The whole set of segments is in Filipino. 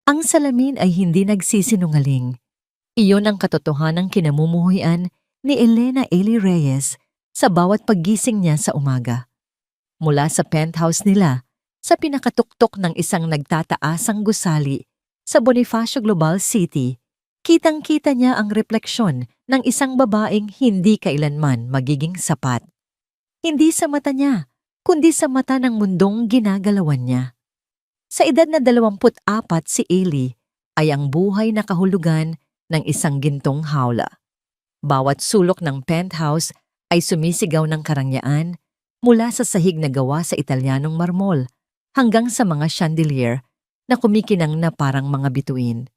Ang salamin ay hindi nagsisinungaling. Iyon ang katotohanang kinamumuhian ni Elena Eli Reyes sa bawat paggising niya sa umaga. Mula sa penthouse nila, sa pinakatuktok ng isang nagtataasang gusali sa Bonifacio Global City, kitang-kita niya ang refleksyon ng isang babaeng hindi kailanman magiging sapat. Hindi sa mata niya, kundi sa mata ng mundong ginagalawan niya. Sa edad na 24 si Eli ay ang buhay na kahulugan ng isang gintong hawla. Bawat sulok ng penthouse ay sumisigaw ng karangyaan mula sa sahig na gawa sa Italianong marmol hanggang sa mga chandelier na kumikinang na parang mga bituin.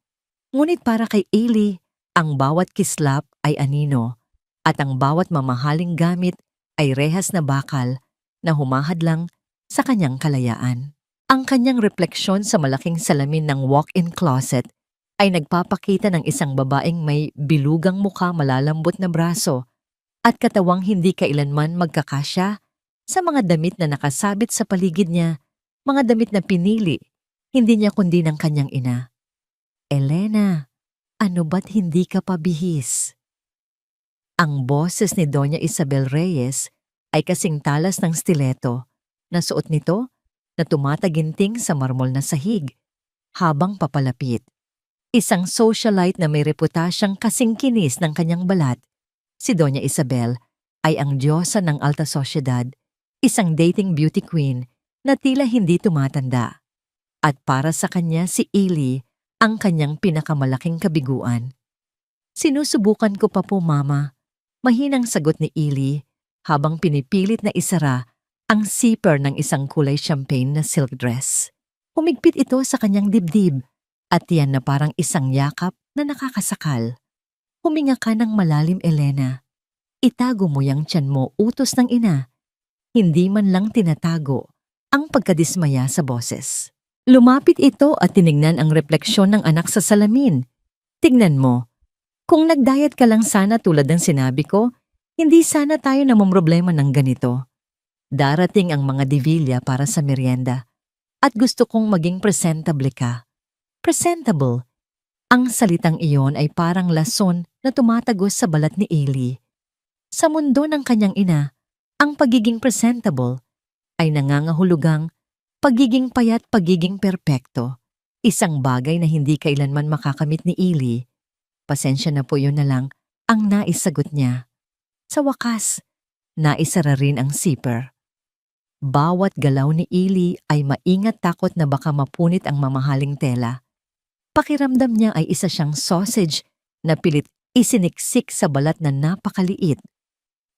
Ngunit para kay Eli, ang bawat kislap ay anino at ang bawat mamahaling gamit ay rehas na bakal na humahadlang sa kanyang kalayaan. Ang kanyang refleksyon sa malaking salamin ng walk-in closet ay nagpapakita ng isang babaeng may bilugang mukha, malalambot na braso at katawang hindi kailanman magkakasya sa mga damit na nakasabit sa paligid niya, mga damit na pinili, hindi niya kundi ng kanyang ina. Elena, ano ba't hindi ka pabihis? Ang boses ni Doña Isabel Reyes ay kasing talas ng stiletto na suot nito na tumataginting sa marmol na sahig habang papalapit. Isang socialite na may reputasyang kasing kinis ng kanyang balat, si Doña Isabel ay ang diyosa ng alta sosyedad, isang dating beauty queen na tila hindi tumatanda. At para sa kanya si Eli ang kanyang pinakamalaking kabiguan. Sinusubukan ko pa po, Mama. Mahinang sagot ni Eli habang pinipilit na isara ang zipper ng isang kulay champagne na silk dress. Humigpit ito sa kanyang dibdib at yan na parang isang yakap na nakakasakal. Huminga ka ng malalim, Elena. Itago mo yang tiyan mo, utos ng ina. Hindi man lang tinatago ang pagkadismaya sa boses. Lumapit ito at tinignan ang refleksyon ng anak sa salamin. Tignan mo. Kung nag-diet ka lang sana tulad ng sinabi ko, hindi sana tayo namomroblema ng ganito. Darating ang mga divilya para sa merienda at gusto kong maging presentable ka. Presentable. Ang salitang iyon ay parang lason na tumatagos sa balat ni Eli. Sa mundo ng kanyang ina, ang pagiging presentable ay nangangahulugang pagiging payat, pagiging perpekto. Isang bagay na hindi kailanman makakamit ni Eli. Pasensya na po, yun na lang ang naisagot niya. Sa wakas, naisara rin ang zipper. Bawat galaw ni Eli ay maingat, takot na baka mapunit ang mamahaling tela. Pakiramdam niya ay isa siyang sausage na pilit isiniksik sa balat na napakaliit.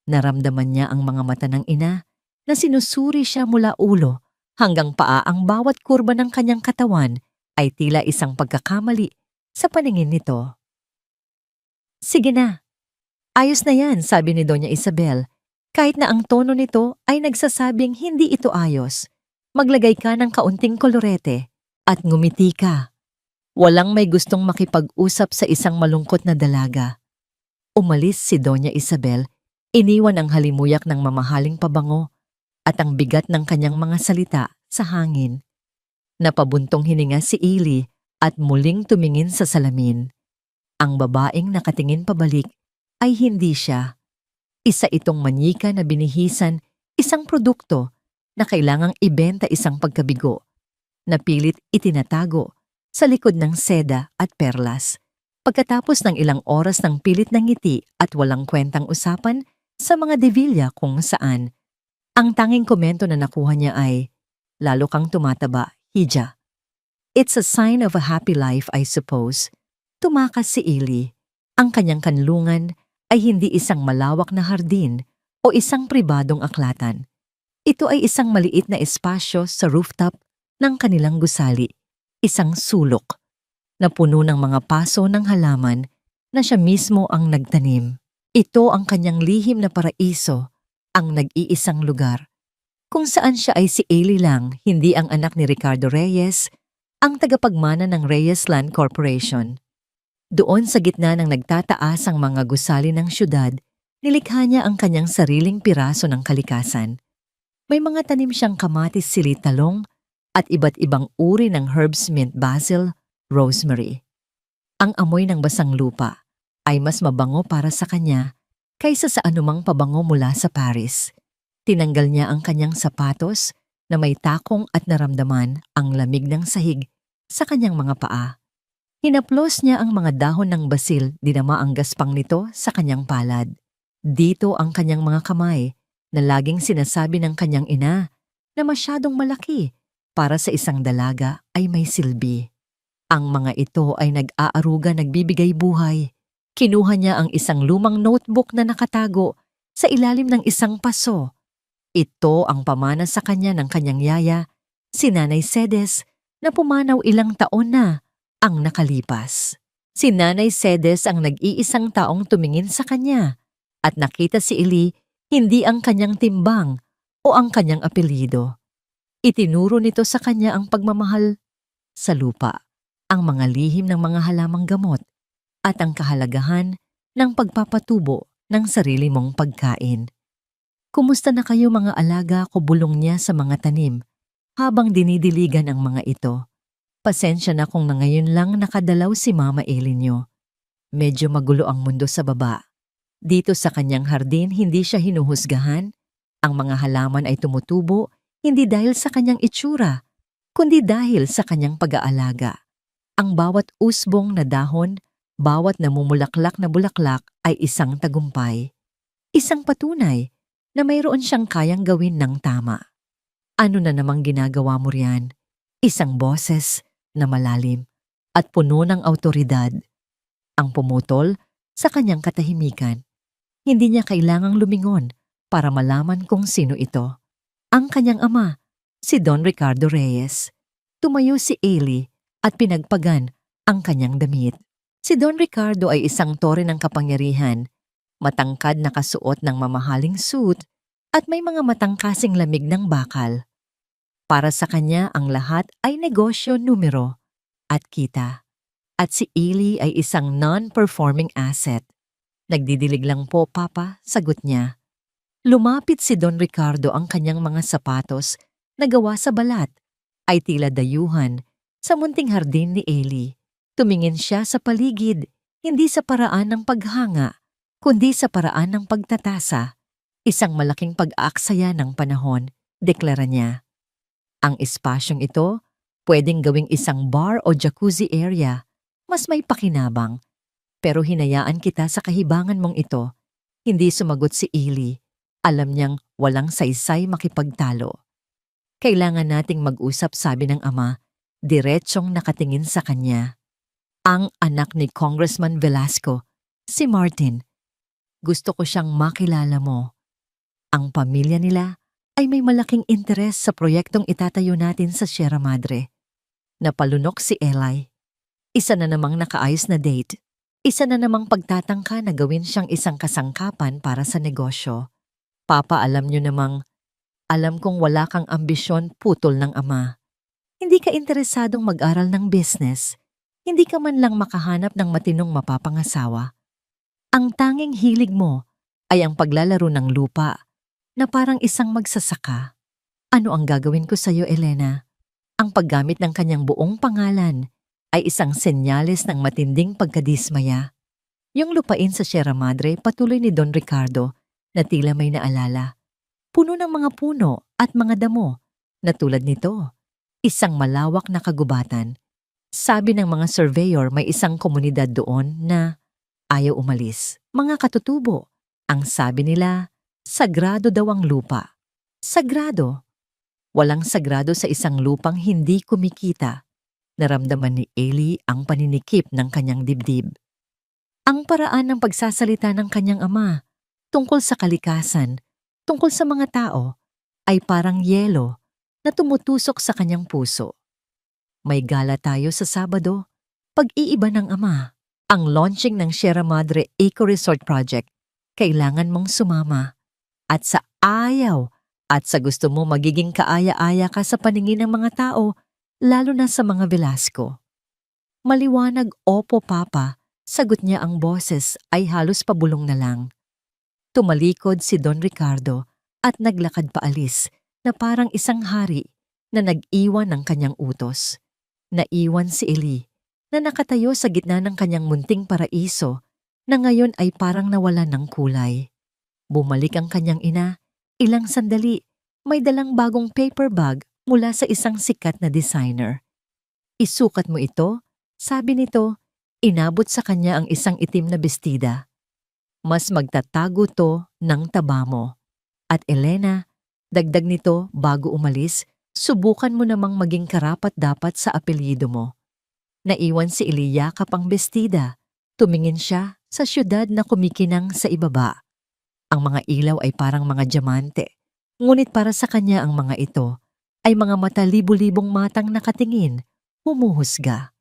Naramdaman niya ang mga mata ng ina na sinusuri siya mula ulo hanggang paa. Ang bawat kurba ng kanyang katawan ay tila isang pagkakamali sa paningin nito. Sige na. Ayos na yan, sabi ni Doña Isabel. Kahit na ang tono nito ay nagsasabing hindi ito ayos. Maglagay ka ng kaunting kolorete at ngumiti ka. Walang may gustong makipag-usap sa isang malungkot na dalaga. Umalis si Doña Isabel, iniwan ang halimuyak ng mamahaling pabango at ang bigat ng kanyang mga salita sa hangin. Napabuntong hininga si Eli at muling tumingin sa salamin. Ang babaeng nakatingin pabalik ay hindi siya. Isa itong manyika na binihisan, isang produkto na kailangang ibenta, isang pagkabigo, na pilit itinatago sa likod ng seda at perlas. Pagkatapos ng ilang oras ng pilit na ngiti at walang kwentang usapan sa mga divilya kung saan, ang tanging komento na nakuha niya ay, lalo kang tumataba, Hija. It's a sign of a happy life, I suppose. Tumakas si Eli. Ang kanyang kanlungan ay hindi isang malawak na hardin o isang pribadong aklatan. Ito ay isang maliit na espasyo sa rooftop ng kanilang gusali, isang sulok na puno ng mga paso ng halaman na siya mismo ang nagtanim. Ito ang kanyang lihim na paraiso, ang nag-iisang lugar kung saan siya ay si Eli lang, hindi ang anak ni Ricardo Reyes, ang tagapagmana ng Reyes Land Corporation. Doon sa gitna ng nagtataas ang mga gusali ng syudad, nilikha niya ang kanyang sariling piraso ng kalikasan. May mga tanim siyang kamatis, sili, talong, at iba't ibang uri ng herbs, mint, basil, Rosemary. Ang amoy ng basang lupa ay mas mabango para sa kanya kaysa sa anumang pabango mula sa Paris. Tinanggal niya ang kanyang sapatos na may takong at naramdaman ang lamig ng sahig sa kanyang mga paa. Hinaplos niya ang mga dahon ng basil, dinama ang gaspang nito sa kanyang palad. Dito ang kanyang mga kamay na laging sinasabi ng kanyang ina na masyadong malaki para sa isang dalaga ay may silbi. Ang mga ito ay nag-aaruga, nagbibigay buhay. Kinuha niya ang isang lumang notebook na nakatago sa ilalim ng isang paso. Ito ang pamana sa kanya ng kanyang yaya, si Nanay Cedes, na pumanaw ilang taon na ang nakalipas. Si Nanay Cedes ang nag-iisang taong tumingin sa kanya at nakita si Eli hindi ang kanyang timbang o ang kanyang apelyido. Itinuro nito sa kanya ang pagmamahal sa lupa, ang mga lihim ng mga halamang gamot, at ang kahalagahan ng pagpapatubo ng sarili mong pagkain. Kumusta na kayo mga alaga, ko bulong niya sa mga tanim habang dinidiligan ang mga ito. Pasensya na kung na ngayon lang nakadalaw si Mama Eli niyo. Medyo magulo ang mundo sa baba. Dito sa kanyang hardin hindi siya hinuhusgahan. Ang mga halaman ay tumutubo hindi dahil sa kanyang itsura, kundi dahil sa kanyang pag-aalaga. Ang bawat usbong na dahon, bawat namumulaklak na bulaklak ay isang tagumpay. Isang patunay na mayroon siyang kayang gawin ng tama. Ano na namang ginagawa mo riyan? Isang boses na malalim at puno ng awtoridad ang pumutol sa kanyang katahimikan. Hindi niya kailangang lumingon para malaman kung sino ito. Ang kanyang ama, si Don Ricardo Reyes. Tumayo si Eli at pinagpagan ang kanyang damit. Si Don Ricardo ay isang tore ng kapangyarihan, matangkad na kasuot ng mamahaling suit at may mga matangkasing lamig ng bakal. Para sa kanya ang lahat ay negosyo, numero at kita. At si Eli ay isang non-performing asset. Nagdidilig lang po, Papa, sagot niya. Lumapit si Don Ricardo, ang kanyang mga sapatos na gawa sa balat ay tila dayuhan sa munting hardin ni Eli. Tumingin siya sa paligid, hindi sa paraan ng paghanga, kundi sa paraan ng pagtatasa. Isang malaking pag-aaksaya ng panahon, deklara niya. Ang espasyong ito, pwedeng gawing isang bar o jacuzzi area, mas may pakinabang. Pero hinayaan kita sa kahibangan mong ito. Hindi sumagot si Eli. Alam niyang walang saysay makipagtalo. Kailangan nating mag-usap, sabi ng ama, diretsyong nakatingin sa kanya. Ang anak ni Congressman Velasco, si Martin. Gusto ko siyang makilala mo. Ang pamilya nila ay may malaking interes sa proyektong itatayo natin sa Sierra Madre. Napalunok si Eli. Isa na namang nakaayos na date. Isa na namang pagtatangka na gawin siyang isang kasangkapan para sa negosyo. Papa, alam niyo namang, alam kong wala kang ambisyon, putol ng ama. Hindi ka interesadong mag-aral ng business. Hindi ka man lang makahanap ng matinong mapapangasawa. Ang tanging hilig mo ay ang paglalaro ng lupa na parang isang magsasaka. Ano ang gagawin ko sa iyo, Elena? Ang paggamit ng kanyang buong pangalan ay isang senyales ng matinding pagkadismaya. Yung lupain sa Sierra Madre, patuloy ni Don Ricardo na tila may naalala. Puno ng mga puno at mga damo na tulad nito. Isang malawak na kagubatan. Sabi ng mga surveyor, may isang komunidad doon na ayaw umalis. Mga katutubo. Ang sabi nila, sagrado daw ang lupa. Sagrado. Walang sagrado sa isang lupang hindi kumikita. Naramdaman ni Eli ang paninikip ng kanyang dibdib. Ang paraan ng pagsasalita ng kanyang ama tungkol sa kalikasan, tungkol sa mga tao, ay parang yelo na tumutusok sa kanyang puso. May gala tayo sa Sabado. Pag-iiba ng ama. Ang launching ng Sierra Madre Eco Resort Project. Kailangan mong sumama. At sa ayaw at sa gusto mo magiging kaaya-aya ka sa paningin ng mga tao, lalo na sa mga Velasco. Maliwanag, opo, Papa, sagot niya. Ang boses ay halos pabulong na lang. Tumalikod si Don Ricardo at naglakad paalis na parang isang hari na nag-iwan ng kanyang utos. Naiwan si Eli na nakatayo sa gitna ng kanyang munting paraiso na ngayon ay parang nawala ng kulay. Bumalik ang kanyang ina, ilang sandali, may dalang bagong paper bag mula sa isang sikat na designer. "Isukat mo ito," sabi nito, inabot sa kanya ang isang itim na bestida. "Mas magtatago to ng taba mo. At Elena," dagdag nito bago umalis, "subukan mo namang maging karapat-dapat sa apelyido mo." Naiwan si Elia kapang bestida. Tumingin siya sa syudad na kumikinang sa ibaba. Ang mga ilaw ay parang mga diamante, ngunit para sa kanya ang mga ito ay mga mata libu-libong matang nakatingin, humuhusga.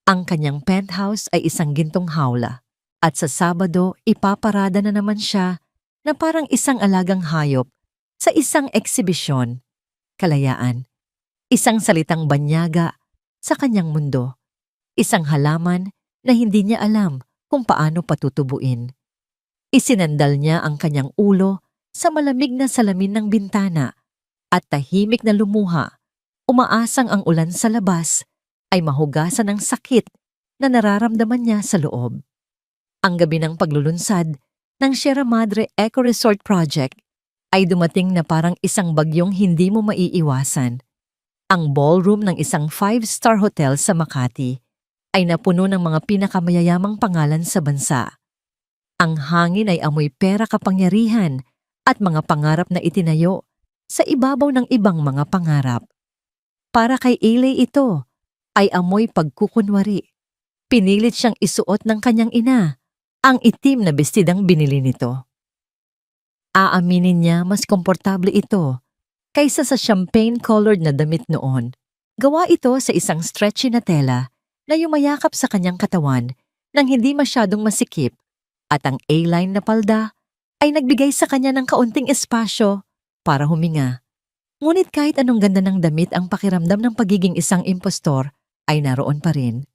Ang kanyang penthouse ay isang gintong hawla, at sa Sabado ipaparada na naman siya na parang isang alagang hayop sa isang eksibisyon. Kalayaan, isang salitang banyaga sa kanyang mundo, isang halaman na hindi niya alam kung paano patutubuin. Isinandal niya ang kanyang ulo sa malamig na salamin ng bintana at tahimik na lumuha, umaasang ang ulan sa labas ay mahugasan ng sakit na nararamdaman niya sa loob. Ang gabi ng paglulunsad ng Sierra Madre Eco Resort Project ay dumating na parang isang bagyong hindi mo maiiwasan. Ang ballroom ng isang 5-star hotel sa Makati ay napuno ng mga pinakamayayamang pangalan sa bansa. Ang hangin ay amoy pera kapangyarihan at mga pangarap na itinayo sa ibabaw ng ibang mga pangarap. Para kay Ailey ito ay amoy pagkukunwari. Pinilit siyang isuot ng kanyang ina ang itim na bestidang binili nito. Aaminin niya mas komportable ito kaysa sa champagne-colored na damit noon. Gawa ito sa isang stretchy na tela na yumayakap sa kanyang katawan nang hindi masyadong masikip, at ang A-line na palda ay nagbigay sa kanya ng kaunting espasyo para huminga. Ngunit kahit anong ganda ng damit, ang pakiramdam ng pagiging isang impostor ay naroon pa rin.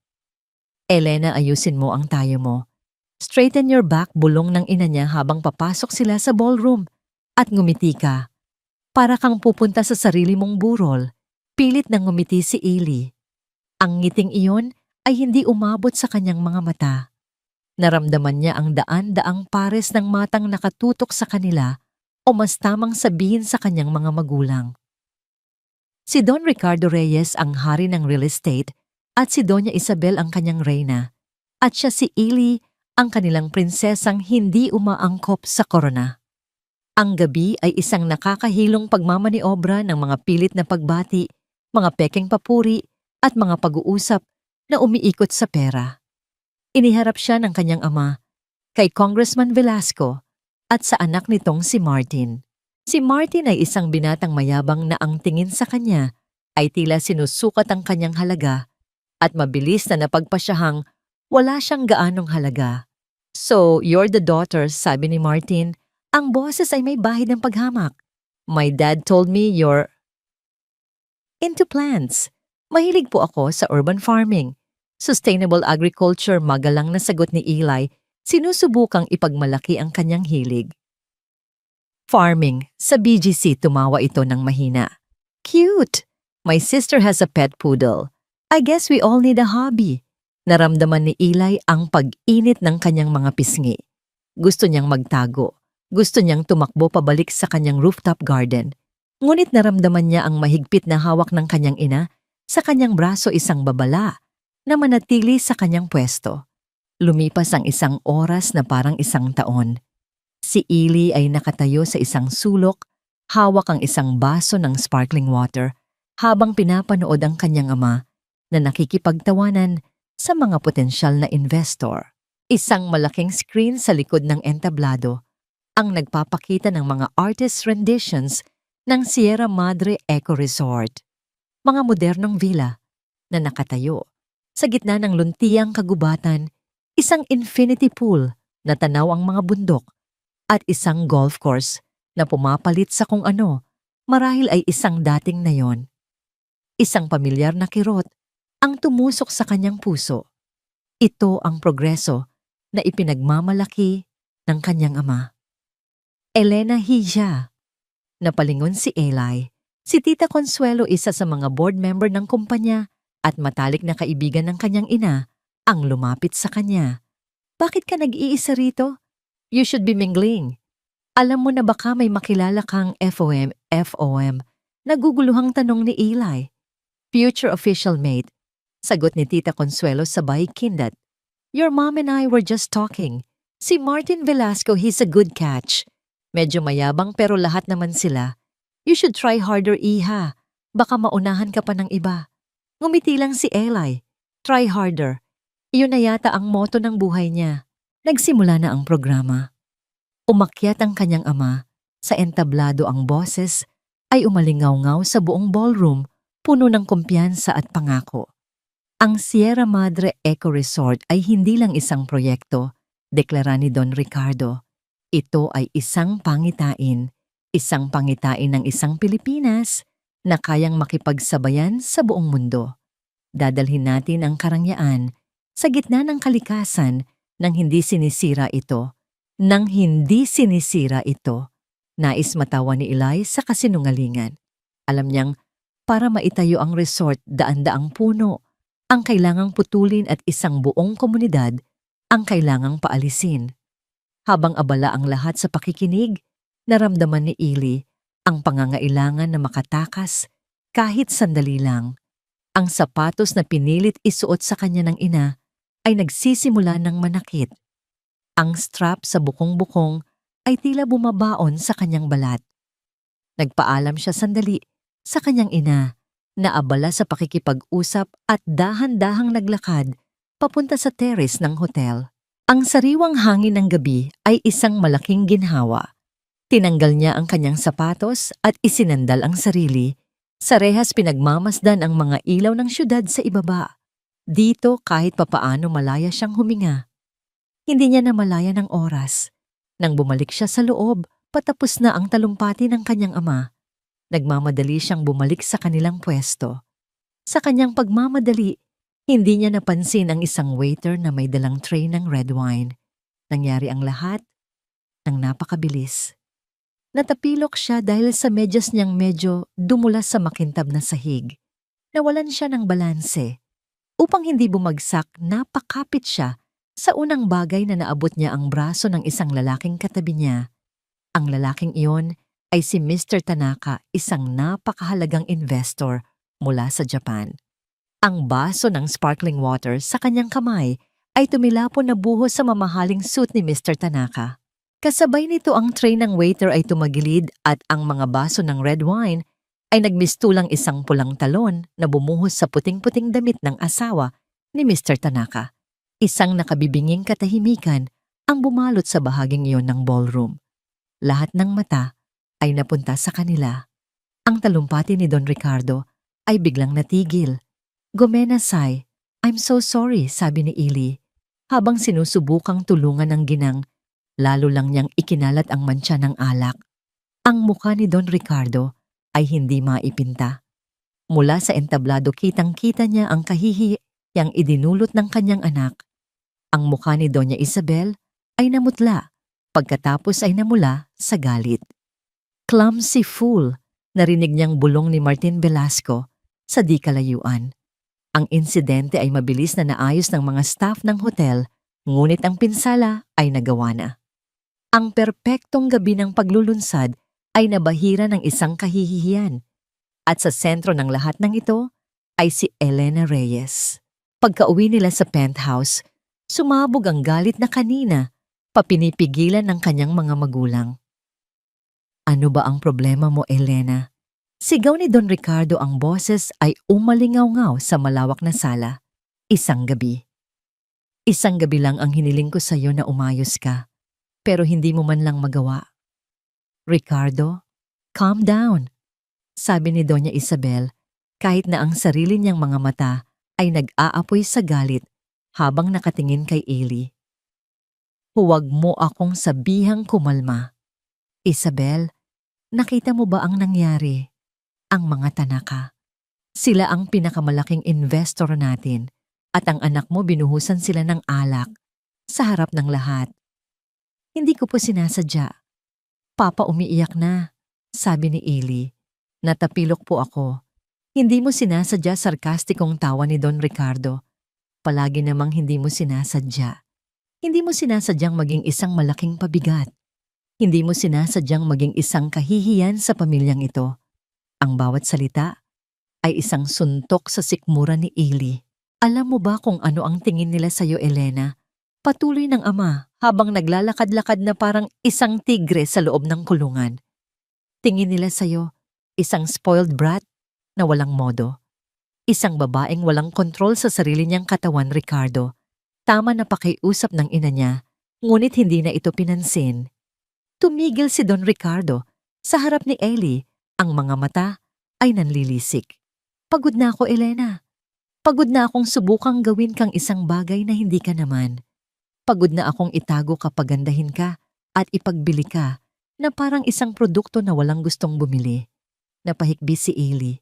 "Elena, ayusin mo ang tayo mo. Straighten your back," bulong ng ina niya habang papasok sila sa ballroom. "At ngumiti ka. Para kang pupunta sa sarili mong burol." Pilit nang ngumiti si Ailey. Ang ngiting iyon ay hindi umabot sa kanyang mga mata. Naramdaman niya ang daan-daang pares ng matang nakatutok sa kanila, o mas tamang sabihin sa kanyang mga magulang. Si Don Ricardo Reyes ang hari ng real estate at si Doña Isabel ang kanyang reyna, at siya si Ailey ang kanilang prinsesang hindi umaangkop sa korona. Ang gabi ay isang nakakahilong pagmamaniobra ng mga pilit na pagbati, mga pekeng papuri at mga pag-uusap na umiikot sa pera. Iniharap siya ng kanyang ama, kay Congressman Velasco, at sa anak nitong si Martin. Si Martin ay isang binatang mayabang na ang tingin sa kanya ay tila sinusukat ang kanyang halaga, at mabilis na napagpasyahang wala siyang gaanong halaga. "So, you're the daughter," sabi ni Martin. Ang boses ay may bahid ng paghamak. "My dad told me you're into plants." "Mahilig po ako sa urban farming. Sustainable agriculture," magalang na sagot ni Eli, sinusubukang ipagmalaki ang kanyang hilig. "Farming," sa BGC tumawa ito ng mahina. "Cute! My sister has a pet poodle. I guess we all need a hobby." Naramdaman ni Eli ang pag-init ng kanyang mga pisngi. Gusto niyang magtago. Gusto niyang tumakbo pabalik sa kanyang rooftop garden. Ngunit naramdaman niya ang mahigpit na hawak ng kanyang ina, sa kanyang braso isang babala na manatili sa kanyang pwesto. Lumipas ang isang oras na parang isang taon. Si Eli ay nakatayo sa isang sulok, hawak ang isang baso ng sparkling water habang pinapanood ang kanyang ama na nakikipagtawanan sa mga potensyal na investor. Isang malaking screen sa likod ng entablado ang nagpapakita ng mga artist renditions ng Sierra Madre Eco Resort. Mga modernong villa na nakatayo sa gitna ng luntiang kagubatan, isang infinity pool na tanaw ang mga bundok, at isang golf course na pumapalit sa kung ano, marahil ay isang dating nayon. Isang pamilyar na kirot ang tumusok sa kanyang puso. Ito ang progreso na ipinagmamalaki ng kanyang ama. Elena Hija. Napalingon si Eli. Si Tita Consuelo, isa sa mga board member ng kumpanya at matalik na kaibigan ng kanyang ina, Ang lumapit sa kanya. Bakit ka nag-iisa rito? You should be mingling. Alam mo na baka may makilala kang FOM? Naguguluhang tanong ni Eli. Future official mate. Sagot ni Tita Consuelo sabay kindat. Your mom and I were just talking. Si Martin Velasco, he's a good catch. Medyo mayabang pero lahat naman sila. You should try harder, Iha. Baka maunahan ka pa ng iba. Ngumiti lang si Eli. Try harder. Iyon na yata ang motto ng buhay niya. Nagsimula na ang programa. Umakyat ang kanyang ama. Sa entablado ang boses ay umalingaw-ngaw sa buong ballroom, puno ng kumpiyansa at pangako. Ang Sierra Madre Eco Resort ay hindi lang isang proyekto, deklara ni Don Ricardo. Ito ay isang pangitain ng isang Pilipinas na kayang makipagsabayan sa buong mundo. Dadalhin natin ang karangyaan sa gitna ng kalikasan nang hindi sinisira ito. Nais matawa ni Eli sa kasinungalingan. Alam niyang para maitayo ang resort daan-daang puno, ang kailangang putulin at isang buong komunidad ang kailangang paalisin. Habang abala ang lahat sa pakikinig, naramdaman ni Eli ang pangangailangan na makatakas kahit sandali lang. Ang sapatos na pinilit isuot sa kanya ng ina ay nagsisimula ng manakit. Ang strap sa bukong-bukong ay tila bumabaon sa kanyang balat. Nagpaalam siya sandali sa kanyang ina na abala sa pakikipag-usap at dahan-dahang naglakad papunta sa terrace ng hotel. Ang sariwang hangin ng gabi ay isang malaking ginhawa. Tinanggal niya ang kanyang sapatos at isinandal ang sarili. Sa rehas pinagmamasdan ang mga ilaw ng syudad sa ibaba. Dito kahit papaano malaya siyang huminga. Hindi niya namalaya ng oras. Nang bumalik siya sa loob, patapos na ang talumpati ng kanyang ama. Nagmamadali siyang bumalik sa kanilang pwesto. Sa kanyang pagmamadali, hindi niya napansin ang isang waiter na may dalang tray ng red wine. Nangyari ang lahat ng napakabilis. Natapilok siya dahil sa medyas niyang medyo dumulas sa makintab na sahig. Nawalan siya ng balanse. Upang hindi bumagsak, napakapit siya sa unang bagay na naabot niya ang braso ng isang lalaking katabi niya. Ang lalaking iyon ay si Mr. Tanaka, isang napakahalagang investor mula sa Japan. Ang baso ng sparkling water sa kanyang kamay ay tumilapon na buhos sa mamahaling suit ni Mr. Tanaka. Kasabay nito ang tray ng waiter ay tumagilid at ang mga baso ng red wine ay nagmistulang isang pulang talon na bumuhos sa puting-puting damit ng asawa ni Mr. Tanaka. Isang nakabibinging katahimikan ang bumalot sa bahaging iyon ng ballroom. Lahat ng mata ay napunta sa kanila. Ang talumpati ni Don Ricardo ay biglang natigil. Gomenasai, I'm so sorry, sabi ni Eli. Habang sinusubukang tulungan ng ginang, lalo lang niyang ikinalat ang mantsa ng alak. Ang mukha ni Don Ricardo ay hindi maipinta. Mula sa entablado kitang-kita niya ang kahihiyang idinulot ng kanyang anak. Ang mukha ni Doña Isabel ay namutla, pagkatapos ay namula sa galit. Clumsy fool, narinig niyang bulong ni Martin Velasco sa di kalayuan. Ang insidente ay mabilis na naayos ng mga staff ng hotel, ngunit ang pinsala ay nagawa na. Ang perpektong gabi ng paglulunsad ay nabahira ng isang kahihiyan. At sa sentro ng lahat ng ito ay si Elena Reyes. Pagkauwi nila sa penthouse, sumabog ang galit na kanina, papinipigilan ng kanyang mga magulang. Ano ba ang problema mo, Elena? Sigaw ni Don Ricardo, ang boses ay umalingaw-ngaw sa malawak na sala. Isang gabi. Isang gabi lang ang hiniling ko sa iyo na umayos ka, pero hindi mo man lang magawa. Ricardo, calm down, sabi ni Doña Isabel, kahit na ang sarili niyang mga mata ay nag-aapoy sa galit habang nakatingin kay Eli. Huwag mo akong sabihang kumalma. Isabel, nakita mo ba ang nangyari? Ang mga Tanaka. Sila ang pinakamalaking investor natin at ang anak mo binuhusan sila ng alak sa harap ng lahat. Hindi ko po sinasadya. Papa, umiiyak na, sabi ni Eli. Natapilok po ako. Hindi mo sinasadya, sarkastikong tawa ni Don Ricardo. Palagi namang hindi mo sinasadya. Hindi mo sinasadyang maging isang malaking pabigat. Hindi mo sinasadyang maging isang kahihiyan sa pamilyang ito. Ang bawat salita ay isang suntok sa sikmura ni Eli. Alam mo ba kung ano ang tingin nila sa'yo, Elena? Patuloy ng ama habang naglalakad-lakad na parang isang tigre sa loob ng kulungan. Tingin nila sa'yo, isang spoiled brat na walang modo. Isang babaeng walang kontrol sa sarili niyang katawan, Ricardo. Tama na pakiusap ng ina niya, ngunit hindi na ito pinansin. Tumigil si Don Ricardo. Sa harap ni Ellie, ang mga mata ay nanlilisik. Pagod na ako, Elena. Pagod na akong subukang gawin kang isang bagay na hindi ka naman. Pagod na akong itago kapag gandahin ka at ipagbili ka na parang isang produkto na walang gustong bumili. Napahikbi si Ellie.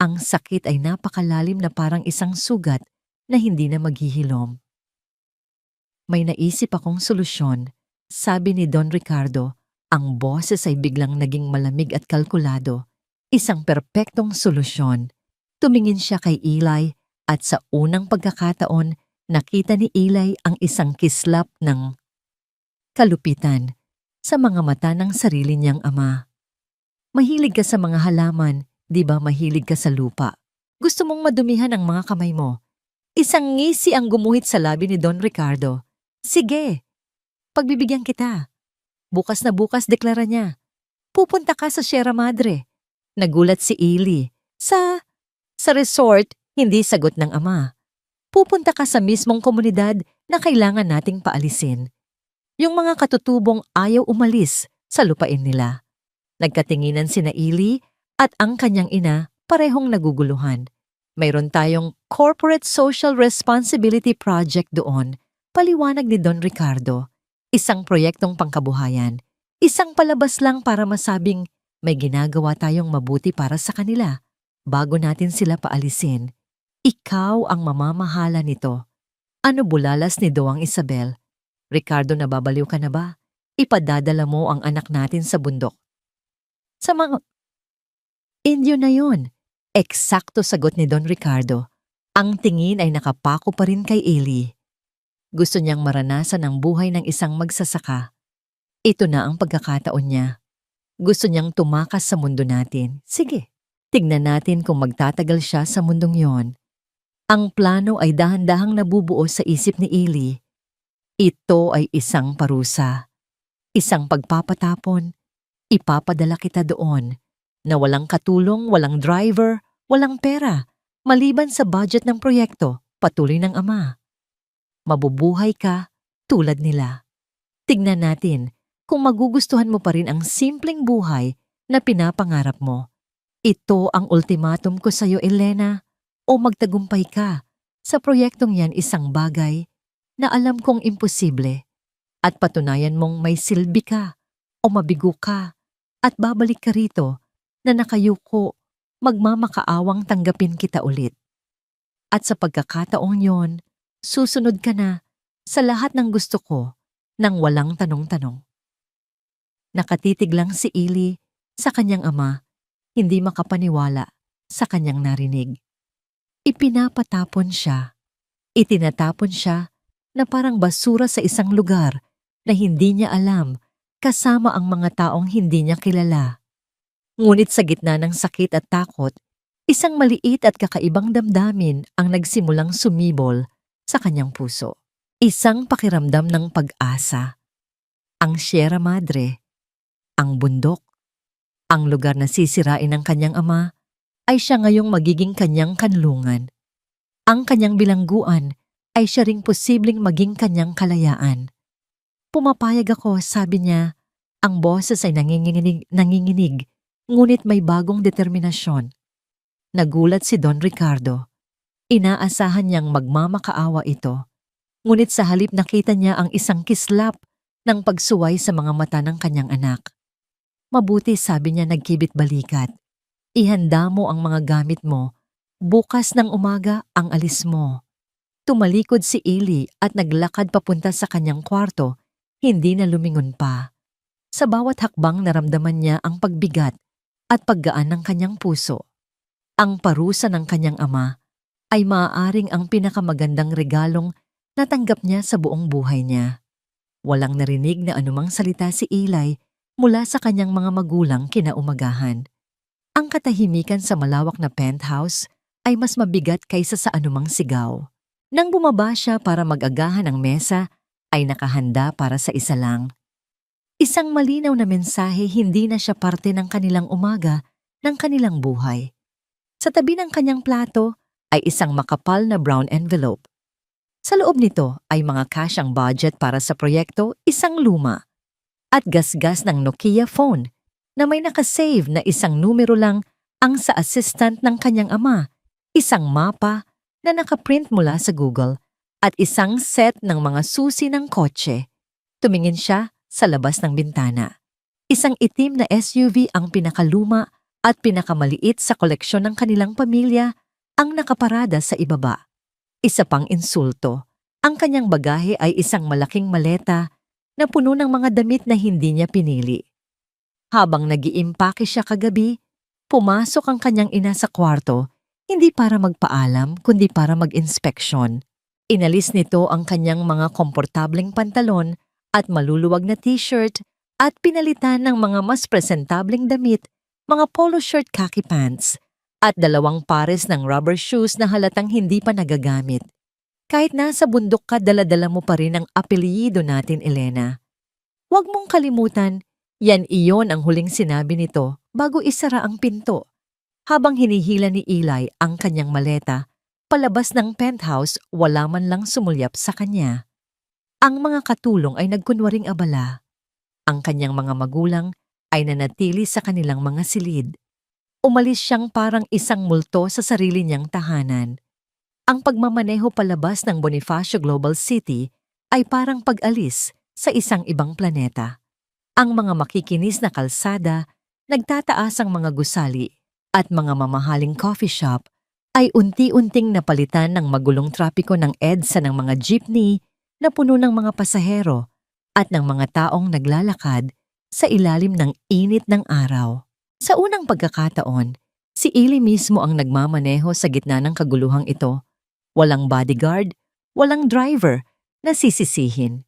Ang sakit ay napakalalim na parang isang sugat na hindi na maghihilom. May naisip akong solusyon, sabi ni Don Ricardo. Ang boses ay biglang naging malamig at kalkulado. Isang perpektong solusyon. Tumingin siya kay Eli at sa unang pagkakataon, nakita ni Eli ang isang kislap ng kalupitan sa mga mata ng sarili niyang ama. Mahilig ka sa mga halaman, di ba mahilig ka sa lupa? Gusto mong madumihan ang mga kamay mo. Isang ngisi ang gumuhit sa labi ni Don Ricardo. Sige, pagbibigyan kita. Bukas na bukas, deklara niya. Pupunta ka sa Sierra Madre. Nagulat si Eli. Sa resort, hindi sagot ng ama. Pupunta ka sa mismong komunidad na kailangan nating paalisin. Yung mga katutubong ayaw umalis sa lupain nila. Nagkatinginan sina Eli at ang kanyang ina parehong naguguluhan. Mayroon tayong Corporate Social Responsibility Project doon, paliwanag ni Don Ricardo. Isang proyektong pangkabuhayan. Isang palabas lang para masabing may ginagawa tayong mabuti para sa kanila. Bago natin sila paalisin, ikaw ang mamamahala nito. Ano bulalas ni Doang Isabel? Ricardo, nababaliw ka na ba? Ipadadala mo ang anak natin sa bundok. Sa mga Indio na yun. Eksakto sagot ni Don Ricardo. Ang tingin ay nakapako pa rin kay Eli. Gusto niyang maranasan ang buhay ng isang magsasaka. Ito na ang pagkakataon niya. Gusto niyang tumakas sa mundo natin. Sige. Tignan natin kung magtatagal siya sa mundong yon. Ang plano ay dahan-dahang nabubuo sa isip ni Eli. Ito ay isang parusa. Isang pagpapatapon. Ipapadala kita doon na walang katulong, walang driver, walang pera, maliban sa budget ng proyekto, patuloy ng ama. Mabubuhay ka tulad nila. Tignan natin kung magugustuhan mo pa rin ang simpleng buhay na pinapangarap mo. Ito ang ultimatum ko sa iyo, Elena, o magtagumpay ka sa proyektong yan, isang bagay na alam kong imposible, at patunayan mong may silbi ka o mabigo ka at babalik ka rito na nakayuko, magmamakaawang tanggapin kita ulit. At sa pagkakataong yon, susunod ka na sa lahat ng gusto ko nang walang tanong-tanong. Nakatitig lang si Eli sa kanyang ama, hindi makapaniwala sa kanyang narinig. Ipinapatapon siya. Itinatapon siya na parang basura sa isang lugar na hindi niya alam, kasama ang mga taong hindi niya kilala. Ngunit sa gitna ng sakit at takot, isang maliit at kakaibang damdamin ang nagsimulang sumibol sa kanyang puso. Isang pakiramdam ng pag-asa. Ang Sierra Madre, ang bundok, ang lugar na sisirain ng kanyang ama, ay siya ngayong magiging kanyang kanlungan. Ang kanyang bilangguan ay siya ring posibleng maging kanyang kalayaan. Pumapayag ako, sabi niya. Ang boses ay nanginginig, ngunit may bagong determinasyon. Nagulat si Don Ricardo. Inaasahan niyang magmamakaawa ito. Ngunit sa halip nakita niya ang isang kislap ng pagsuway sa mga mata ng kanyang anak. Mabuti, sabi niya, nagkibit balikat. Ihanda mo ang mga gamit mo. Bukas ng umaga ang alis mo. Tumalikod si Eli at naglakad papunta sa kanyang kwarto, hindi na lumingon pa. Sa bawat hakbang naramdaman niya ang pagbigat at paggaan ng kanyang puso. Ang parusa ng kanyang ama ay maaaring ang pinakamagandang regalong natanggap niya sa buong buhay niya. Walang narinig na anumang salita si Eli mula sa kanyang mga magulang kinaumagahan. Ang katahimikan sa malawak na penthouse ay mas mabigat kaysa sa anumang sigaw. Nang bumaba siya para mag-agahan ng mesa, ay nakahanda para sa isa lang. Isang malinaw na mensahe, hindi na siya parte ng kanilang umaga, ng kanilang buhay. Sa tabi ng kanyang plato ay isang makapal na brown envelope. Sa loob nito ay mga cash ang budget para sa proyekto, isang luma, at gasgas ng Nokia phone na may nakasave na isang numero lang ang sa assistant ng kanyang ama, isang mapa na nakaprint mula sa Google, at isang set ng mga susi ng kotse. Tumingin siya sa labas ng bintana. Isang itim na SUV, ang pinakaluma at pinakamaliit sa koleksyon ng kanilang pamilya, ang nakaparada sa ibaba. Isa pang insulto, ang kanyang bagahe ay isang malaking maleta na puno ng mga damit na hindi niya pinili. Habang nag-iimpake siya kagabi, pumasok ang kanyang ina sa kwarto, hindi para magpaalam kundi para mag-inspeksyon. Inalis nito ang kanyang mga komportableng pantalon at maluluwag na t-shirt at pinalitan ng mga mas presentableng damit, mga polo shirt, khaki pants, at 2 pares ng rubber shoes na halatang hindi pa nagagamit. Kahit nasa bundok ka, dala-dala mo pa rin ang apelyido natin, Elena. Huwag mong kalimutan, yan iyon ang huling sinabi nito bago isara ang pinto. Habang hinihila ni Eli ang kanyang maleta, palabas ng penthouse, wala man lang sumulyap sa kanya. Ang mga katulong ay nagkunwaring abala. Ang kanyang mga magulang ay nanatili sa kanilang mga silid. Umalis siyang parang isang multo sa sarili niyang tahanan. Ang pagmamaneho palabas ng Bonifacio Global City ay parang pag-alis sa isang ibang planeta. Ang mga makikinis na kalsada, nagtataas ang mga gusali, at mga mamahaling coffee shop ay unti-unting napalitan ng magulong trapiko ng EDSA, ng mga jeepney na puno ng mga pasahero at ng mga taong naglalakad sa ilalim ng init ng araw. Sa unang pagkakataon, si Eli mismo ang nagmamaneho sa gitna ng kaguluhang ito. Walang bodyguard, walang driver na sisisihin.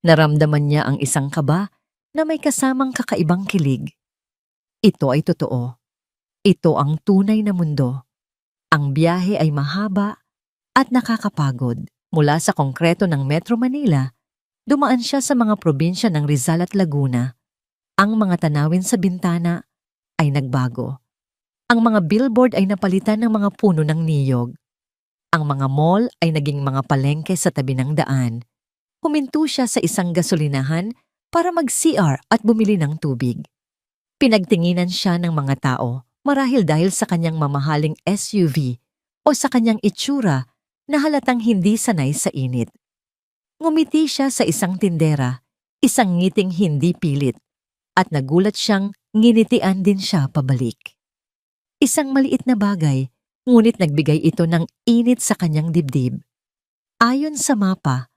Naramdaman niya ang isang kaba na may kasamang kakaibang kilig. Ito ay totoo. Ito ang tunay na mundo. Ang biyahe ay mahaba at nakakapagod. Mula sa konkreto ng Metro Manila, dumaan siya sa mga probinsya ng Rizal at Laguna. Ang mga tanawin sa bintana ay nagbago. Ang mga billboard ay napalitan ng mga puno ng niyog. Ang mga mall ay naging mga palengke sa tabi ng daan. Huminto siya sa isang gasolinahan para mag-CR at bumili ng tubig. Pinagtinginan siya ng mga tao, marahil dahil sa kanyang mamahaling SUV o sa kanyang itsura na halatang hindi sanay sa init. Ngumiti siya sa isang tindera, isang ngiting hindi pilit, at nagulat siyang nginitian din siya pabalik. Isang maliit na bagay, ngunit nagbigay ito ng init sa kanyang dibdib. Ayon sa mapa,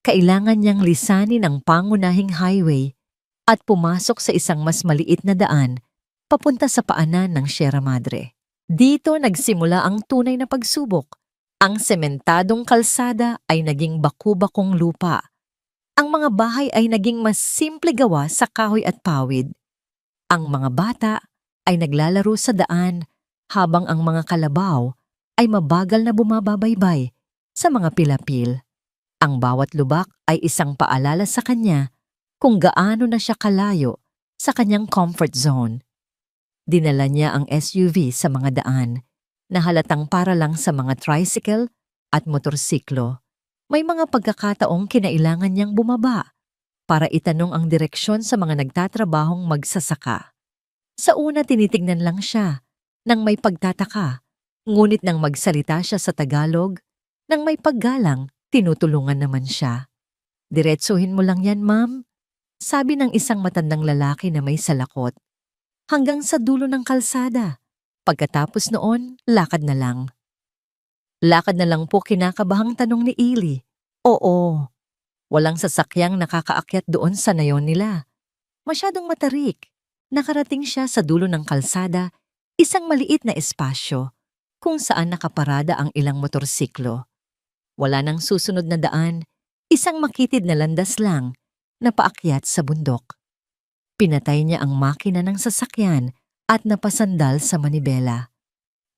kailangan niyang lisanin ang pangunahing highway at pumasok sa isang mas maliit na daan papunta sa paanan ng Sierra Madre. Dito nagsimula ang tunay na pagsubok. Ang sementadong kalsada ay naging baku-bakong lupa. Ang mga bahay ay naging mas simple gawa sa kahoy at pawid. Ang mga bata ay naglalaro sa daan habang ang mga kalabaw ay mabagal na bumababaybay sa mga pilapil. Ang bawat lubak ay isang paalala sa kanya kung gaano na siya kalayo sa kanyang comfort zone. Dinala niya ang SUV sa mga daan na halatang para lang sa mga tricycle at motorsiklo. May mga pagkakataong kinailangan niyang bumaba para itanong ang direksyon sa mga nagtatrabahong magsasaka. Sa una tinitingnan lang siya nang may pagtataka, ngunit nang magsalita siya sa Tagalog, nang may paggalang, tinutulungan naman siya. "Diretsuhin mo lang yan, ma'am," sabi ng isang matandang lalaki na may salakot. "Hanggang sa dulo ng kalsada. Pagkatapos noon, lakad na lang." "Lakad na lang po?" kinakabahang tanong ni Eli. "Oo. Walang sasakyang nakakaakyat doon sa nayon nila. Masyadong matarik." Nakarating siya sa dulo ng kalsada, isang maliit na espasyo. kung saan nakaparada ang ilang motorsiklo. Wala nang susunod na daan, isang makitid na landas lang na paakyat sa bundok. Pinatay niya ang makina ng sasakyan at napasandal sa manibela.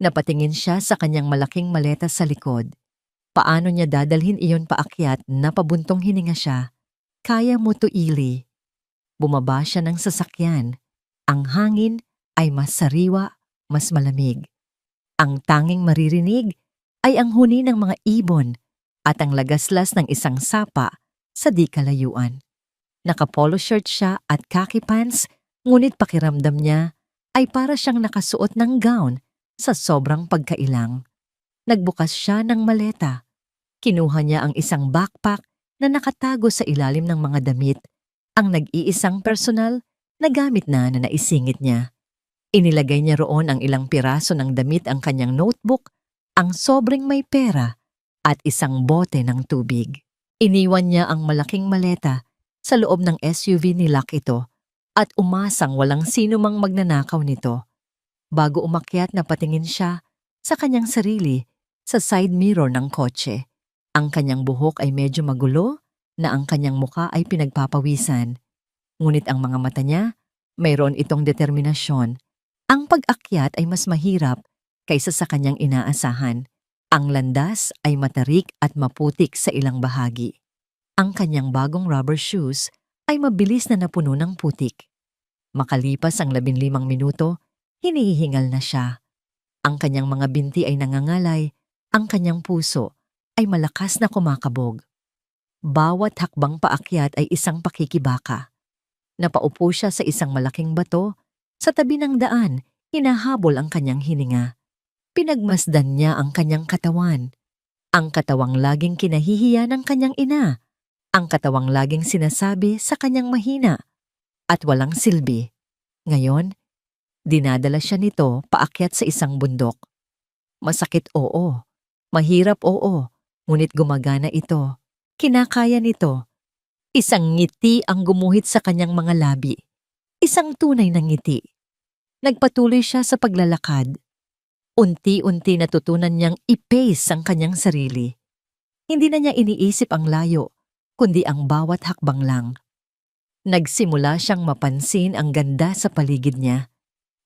Napatingin siya sa kanyang malaking maleta sa likod. Paano niya dadalhin iyon paakyat na pabuntong hininga siya? Kaya mo to, Eli. Bumaba siya ng sasakyan. Ang hangin ay mas sariwa, mas malamig. Ang tanging maririnig ay ang huni ng mga ibon at ang lagaslas ng isang sapa sa di kalayuan. Naka-polo shirt siya at khaki pants, ngunit pakiramdam niya ay para siyang nakasuot ng gown sa sobrang pagkailang. Nagbukas siya ng maleta. Kinuha niya ang isang backpack na nakatago sa ilalim ng mga damit, ang nag-iisang personal na gamit na naisingit niya. Inilagay niya roon ang ilang piraso ng damit, ang kanyang notebook, ang sobrang may pera, at isang bote ng tubig. Iniwan niya ang malaking maleta sa loob ng SUV ni Luck ito at umasang walang sino mang magnanakaw nito. Bago umakyat, napatingin siya sa kanyang sarili sa side mirror ng kotse. Ang kanyang buhok ay medyo magulo na ang kanyang muka ay pinagpapawisan. Ngunit ang mga mata niya, mayroon itong determinasyon. Ang pag-akyat ay mas mahirap kaysa sa kanyang inaasahan. Ang landas ay matarik at maputik sa ilang bahagi. Ang kanyang bagong rubber shoes ay mabilis na napuno ng putik. Makalipas ang 15 minuto, hinihingal na siya. Ang kanyang mga binti ay nangangalay, ang kanyang puso ay malakas na kumakabog. Bawat hakbang paakyat ay isang pakikibaka. Napaupo siya sa isang malaking bato, sa tabi ng daan, hinahabol ang kanyang hininga. Pinagmasdan niya ang kanyang katawan. Ang katawang laging kinahihiya ng kanyang ina. Ang katawang laging sinasabi sa kanyang mahina at walang silbi. Ngayon, dinadala siya nito paakyat sa isang bundok. Masakit, oo. Mahirap, oo. Ngunit gumagana ito. Kinakaya nito. Isang ngiti ang gumuhit sa kanyang mga labi. Isang tunay na ngiti. Nagpatuloy siya sa paglalakad. Unti-unti natutunan niyang i-pace ang kanyang sarili. Hindi na niya iniisip ang layo, kundi ang bawat hakbang lang. Nagsimula siyang mapansin ang ganda sa paligid niya.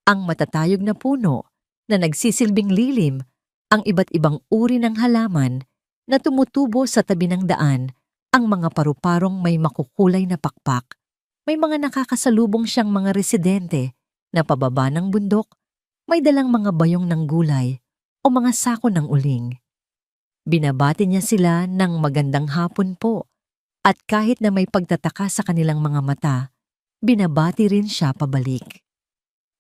Ang matatayog na puno na nagsisilbing lilim, ang iba't ibang uri ng halaman na tumutubo sa tabi ng daan, ang mga paru-parong may makukulay na pakpak. May mga nakakasalubong siyang mga residente na pababa ng bundok, may dalang mga bayong ng gulay o mga sako ng uling. Binabati niya sila ng magandang hapon po, at kahit na may pagtataka sa kanilang mga mata, binabati rin siya pabalik.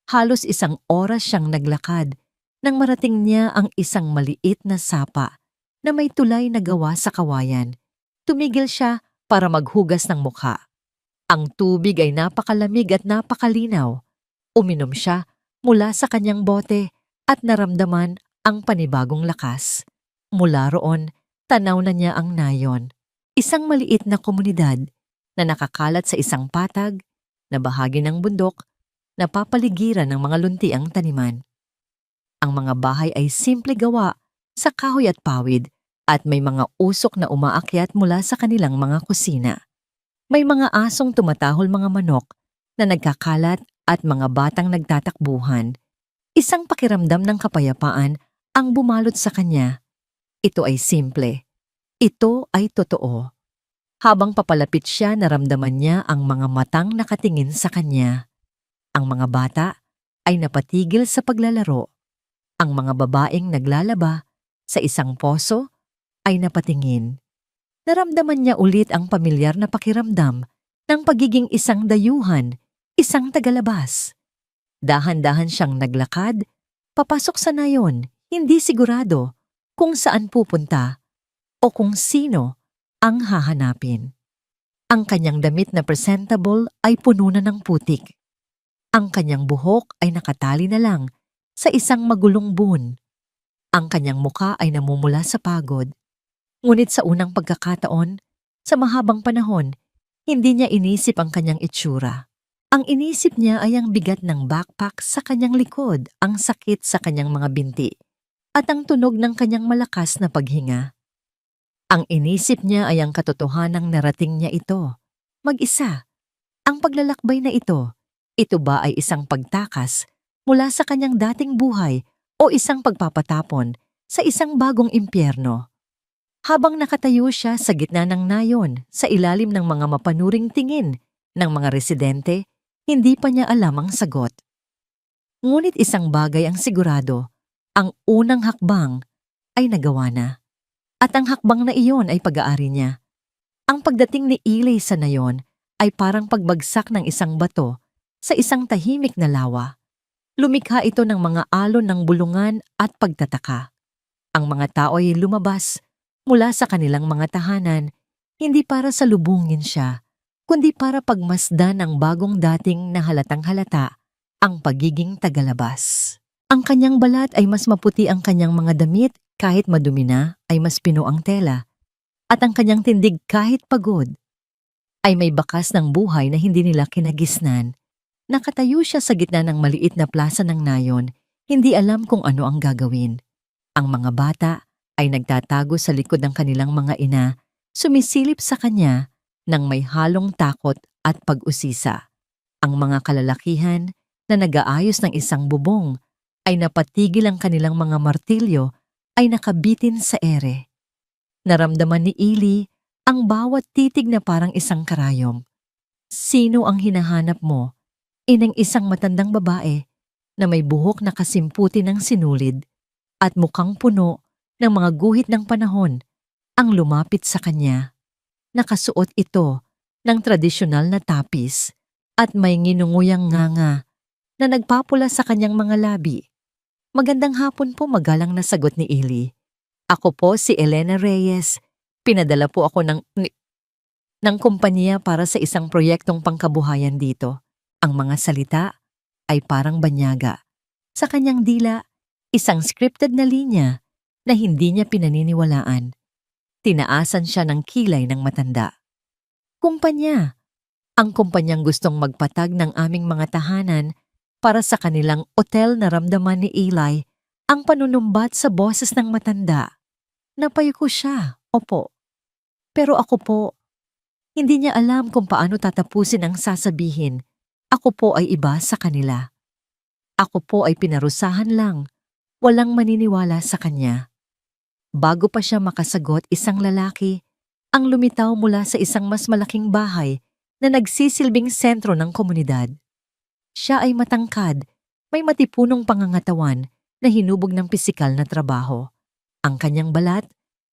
Halos isang oras siyang naglakad nang marating niya ang isang maliit na sapa na may tulay na gawa sa kawayan. Tumigil siya para maghugas ng mukha. Ang tubig ay napakalamig at napakalinaw. Uminom siya mula sa kanyang bote at naramdaman ang panibagong lakas. Mula roon, tanaw na niya ang nayon. Isang maliit na komunidad na nakakalat sa isang patag na bahagi ng bundok na papaligiran ng mga luntiang taniman. Ang mga bahay ay simple gawa sa kahoy at pawid at may mga usok na umaakyat mula sa kanilang mga kusina. May mga asong tumatahol, mga manok na nagkakalat at mga batang nagtatakbuhan. Isang pakiramdam ng kapayapaan ang bumalot sa kanya. Ito ay simple. Ito ay totoo. Habang papalapit siya, naramdaman niya ang mga matang nakatingin sa kanya. Ang mga bata ay napatigil sa paglalaro. Ang mga babaeng naglalaba sa isang poso ay napatingin. Naramdaman niya ulit ang pamilyar na pakiramdam ng pagiging isang dayuhan, isang tagalabas. Dahan-dahan siyang naglakad, papasok sa nayon, hindi sigurado kung saan pupunta o kung sino ang hahanapin. Ang kanyang damit na presentable ay puno na ng putik. Ang kanyang buhok ay nakatali na lang sa isang magulong buhon. Ang kanyang muka ay namumula sa pagod. Ngunit sa unang pagkakataon, sa mahabang panahon, hindi niya inisip ang kanyang itsura. Ang inisip niya ay ang bigat ng backpack sa kanyang likod, ang sakit sa kanyang mga binti, at ang tunog ng kanyang malakas na paghinga. Ang inisip niya ay ang katotohanang narating niya ito. Mag-isa. Ang paglalakbay na ito ba ay isang pagtakas mula sa kanyang dating buhay o isang pagpapatapon sa isang bagong impyerno? Habang nakatayo siya sa gitna ng nayon sa ilalim ng mga mapanuring tingin ng mga residente, hindi pa niya alam ang sagot. Ngunit isang bagay ang sigurado, ang unang hakbang ay nagawa na. At ang hakbang na iyon ay pag-aari niya. Ang pagdating ni Eli sa nayon ay parang pagbagsak ng isang bato sa isang tahimik na lawa. Lumikha ito ng mga alon ng bulungan at pagtataka. Ang mga tao ay lumabas mula sa kanilang mga tahanan, hindi para salubungin siya, kundi para pagmasdan ang bagong dating na halatang halata, ang pagiging tagalabas. Ang kanyang balat ay mas maputi, ang kanyang mga damit kahit madumi na ay mas pino ang tela, at ang kanyang tindig kahit pagod ay may bakas ng buhay na hindi nila kinagisnan. Nakatayo siya sa gitna ng maliit na plaza ng nayon, hindi alam kung ano ang gagawin. Ang mga bata ay nagtatago sa likod ng kanilang mga ina, sumisilip sa kanya ng may halong takot at pag-usisa. Ang mga kalalakihan na nag-aayos ng isang bubong ay napatigil, ang kanilang mga martilyo ay nakabitin sa ere. Naramdaman ni Eli ang bawat titig na parang isang karayom. Sino ang hinahanap mo? Inang isang matandang babae na may buhok na kasimputi ng sinulid at mukhang puno ng mga guhit ng panahon ang lumapit sa kanya. Nakasuot ito ng tradisyonal na tapis at may nginunguyang nganga na nagpapula sa kanyang mga labi. Magandang hapon po, magalang na sagot ni Eli. Ako po si Elena Reyes. Pinadala po ako ng kumpanya para sa isang proyektong pangkabuhayan dito. Ang mga salita ay parang banyaga. Sa kanyang dila, isang scripted na linya na hindi niya pinaniniwalaan. Tinaasan siya ng kilay ng matanda. Kumpanya. Ang kumpanyang gustong magpatag ng aming mga tahanan para sa kanilang otel. Naramdaman ni Eli ang panunumbat sa boses ng matanda. Napayuko siya, opo. Pero ako po, hindi niya alam kung paano tatapusin ang sasabihin. Ako po ay iba sa kanila. Ako po ay pinarusahan lang. Walang maniniwala sa kanya. Bago pa siya makasagot, isang lalaki ang lumitaw mula sa isang mas malaking bahay na nagsisilbing sentro ng komunidad. Siya ay matangkad, may matipunong pangangatawan na hinubog ng pisikal na trabaho. Ang kanyang balat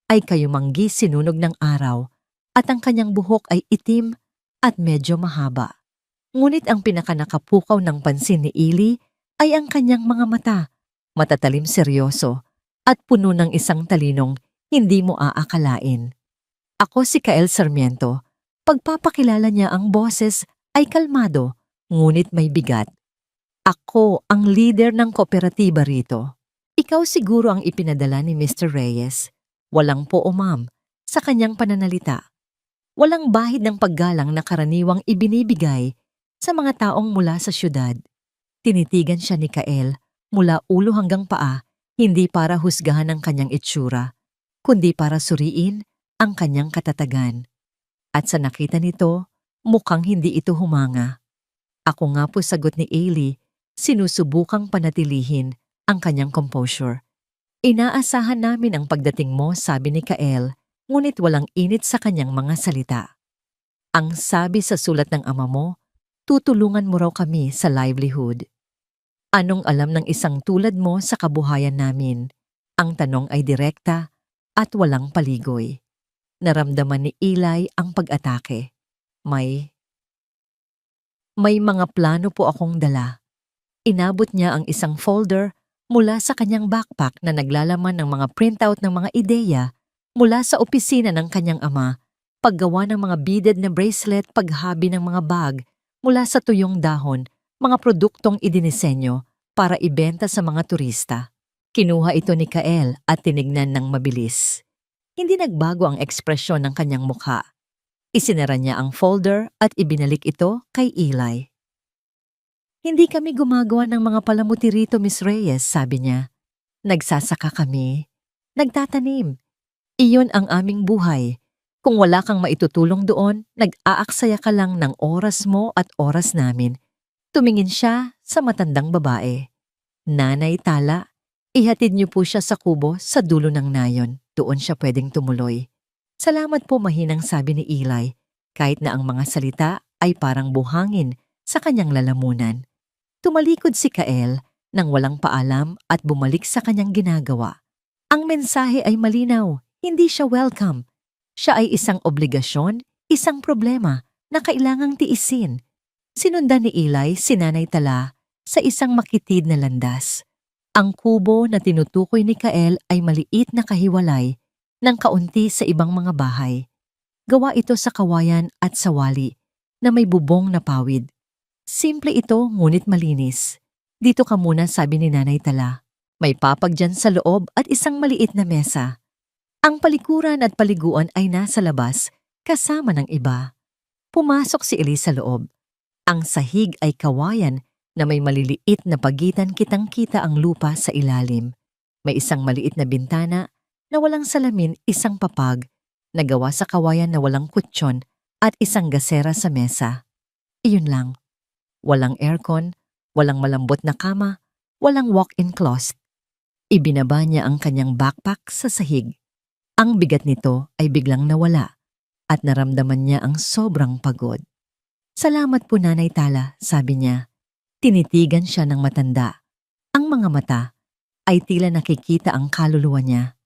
ay kayumanggi sinunog ng araw at ang kanyang buhok ay itim at medyo mahaba. Ngunit ang pinakanakapukaw ng pansin ni Eli ay ang kanyang mga mata, matatalim, seryoso, at puno ng isang talinong hindi mo aakalain. Ako si Kael Sarmiento. Pagpapakilala niya, ang boses ay kalmado, ngunit may bigat. Ako ang leader ng kooperatiba rito. Ikaw siguro ang ipinadala ni Mr. Reyes. Walang po o ma'am sa kanyang pananalita. Walang bahid ng paggalang na karaniwang ibinibigay sa mga taong mula sa syudad. Tinitigan siya ni Kael mula ulo hanggang paa, hindi para husgahan ang kanyang itsura, kundi para suriin ang kanyang katatagan. At sa nakita nito, mukhang hindi ito humanga. Ako nga po, sagot ni Eli, sinusubukang panatilihin ang kanyang composure. Inaasahan namin ang pagdating mo, sabi ni Kael, ngunit walang init sa kanyang mga salita. Ang sabi sa sulat ng ama mo, tutulungan mo raw kami sa livelihood. Anong alam ng isang tulad mo sa kabuhayan namin? Ang tanong ay direkta at walang paligoy. Naramdaman ni Eli ang pag-atake. May mga plano po akong dala. Inabot niya ang isang folder mula sa kanyang backpack na naglalaman ng mga printout ng mga ideya mula sa opisina ng kanyang ama, paggawa ng mga beaded na bracelet, paghabi ng mga bag mula sa tuyong dahon, mga produktong idinisenyo para ibenta sa mga turista. Kinuha ito ni Kael at tinignan ng mabilis. Hindi nagbago ang ekspresyon ng kanyang mukha. Isinara niya ang folder at ibinalik ito kay Eli. Hindi kami gumagawa ng mga palamuti rito, Miss Reyes, sabi niya. Nagsasaka kami. Nagtatanim. Iyon ang aming buhay. Kung wala kang maitutulong doon, nag-aaksaya ka lang ng oras mo at oras namin. Tumingin siya sa matandang babae. Nanay Tala, ihatid niyo po siya sa kubo sa dulo ng nayon. Doon siya pwedeng tumuloy. Salamat po, mahinang sabi ni Eli, kahit na ang mga salita ay parang buhangin sa kanyang lalamunan. Tumalikod si Kael nang walang paalam at bumalik sa kanyang ginagawa. Ang mensahe ay malinaw, hindi siya welcome. Siya ay isang obligasyon, isang problema na kailangang tiisin. Sinundan ni Eli si Nanay Tala sa isang makitid na landas. Ang kubo na tinutukoy ni Kael ay maliit na kahiwalay ng kaunti sa ibang mga bahay. Gawa ito sa kawayan at sawali na may bubong na pawid. Simple ito ngunit malinis. Dito ka muna, sabi ni Nanay Tala. May papag dyan sa loob at isang maliit na mesa. Ang palikuran at paliguan ay nasa labas, kasama ng iba. Pumasok si Eli sa loob. Ang sahig ay kawayan na may maliliit na pagitan, kitang-kita ang lupa sa ilalim. May isang maliit na bintana na walang salamin, isang papag na gawa sa kawayan na walang kutsyon at isang gasera sa mesa. Iyon lang. Walang aircon, walang malambot na kama, walang walk-in closet. Ibinaba niya ang kanyang backpack sa sahig. Ang bigat nito ay biglang nawala at naramdaman niya ang sobrang pagod. Salamat po, Nanay Tala, sabi niya. Tinitigan siya ng matanda. Ang mga mata ay tila nakikita ang kaluluwa niya.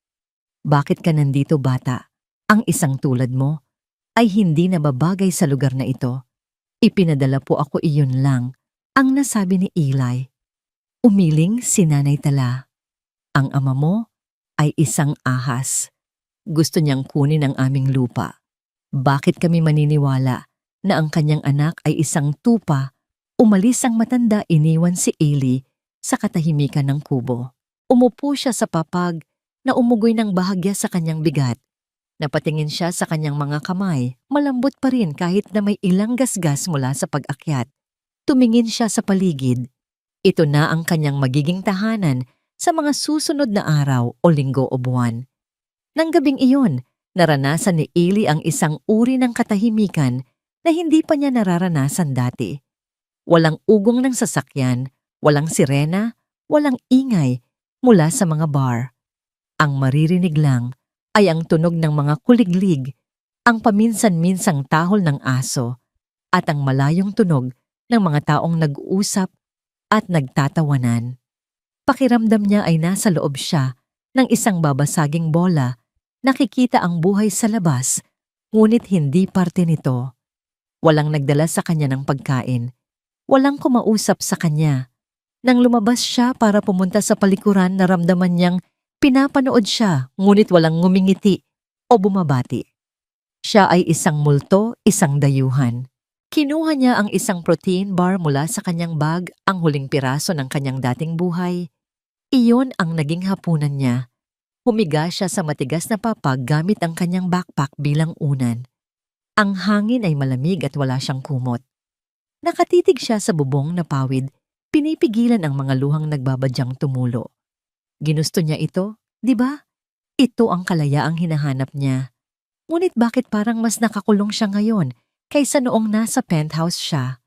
Bakit ka nandito, bata? Ang isang tulad mo ay hindi nababagay sa lugar na ito. Ipinadala po ako, iyon lang, ang nasabi ni Eli. Umiling si Nanay Tala. Ang ama mo ay isang ahas. Gusto niyang kunin ang aming lupa. Bakit kami maniniwala na ang kanyang anak ay isang tupa? Umalis ang matanda, iniwan si Eli sa katahimikan ng kubo. Umupo siya sa papag na umugoy ng bahagya sa kanyang bigat. Napatingin siya sa kanyang mga kamay, malambot pa rin kahit na may ilang gasgas mula sa pag-akyat. Tumingin siya sa paligid. Ito na ang kanyang magiging tahanan sa mga susunod na araw o linggo o buwan. Nang gabing iyon, naranasan ni Eli ang isang uri ng katahimikan na hindi pa niya nararanasan dati. Walang ugong ng sasakyan, walang sirena, walang ingay mula sa mga bar. Ang maririnig lang ay ang tunog ng mga kuliglig, ang paminsan-minsang tahol ng aso, at ang malayong tunog ng mga taong nag-uusap at nagtatawanan. Pakiramdam niya ay nasa loob siya ng isang babasaging bola. Nakikita ang buhay sa labas, ngunit hindi parte nito. Walang nagdala sa kanya ng pagkain. Walang kumausap sa kanya. Nang lumabas siya para pumunta sa palikuran, naramdaman niyang pinapanood siya, ngunit walang ngumingiti o bumabati. Siya ay isang multo, isang dayuhan. Kinuha niya ang isang protein bar mula sa kanyang bag, ang huling piraso ng kanyang dating buhay. Iyon ang naging hapunan niya. Humiga siya sa matigas na papag gamit ang kanyang backpack bilang unan. Ang hangin ay malamig at wala siyang kumot. Nakatitig siya sa bubong na pawid, pinipigilan ang mga luhang nagbabadyang tumulo. Ginusto niya ito, di ba? Ito ang kalayaang hinahanap niya. Ngunit bakit parang mas nakakulong siya ngayon kaysa noong nasa penthouse siya?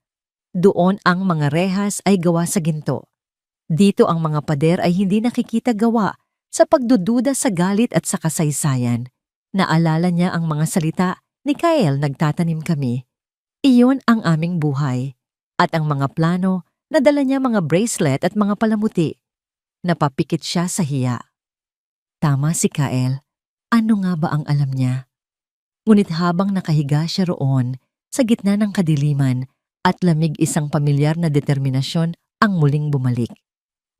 Doon ang mga rehas ay gawa sa ginto. Dito ang mga pader ay hindi nakikita gawa sa pagdududa sa galit at sa kasaysayan. Naalala niya ang mga salita ni Kael, nagtatanim kami. Iyon ang aming buhay. At ang mga plano, nadala niya mga bracelet at mga palamuti. Napapikit siya sa hiya. Tama si Kael. Ano nga ba ang alam niya? Ngunit habang nakahiga siya roon, sa gitna ng kadiliman at lamig, isang pamilyar na determinasyon ang muling bumalik.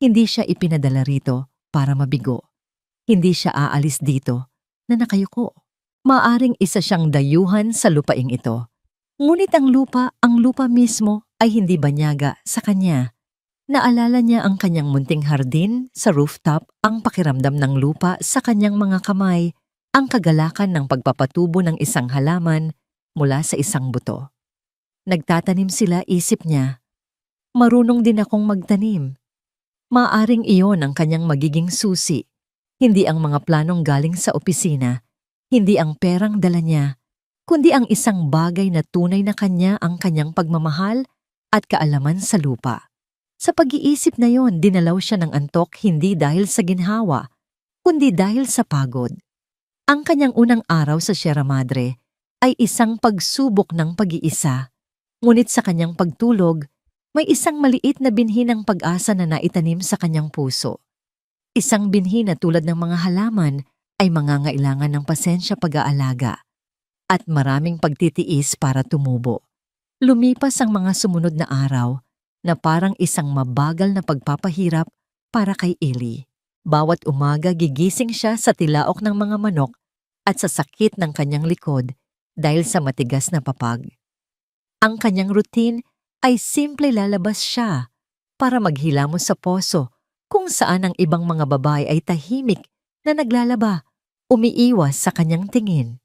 Hindi siya ipinadala rito para mabigo. Hindi siya aalis dito na nakayuko. Maaring isa siyang dayuhan sa lupaing ito. Ngunit ang lupa mismo ay hindi banyaga sa kanya. Naalala niya ang kanyang munting hardin sa rooftop, ang pakiramdam ng lupa sa kanyang mga kamay, ang kagalakan ng pagpapatubo ng isang halaman mula sa isang buto. Nagtatanim sila, isip niya. Marunong din akong magtanim. Maaring iyon ang kanyang magiging susi, hindi ang mga planong galing sa opisina, hindi ang perang dala niya, kundi ang isang bagay na tunay na kanya ang kanyang pagmamahal at kaalaman sa lupa. Sa pag-iisip na yon, dinalaw siya ng antok hindi dahil sa ginhawa, kundi dahil sa pagod. Ang kanyang unang araw sa Sierra Madre ay isang pagsubok ng pag-iisa, ngunit sa kanyang pagtulog, may isang maliit na binhi ng pag-asa na naitanim sa kanyang puso. Isang binhi na tulad ng mga halaman ay mangangailangan ng pasensya pag-aalaga at maraming pagtitiis para tumubo. Lumipas ang mga sumunod na araw na parang isang mabagal na pagpapahirap para kay Eli. Bawat umaga gigising siya sa tilaok ng mga manok at sa sakit ng kanyang likod dahil sa matigas na papag. Ang kanyang routine ay simple, lalabas siya para maghilamos sa poso kung saan ang ibang mga babae ay tahimik na naglalaba, umiiwas sa kanyang tingin.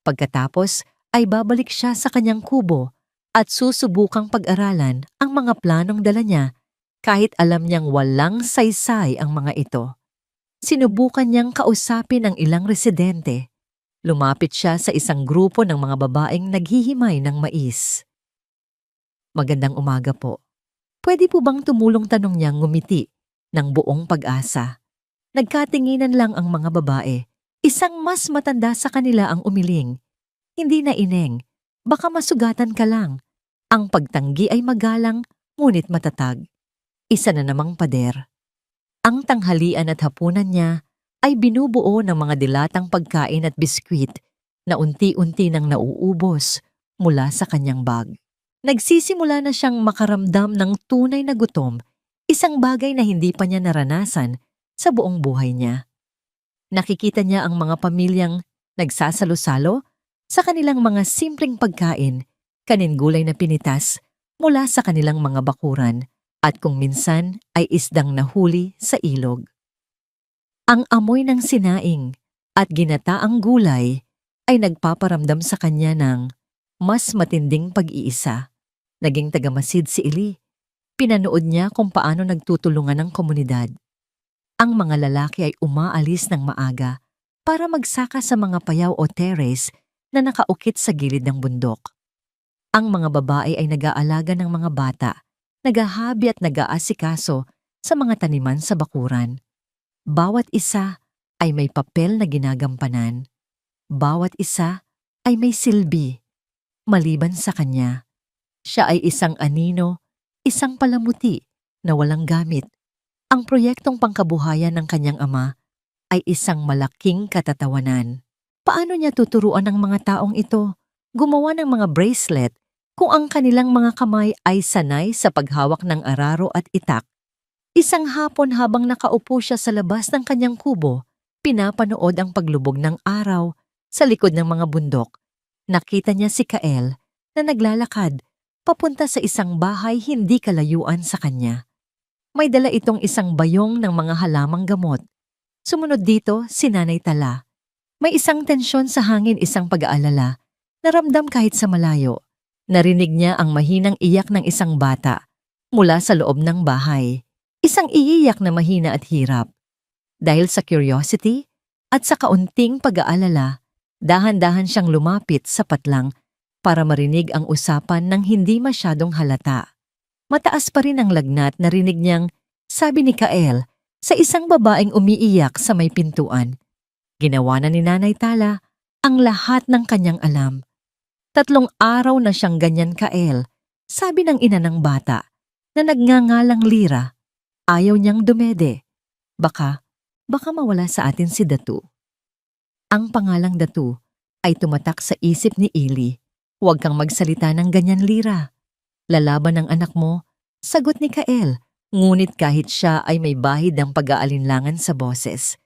Pagkatapos ay babalik siya sa kanyang kubo at susubukang pag-aralan ang mga planong dala niya kahit alam niyang walang saysay ang mga ito. Sinubukan niyang kausapin ang ilang residente. Lumapit siya sa isang grupo ng mga babaeng naghihimay ng mais. "Magandang umaga po. Pwede po bang tumulong?" tanong niyang ngumiti ng buong pag-asa. Nagkatinginan lang ang mga babae. Isang mas matanda sa kanila ang umiling. Hindi na ineng, baka masugatan ka lang. Ang pagtanggi ay magalang, ngunit matatag. Isa na namang pader. Ang tanghalian at hapunan niya ay binubuo ng mga dilatang pagkain at biskwit na unti-unti nang nauubos mula sa kanyang bag. Nagsisimula na siyang makaramdam ng tunay na gutom, isang bagay na hindi pa niya naranasan sa buong buhay niya. Nakikita niya ang mga pamilyang nagsasalo-salo sa kanilang mga simpleng pagkain, kanin-gulay na pinitas mula sa kanilang mga bakuran at kung minsan ay isdang nahuli sa ilog. Ang amoy ng sinaing at ginataang gulay ay nagpaparamdam sa kanya ng mas matinding pag-iisa. Naging tagamasid si Eli. Pinanood niya kung paano nagtutulungan ng komunidad. Ang mga lalaki ay umaalis ng maaga para magsaka sa mga payaw o terrace na nakaukit sa gilid ng bundok. Ang mga babae ay nag-aalaga ng mga bata, naghahabi at nag-aasikaso sa mga taniman sa bakuran. Bawat isa ay may papel na ginagampanan. Bawat isa ay may silbi. Maliban sa kanya, siya ay isang anino, isang palamuti na walang gamit. Ang proyektong pangkabuhayan ng kanyang ama ay isang malaking katatawanan. Paano niya tuturuan ang mga taong ito gumawa ng mga bracelet kung ang kanilang mga kamay ay sanay sa paghawak ng araro at itak? Isang hapon habang nakaupo siya sa labas ng kanyang kubo, pinapanood ang paglubog ng araw sa likod ng mga bundok. Nakita niya si Kael na naglalakad papunta sa isang bahay hindi kalayuan sa kanya. May dala itong isang bayong ng mga halamang gamot. Sumunod dito si Nanay Tala. May isang tensyon sa hangin, isang pag-aalala. Naramdam kahit sa malayo. Narinig niya ang mahinang iyak ng isang bata mula sa loob ng bahay. Isang iiyak na mahina at hirap. Dahil sa curiosity at sa kaunting pag-aalala, dahan-dahan siyang lumapit sapat lang para marinig ang usapan ng hindi masyadong halata. Mataas pa rin ang lagnat, narinig niyang sabi ni Kael sa isang babaeng umiiyak sa may pintuan. Ginawa na ni Nanay Tala ang lahat ng kanyang alam. 3 araw na siyang ganyan, Kael, sabi ng ina ng bata na nagngangalang Lira. Ayaw niyang dumede. Baka mawala sa atin si Datu. Ang pangalang Datu ay tumatak sa isip ni Eli. Huwag kang magsalita ng ganyan, Lira. Lalaban ng anak mo, sagot ni Kael. Ngunit kahit siya ay may bahid ng pag-aalinlangan sa boses.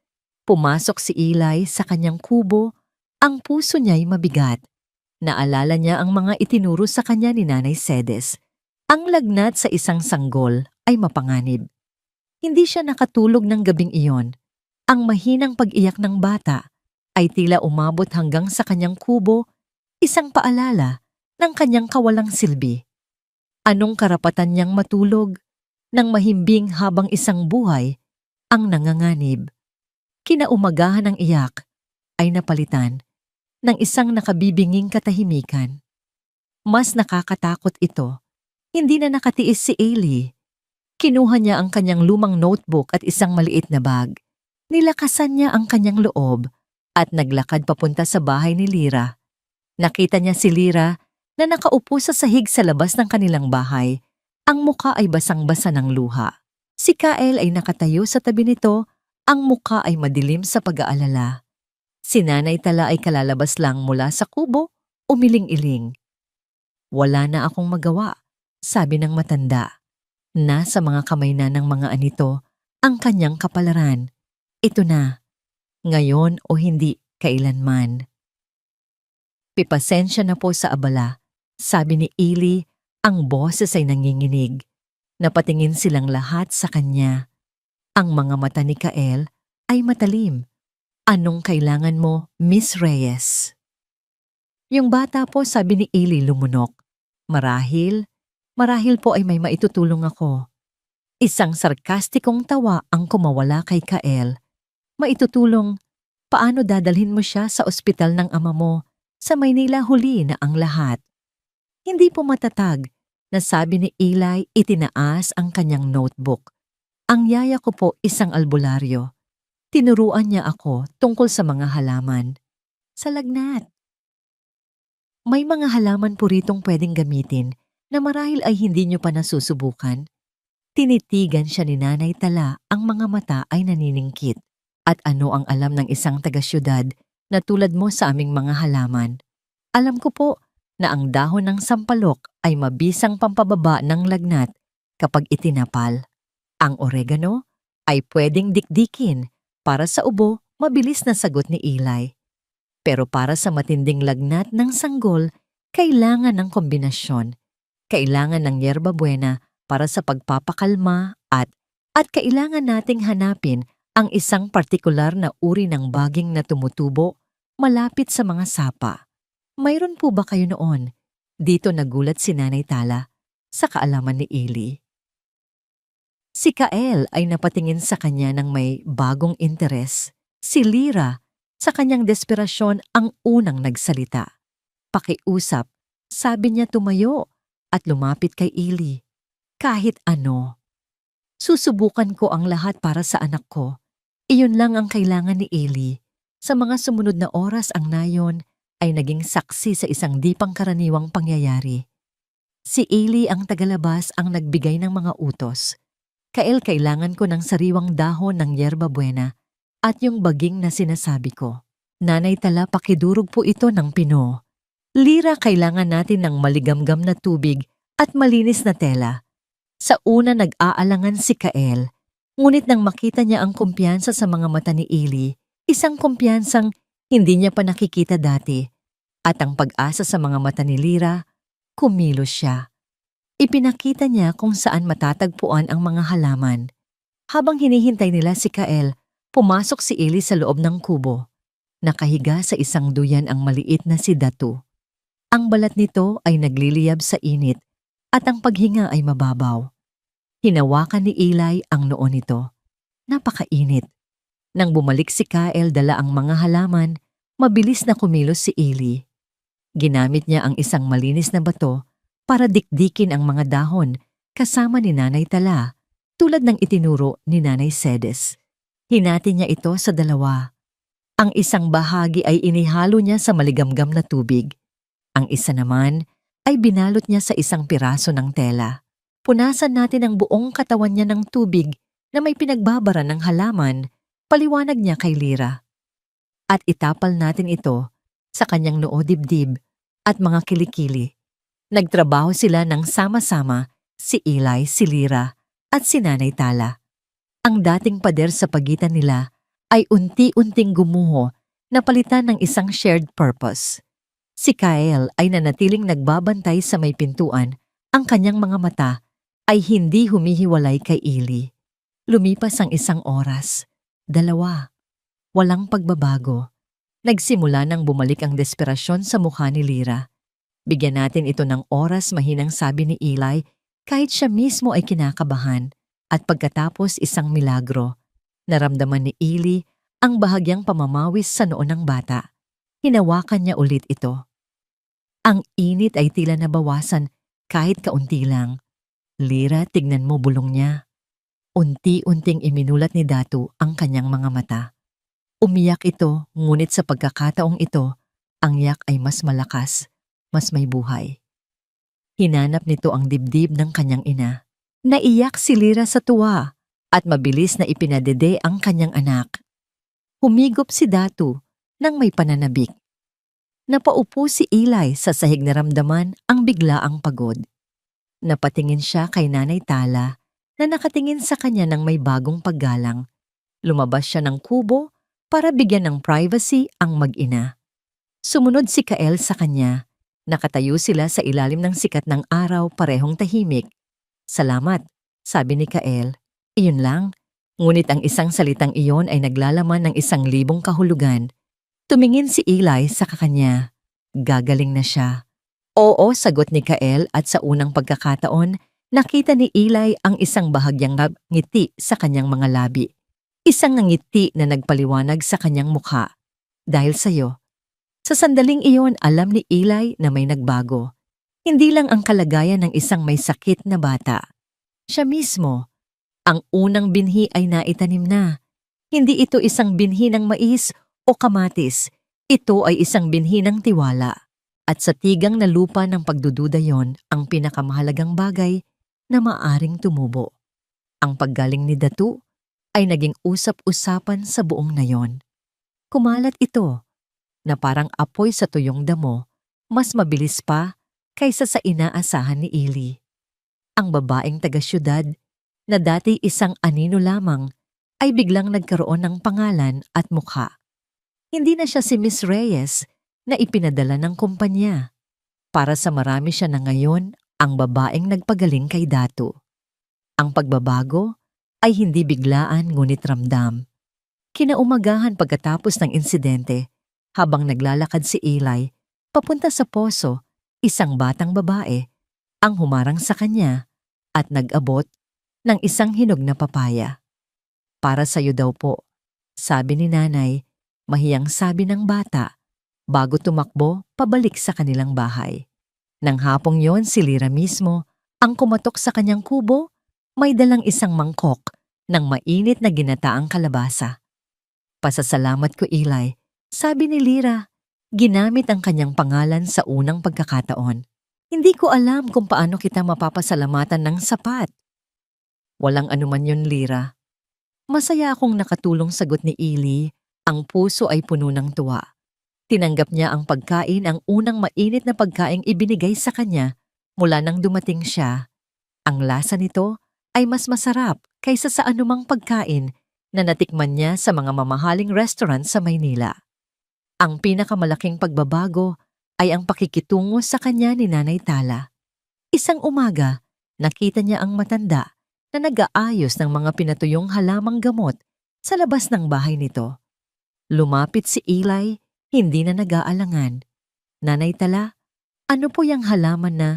Pumasok si Eli sa kanyang kubo, ang puso niya'y mabigat. Naalala niya ang mga itinuro sa kanya ni Nanay Cedes. Ang lagnat sa isang sanggol ay mapanganib. Hindi siya nakatulog ng gabing iyon. Ang mahinang pag-iyak ng bata ay tila umabot hanggang sa kanyang kubo, isang paalala ng kanyang kawalang silbi. Anong karapatan niyang matulog? ng mahimbing habang isang buhay ang nanganganib. Kinaumagahan ng iyak ay napalitan ng isang nakabibinging katahimikan. Mas nakakatakot ito. Hindi na nakatiis si Ailey. Kinuha niya ang kanyang lumang notebook at isang maliit na bag. Nilakasan niya ang kanyang loob at naglakad papunta sa bahay ni Lyra. Nakita niya si Lyra na nakaupo sa sahig sa labas ng kanilang bahay. Ang muka ay basang-basa ng luha. Si Kael ay nakatayo sa tabi nito, ang muka ay madilim sa pag-aalala. Si Nanay Tala ay kalalabas lang mula sa kubo, umiling-iling. Wala na akong magawa, sabi ng matanda. Nasa mga kamay na ng mga anito ang kanyang kapalaran. Ito na, ngayon o hindi kailanman. Pipasensya na po sa abala, sabi ni Ailey, ang boses ay nanginginig. Napatingin silang lahat sa kanya. Ang mga mata ni Kael ay matalim. Anong kailangan mo, Miss Reyes? Yung bata po, sabi ni Ailey lumunok. Marahil po ay may maitutulong ako. Isang sarkastikong tawa ang kumawala kay Kael. Maitutulong, paano dadalhin mo siya sa ospital ng ama mo sa Maynila huli na ang lahat? Hindi po matatag, nasabi ni Eli itinaas ang kanyang notebook. Ang yaya ko po isang albularyo. Tinuruan niya ako tungkol sa mga halaman. Sa lagnat. May mga halaman po ritong pwedeng gamitin na marahil ay hindi niyo pa nasusubukan. Tinitigan siya ni Nanay Tala, ang mga mata ay naniningkit. At ano ang alam ng isang taga-syudad na tulad mo sa aming mga halaman? Alam ko po na ang dahon ng sampalok ay mabisang pampababa ng lagnat kapag itinapal. Ang oregano ay pwedeng dikdikin. Para sa ubo, mabilis na sagot ni Eli. Pero para sa matinding lagnat ng sanggol, kailangan ng kombinasyon. Kailangan ng yerba buena para sa pagpapakalma at kailangan nating hanapin ang isang partikular na uri ng baging na tumutubo malapit sa mga sapa. Mayroon po ba kayo noon? Dito nagulat si Nanay Tala sa kaalaman ni Ailey. Si Kael ay napatingin sa kanya ng may bagong interes. Si Lyra, sa kanyang desperasyon ang unang nagsalita. Pakiusap, sabi niya tumayo at lumapit kay Ailey. Kahit ano. Susubukan ko ang lahat para sa anak ko. Iyon lang ang kailangan ni Ailey. Sa mga sumunod na oras ang nayon ay naging saksi sa isang di pangkaraniwang pangyayari. Si Ailey ang tagalabas ang nagbigay ng mga utos. Kael, kailangan ko ng sariwang dahon ng yerba buena at yung baging na sinasabi ko. Nanay Tala, pakidurog po ito ng pino. Lyra, kailangan natin ng maligamgam na tubig at malinis na tela. Sa una nag-aalangan si Kael, ngunit nang makita niya ang kumpiyansa sa mga mata ni Ailey, isang kumpiyansang hindi niya pa nakikita dati, at ang pag-asa sa mga mata ni Lyra, kumilos siya. Ipinakita niya kung saan matatagpuan ang mga halaman. Habang hinihintay nila si Kael, pumasok si Ailey sa loob ng kubo. Nakahiga sa isang duyan ang maliit na si Datu. Ang balat nito ay nagliliyab sa init at ang paghinga ay mababaw. Hinawakan ni Eli ang noo nito. Napakainit. Nang bumalik si Kael dala ang mga halaman, mabilis na kumilos si Ailey. Ginamit niya ang isang malinis na bato para dikdikin ang mga dahon kasama ni Nanay Tala, tulad ng itinuro ni Nanay Sedes. Hinati niya ito sa dalawa. Ang isang bahagi ay inihalo niya sa maligamgam na tubig. Ang isa naman ay binalot niya sa isang piraso ng tela. Punasan natin ang buong katawan niya ng tubig na may pinagbabara ng halaman, paliwanag niya kay Lyra. At itapal natin ito sa kanyang noo, dibdib at mga kilikili. Nagtrabaho sila ng sama-sama, si Eli, si Lyra at si Nanay Tala. Ang dating pader sa pagitan nila ay unti-unting gumuho na palitan ng isang shared purpose. Si Kael ay nanatiling nagbabantay sa may pintuan, ang kanyang mga mata ay hindi humihiwalay kay Ailey. Lumipas ang isang oras, 2, walang pagbabago. Nagsimula nang bumalik ang desperasyon sa mukha ni Lyra. Bigyan natin ito ng oras, mahinang sabi ni Eli, kahit siya mismo ay kinakabahan. at pagkatapos isang milagro. Naramdaman ni Eli ang bahagyang pamamawis sa noo ng bata. Hinawakan niya ulit ito. Ang init ay tila nabawasan kahit kaunti lang. Lira, tignan mo, bulong niya. Unti-unting iminulat ni Datu ang kanyang mga mata. Umiyak ito, ngunit sa pagkakataong ito, ang yak ay mas malakas, mas may buhay. Hinanap nito ang dibdib ng kanyang ina. Naiyak si Lira sa tuwa at mabilis na ipinadede ang kanyang anak. Humigop si Datu nang may pananabik. Napaupo si Eli sa sahig na ramdaman ang biglaang pagod. Napatingin siya kay Nanay Tala na nakatingin sa kanya ng may bagong paggalang. Lumabas siya ng kubo para bigyan ng privacy ang mag-ina. Sumunod si Kael sa kanya. Nakatayo sila sa ilalim ng sikat ng araw, parehong tahimik. Salamat, sabi ni Kael. Iyon lang. Ngunit ang isang salitang iyon ay naglalaman ng 1,000 kahulugan. Tumingin si Eli sa kakanya. Gagaling na siya. Oo, sagot ni Kael at sa unang pagkakataon, nakita ni Eli ang isang bahagyang ngiti sa kanyang mga labi. Isang ngiti na nagpaliwanag sa kanyang mukha. Dahil sa'yo. Sa sandaling iyon, alam ni Eli na may nagbago. Hindi lang ang kalagayan ng isang may sakit na bata. Siya mismo. Ang unang binhi ay naitanim na. Hindi ito isang binhi ng mais o kamatis. Ito ay isang binhi ng tiwala. At sa tigang na lupa ng pagdududa yon ang pinakamahalagang bagay na maaring tumubo. Ang paggaling ni Datu ay naging usap-usapan sa buong nayon. Kumalat ito na parang apoy sa tuyong damo, mas mabilis pa kaysa sa inaasahan ni Eli. Ang babaeng taga-syudad na dati isang anino lamang ay biglang nagkaroon ng pangalan at mukha. Hindi na siya si Miss Reyes na ipinadala ng kumpanya. Para sa marami siya na ngayon ang babaeng nagpagaling kay Datu. Ang pagbabago ay hindi biglaan ngunit ramdam. Kinaumagahan pagkatapos ng insidente, habang naglalakad si Eli, papunta sa poso, isang batang babae ang humarang sa kanya at nag-abot ng isang hinog na papaya. Para sa'yo daw po, sabi ni nanay, mahiyang sabi ng bata, bago tumakbo pabalik sa kanilang bahay. Nang hapong yon si Lira mismo ang kumatok sa kanyang kubo, may dalang isang mangkok ng mainit na ginataang kalabasa. Pasasalamat ko, Eli, sabi ni Lira, ginamit ang kanyang pangalan sa unang pagkakataon. Hindi ko alam kung paano kita mapapasalamatan ng sapat. Walang anuman yun, Lira. Masaya akong nakatulong, sagot ni Eli. Ang puso ay puno ng tuwa. Tinanggap niya ang pagkain, ang unang mainit na pagkaing ibinigay sa kanya mula nang dumating siya. Ang lasa nito ay mas masarap kaysa sa anumang pagkain na natikman niya sa mga mamahaling restaurant sa Maynila. Ang pinakamalaking pagbabago ay ang pakikitungo sa kanya ni Nanay Tala. Isang umaga, nakita niya ang matanda na nag-aayos ng mga pinatuyong halamang gamot sa labas ng bahay nito. Lumapit si Eli, hindi na nag-aalangan. Nanay Tala, ano po yung halaman na?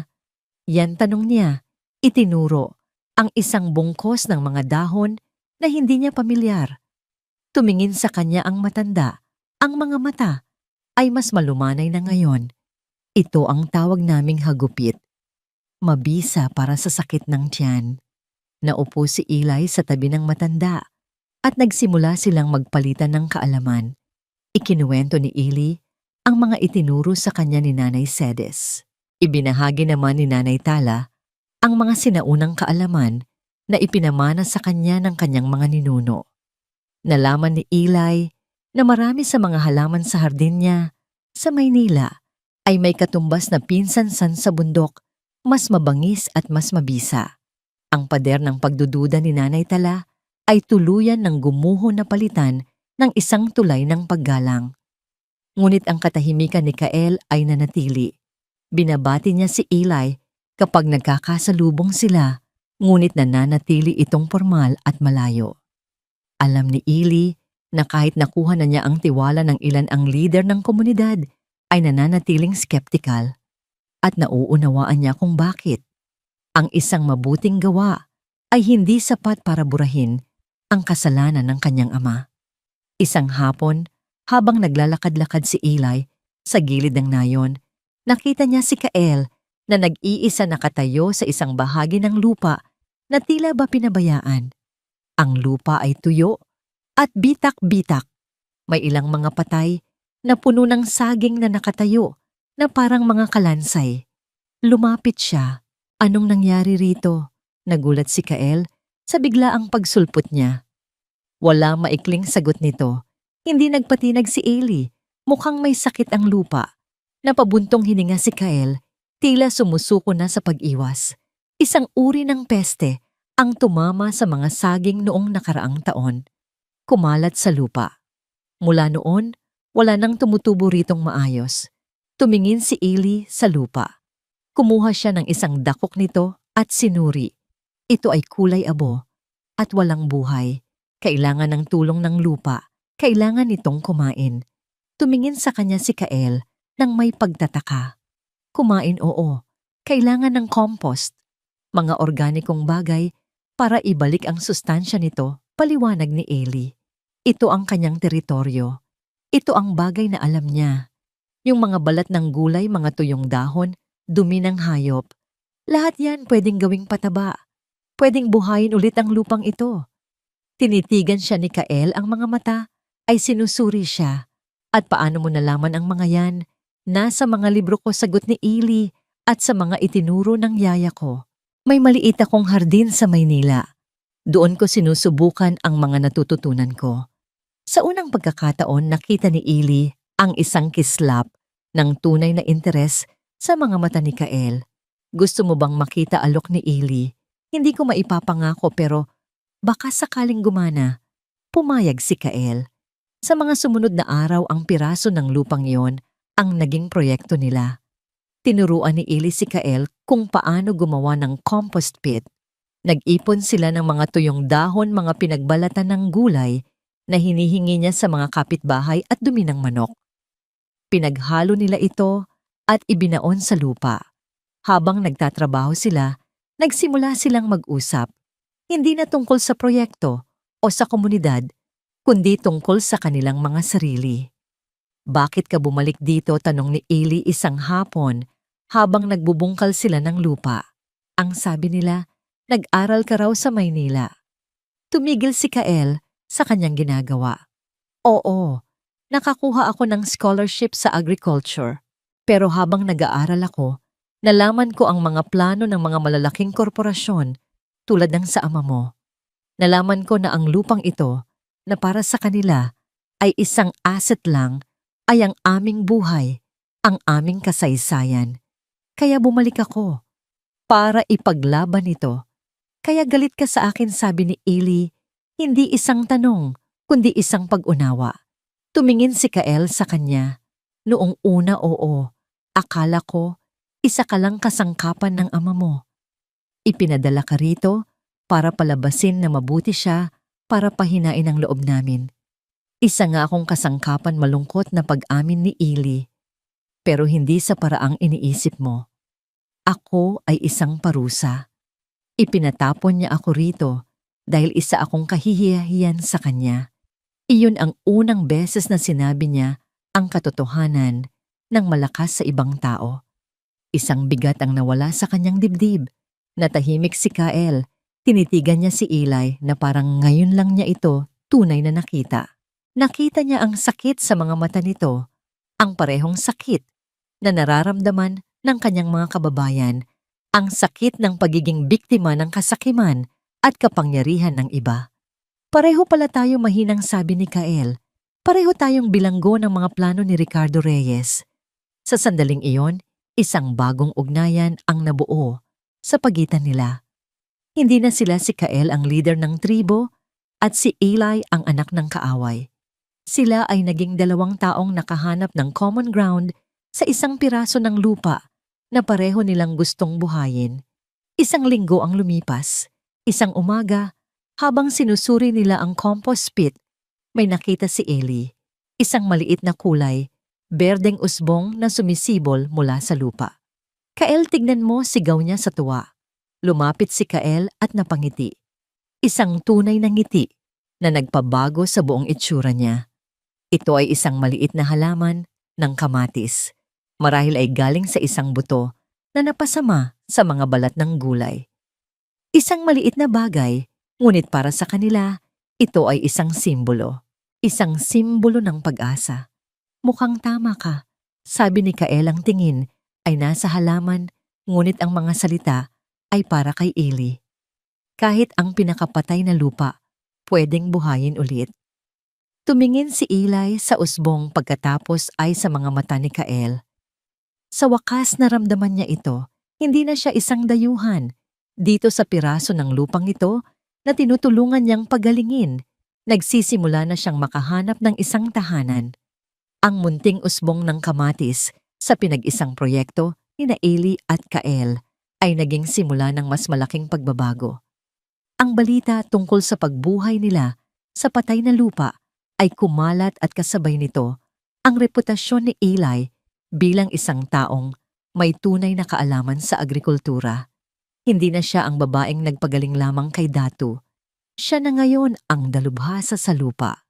Yan, tanong niya. Itinuro ang isang bungkos ng mga dahon na hindi niya pamilyar. Tumingin sa kanya ang matanda. Ang mga mata ay mas malumanay na ngayon. Ito ang tawag naming hagupit. Mabisa para sa sakit ng tiyan. Naupo si Eli sa tabi ng matanda at nagsimula silang magpalitan ng kaalaman. Ikinuwento ni Eli ang mga itinuro sa kanya ni Nanay Cedes. Ibinahagi naman ni Nanay Tala ang mga sinaunang kaalaman na ipinamana sa kanya ng kanyang mga ninuno. Nalaman ni Eli na marami sa mga halaman sa hardin niya sa Maynila ay may katumbas na pinsansan sa bundok, mas mabangis at mas mabisa. Ang pader ng pagdududa ni Nanay Tala ay tuluyan ng gumuho na palitan ng isang tulay ng paggalang. Ngunit ang katahimikan ni Kael ay nanatili. Binabati niya si Eli kapag nagkakasalubong sila, ngunit nananatili itong formal at malayo. Alam ni Eli na kahit nakuha na niya ang tiwala ng ilan ang leader ng komunidad, ay nananatiling skeptikal at nauunawaan niya kung bakit. Ang isang mabuting gawa ay hindi sapat para burahin ang kasalanan ng kanyang ama. Isang hapon, habang naglalakad-lakad si Eli sa gilid ng nayon, nakita niya si Kael na nag-iisa nakatayo sa isang bahagi ng lupa na tila ba pinabayaan. Ang lupa ay tuyo at bitak-bitak. May ilang mga patay na puno ng saging na nakatayo na parang mga kalansay. Lumapit siya. Anong nangyari rito? Nagulat si Kael sa biglaang pagsulpot niya. Wala maikling sagot nito. Hindi nagpatinag si Eli. Mukhang may sakit ang lupa. Napabuntong hininga si Kael, tila sumusuko na sa pag-iwas. Isang uri ng peste ang tumama sa mga saging noong nakaraang taon. Kumalat sa lupa. Mula noon, wala nang tumutubo ritong maayos. Tumingin si Eli sa lupa. Kumuha siya ng isang dakok nito at sinuri. Ito ay kulay abo at walang buhay. Kailangan ng tulong ng lupa. Kailangan nitong kumain. Tumingin sa kanya si Kael nang may pagtataka. Kumain, oo. Kailangan ng compost. Mga organikong bagay para ibalik ang sustansya nito, paliwanag ni Eli. Ito ang kanyang teritoryo. Ito ang bagay na alam niya. Yung mga balat ng gulay, mga tuyong dahon, dumi ng hayop. Lahat yan pwedeng gawing pataba. Pwedeng buhayin ulit ang lupang ito. Tinitigan siya ni Kael, ang mga mata ay sinusuri siya. At paano mo nalaman ang mga yan? Nasa mga libro ko, sagot ni Eli, at sa mga itinuro ng yaya ko. May maliit akong hardin sa Maynila. Doon ko sinusubukan ang mga natututunan ko. Sa unang pagkakataon, nakita ni Eli ang isang kislap ng tunay na interes sa mga mata ni Kael. Gusto mo bang makita, alok ni Eli? Hindi ko maipapangako pero baka sakaling gumana. Pumayag si Kael. Sa mga sumunod na araw, ang piraso ng lupang iyon ang naging proyekto nila. Tinuruan ni Eli si Kael kung paano gumawa ng compost pit. Nag-ipon sila ng mga tuyong dahon, mga pinagbalatan ng gulay na hinihingi niya sa mga kapitbahay at dumi ng manok. Pinaghalo nila ito at ibinaon sa lupa. Habang nagtatrabaho sila, nagsimula silang mag-usap. Hindi na tungkol sa proyekto o sa komunidad, kundi tungkol sa kanilang mga sarili. Bakit ka bumalik dito? Tanong ni Eli isang hapon habang nagbubungkal sila ng lupa. Ang sabi nila, nag-aral ka raw sa Maynila. Tumigil si Kael sa kanyang ginagawa. Oo, nakakuha ako ng scholarship sa agriculture. Pero habang nag-aaral ako, nalaman ko ang mga plano ng mga malalaking korporasyon tulad ng sa ama mo. Nalaman ko na ang lupang ito na para sa kanila ay isang asset lang, ay ang aming buhay, ang aming kasaysayan. Kaya bumalik ako para ipaglaban ito. Kaya galit ka sa akin, sabi ni Eli, hindi isang tanong, kundi isang pag-unawa. Tumingin si Kael sa kanya. Noong una, oo, akala ko, isa ka lang kasangkapan ng ama mo. Ipinadala ka rito para palabasin na mabuti siya, para pahinain ang loob namin. Isa nga akong kasangkapan, malungkot na pag-amin ni Eli. Pero hindi sa paraang iniisip mo. Ako ay isang parusa. Ipinatapon niya ako rito dahil isa akong kahihiyahiyan sa kanya. Iyon ang unang beses na sinabi niya ang katotohanan ng malakas sa ibang tao. Isang bigat ang nawala sa kanyang dibdib. Natahimik si Kael. Tinitigan niya si Eli na parang ngayon lang niya ito tunay na nakita. Nakita niya ang sakit sa mga mata nito, ang parehong sakit na nararamdaman ng kanyang mga kababayan, ang sakit ng pagiging biktima ng kasakiman at kapangyarihan ng iba. Pareho pala tayo mahinang, sabi ni Kael. Pareho tayong bilanggo ng mga plano ni Ricardo Reyes. Sa sandaling iyon, isang bagong ugnayan ang nabuo sa pagitan nila. Hindi na sila si Kael ang leader ng tribo at si Eli ang anak ng kaaway. Sila ay naging dalawang taong nakahanap ng common ground sa isang piraso ng lupa na pareho nilang gustong buhayin. Isang linggo ang lumipas. Isang umaga, habang sinusuri nila ang compost pit, may nakita si Eli. Isang maliit na kulay, berdeng usbong na sumisibol mula sa lupa. Kael, tignan mo, sigaw niya sa tuwa. Lumapit si Kael at napangiti. Isang tunay na ngiti na nagpabago sa buong itsura niya. Ito ay isang maliit na halaman ng kamatis. Marahil ay galing sa isang buto na napasama sa mga balat ng gulay. Isang maliit na bagay, ngunit para sa kanila, ito ay isang simbolo. Isang simbolo ng pag-asa. Mukhang tama ka, sabi ni Kael. Ang tingin ay nasa halaman, ngunit ang mga salita ay para kay Eli. Kahit ang pinakapatay na lupa, pwedeng buhayin ulit. Tumingin si Eli sa usbong pagkatapos ay sa mga mata ni Kael. Sa wakas naramdaman niya ito, hindi na siya isang dayuhan. Dito sa piraso ng lupang ito na tinutulungan niyang pagalingin, nagsisimula na siyang makahanap ng isang tahanan. Ang munting usbong ng kamatis sa pinag-isang proyekto ni na Eli at Kael ay naging simula ng mas malaking pagbabago. Ang balita tungkol sa pagbuhay nila sa patay na lupa ay kumalat at kasabay nito ang reputasyon ni Eli bilang isang taong may tunay na kaalaman sa agrikultura. Hindi na siya ang babaeng nagpagaling lamang kay Datu. Siya na ngayon ang dalubhasa sa lupa.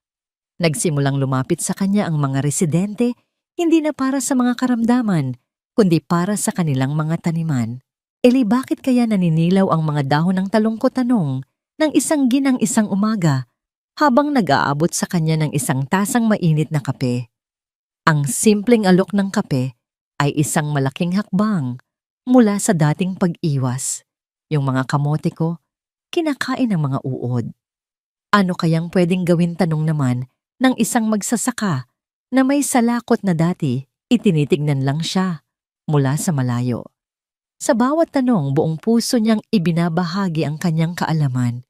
Nagsimulang lumapit sa kanya ang mga residente, hindi na para sa mga karamdaman, kundi para sa kanilang mga taniman. Eli, bakit kaya naninilaw ang mga dahon ng talong ko, tanong ng isang ginang isang umaga habang nag-aabot sa kanya ng isang tasang mainit na kape? Ang simpleng alok ng kape ay isang malaking hakbang mula sa dating pag-iwas. Yung mga kamote ko, kinakain ng mga uod. Ano kayang pwedeng gawin, tanong naman ng isang magsasaka na may salakot na dati itinitignan lang siya mula sa malayo. Sa bawat tanong, buong puso niyang ibinabahagi ang kanyang kaalaman.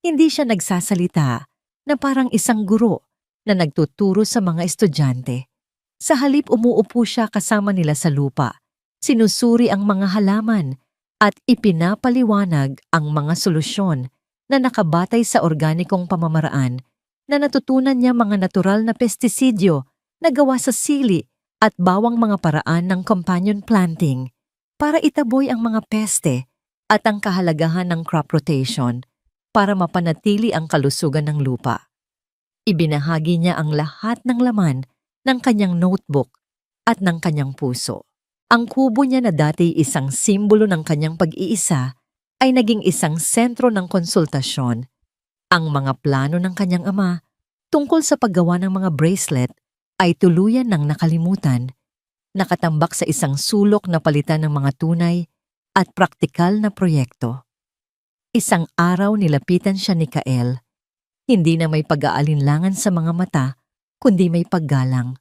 Hindi siya nagsasalita na parang isang guro na nagtuturo sa mga estudyante. Sa halip, umuupo siya kasama nila sa lupa, sinusuri ang mga halaman at ipinapaliwanag ang mga solusyon na nakabatay sa organikong pamamaraan na natutunan niya, mga natural na pestisidyo na gawa sa sili at bawang, mga paraan ng companion planting para itaboy ang mga peste at ang kahalagahan ng crop rotation para mapanatili ang kalusugan ng lupa. Ibinahagi niya ang lahat ng laman ng kanyang notebook at ng kanyang puso. Ang kubo niya na dati isang simbolo ng kanyang pag-iisa ay naging isang sentro ng konsultasyon. Ang mga plano ng kanyang ama tungkol sa paggawa ng mga bracelet ay tuluyan ng nakalimutan, nakatambak sa isang sulok na palitan ng mga tunay at praktikal na proyekto. Isang araw nilapitan siya ni Kael, hindi na may pag-aalinlangan sa mga mata, kundi may paggalang.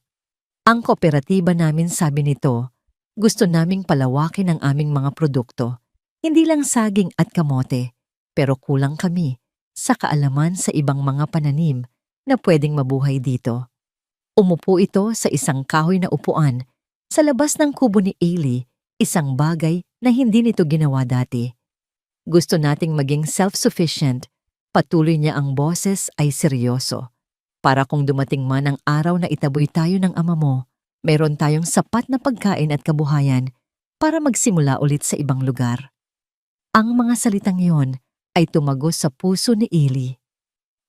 Ang kooperatiba namin, sabi nito, gusto naming palawakin ang aming mga produkto. Hindi lang saging at kamote, pero kulang kami sa kaalaman sa ibang mga pananim na pwedeng mabuhay dito. Umupo ito sa isang kahoy na upuan sa labas ng kubo ni Eli, isang bagay na hindi nito ginawa dati. Gusto nating maging self-sufficient, patuloy niya, ang boses ay seryoso. Para kung dumating man ang araw na itaboy tayo ng ama mo, meron tayong sapat na pagkain at kabuhayan para magsimula ulit sa ibang lugar. Ang mga salitang iyon ay tumagos sa puso ni Eli.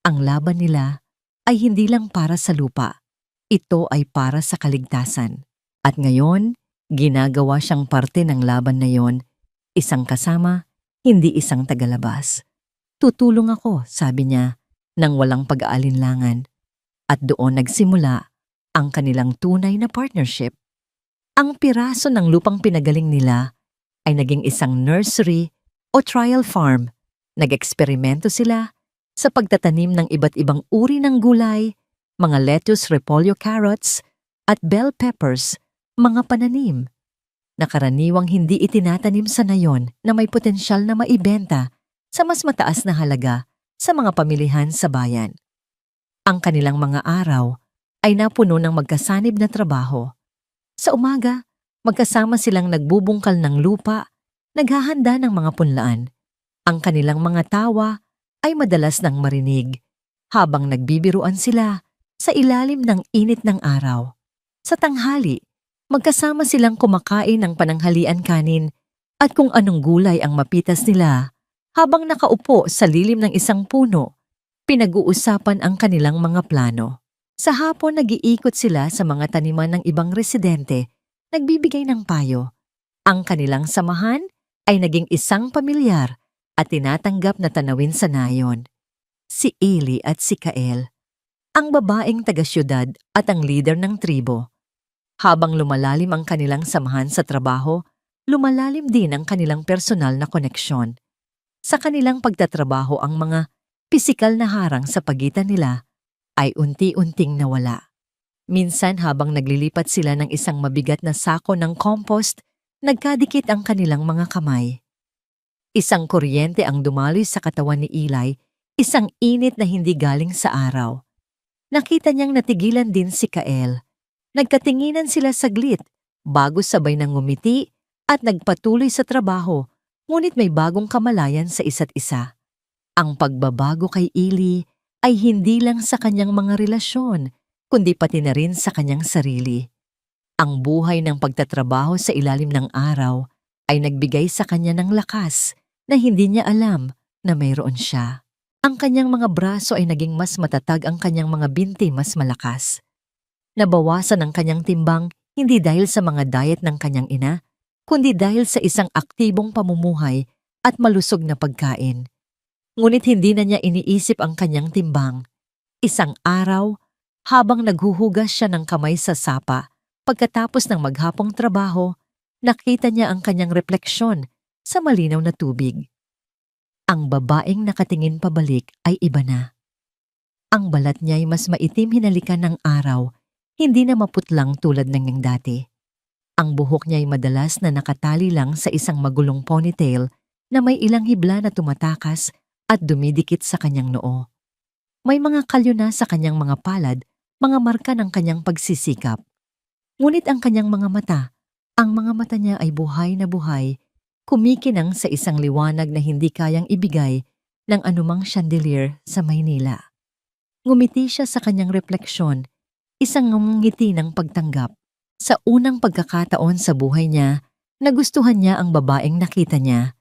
Ang laban nila ay hindi lang para sa lupa. Ito ay para sa kaligtasan. At ngayon, ginagawa siyang parte ng laban na yon, isang kasama, hindi isang tagalabas. Tutulong ako, sabi niya, nang walang pag-aalinlangan. At doon nagsimula ang kanilang tunay na partnership. Ang piraso ng lupang pinagaling nila ay naging isang nursery o trial farm. Nag-eksperimento sila sa pagtatanim ng iba't ibang uri ng gulay, mga lettuce, repolyo, carrots, at bell peppers, mga pananim na karaniwang hindi itinatanim sa nayon na may potensyal na maibenta sa mas mataas na halaga sa mga pamilihan sa bayan. Ang kanilang mga araw ay napuno ng magkasanib na trabaho. Sa umaga, magkasama silang nagbubungkal ng lupa, naghahanda ng mga punlaan. Ang kanilang mga tawa ay madalas nang marinig habang nagbibiruan sila sa ilalim ng init ng araw. Sa tanghali, magkasama silang kumakain ng pananghalian kanin at kung anong gulay ang mapitas nila Habang nakaupo sa lilim ng isang puno, pinag-uusapan ang kanilang mga plano. Sa hapon nag-iikot sila sa mga taniman ng ibang residente, nagbibigay ng payo. Ang kanilang samahan ay naging isang pamilyar at tinatanggap na tanawin sa nayon. Si Eli at si Kael, ang babaeng taga-syudad at ang leader ng tribo. Habang lumalalim ang kanilang samahan sa trabaho, lumalalim din ang kanilang personal na koneksyon. Sa kanilang pagtatrabaho ang mga pisikal na harang sa pagitan nila ay unti-unting nawala. Minsan habang naglilipat sila ng isang mabigat na sako ng compost, nagkadikit ang kanilang mga kamay. Isang kuryente ang dumaloy sa katawan ni Eli, isang init na hindi galing sa araw. Nakita niyang natigilan din si Kael. Nagkatinginan sila saglit bago sabay nang ngumiti at nagpatuloy sa trabaho, ngunit may bagong kamalayan sa isa't isa. Ang pagbabago kay Eli ay hindi lang sa kanyang mga relasyon, kundi pati na rin sa kanyang sarili. Ang buhay ng pagtatrabaho sa ilalim ng araw ay nagbigay sa kanya ng lakas na hindi niya alam na mayroon siya. Ang kanyang mga braso ay naging mas matatag, ang kanyang mga binti mas malakas. Nabawasan ang kanyang timbang hindi dahil sa mga diet ng kanyang ina, kundi dahil sa isang aktibong pamumuhay at malusog na pagkain. Ngunit hindi na niya iniisip ang kanyang timbang. Isang araw, habang naghuhugas siya ng kamay sa sapa, pagkatapos ng maghapong trabaho, nakita niya ang kanyang refleksyon sa malinaw na tubig. Ang babaeng nakatingin pabalik ay iba na. Ang balat niya ay mas maitim hinalikan ng araw, hindi na maputlang tulad ng dati. Ang buhok niya ay madalas na nakatali lang sa isang magulong ponytail na may ilang hibla na tumatakas at dumidikit sa kanyang noo. May mga kalyo na sa kanyang mga palad, mga marka ng kanyang pagsisikap. Ngunit ang kanyang mga mata, ang mga mata niya ay buhay na buhay, kumikinang sa isang liwanag na hindi kayang ibigay ng anumang chandelier sa Maynila. Ngumiti siya sa kanyang refleksyon, isang ngiti ng pagtanggap. Sa unang pagkakataon sa buhay niya, nagustuhan niya ang babaeng nakita niya.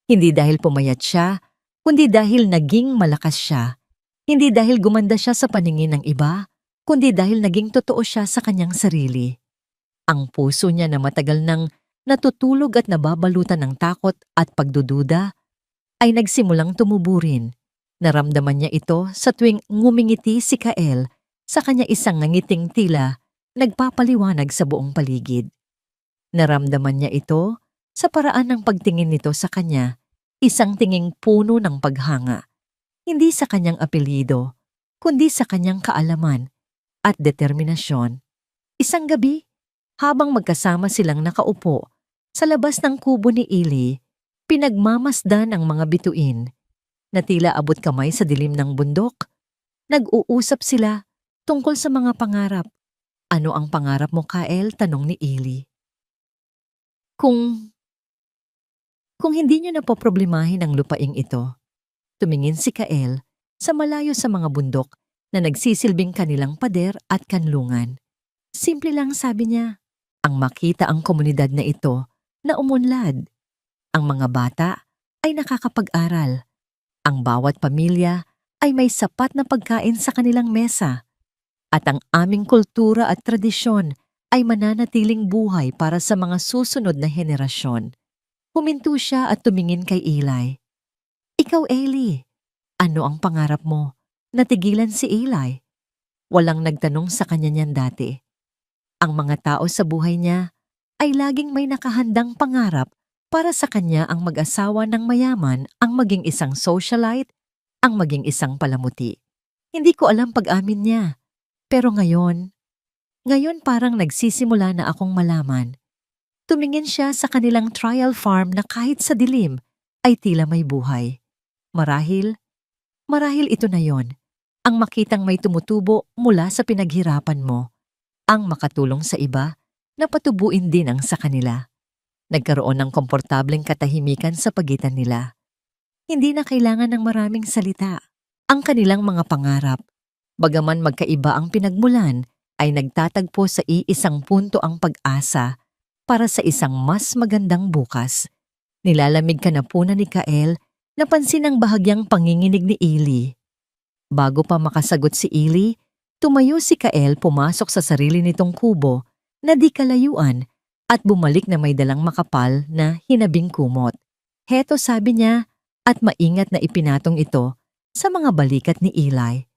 Hindi dahil pumayat siya, kundi dahil naging malakas siya. Hindi dahil gumanda siya sa paningin ng iba, kundi dahil naging totoo siya sa kanyang sarili. Ang puso niya na matagal nang natutulog at nababalutan ng takot at pagdududa, ay nagsimulang tumuburin. Naramdaman niya ito sa tuwing ngumingiti si Kael, sa kanya isang ngangiting tila nagpapaliwanag sa buong paligid. Naramdaman niya ito sa paraan ng pagtingin nito sa kanya, isang tinging puno ng paghanga. Hindi sa kanyang apelyido, kundi sa kanyang kaalaman at determinasyon. Isang gabi, habang magkasama silang nakaupo sa labas ng kubo ni Eli, pinagmamasdan ang mga bituin na tila abot kamay sa dilim ng bundok. Nag-uusap sila tungkol sa mga pangarap. Ano ang pangarap mo, Kael? Tanong ni Eli. Kung hindi niyo na poproblemahin ang lupaing ito, tumingin si Kael sa malayo sa mga bundok na nagsisilbing kanilang pader at kanlungan. Simple lang, sabi niya, ang makita ang komunidad na ito na umunlad. Ang mga bata ay nakakapag-aral. Ang bawat pamilya ay may sapat na pagkain sa kanilang mesa. At ang aming kultura at tradisyon ay mananatiling buhay para sa mga susunod na henerasyon. Huminto siya at tumingin kay Eli. Ikaw, Eli, ano ang pangarap mo? Natigilan si Eli. Walang nagtanong sa kanya niyan dati. Ang mga tao sa buhay niya ay laging may nakahandang pangarap para sa kanya, ang mag-asawa ng mayaman, ang maging isang socialite, ang maging isang palamuti. Hindi ko alam pag-amin niya. Pero ngayon parang nagsisimula na akong malaman. Tumingin siya sa kanilang trial farm na kahit sa dilim ay tila may buhay. Marahil ito na yon. Ang makitang may tumutubo mula sa pinaghirapan mo. Ang makatulong sa iba na patubuin din ang sa kanila. Nagkaroon ng komportableng katahimikan sa pagitan nila. Hindi na kailangan ng maraming salita. Ang kanilang mga pangarap, bagaman magkaiba ang pinagmulan, ay nagtatagpo sa iisang punto, ang pag-asa para sa isang mas magandang bukas. Nilalamig ka na po na ni Kael Napansin ang bahagyang panginginig ni Eli. Bago pa makasagot si Eli, tumayo si Kael pumasok sa sarili nitong kubo na di kalayuan at bumalik na may dalang makapal na hinabing kumot. Heto sabi niya at maingat na ipinatong ito sa mga balikat ni Eli.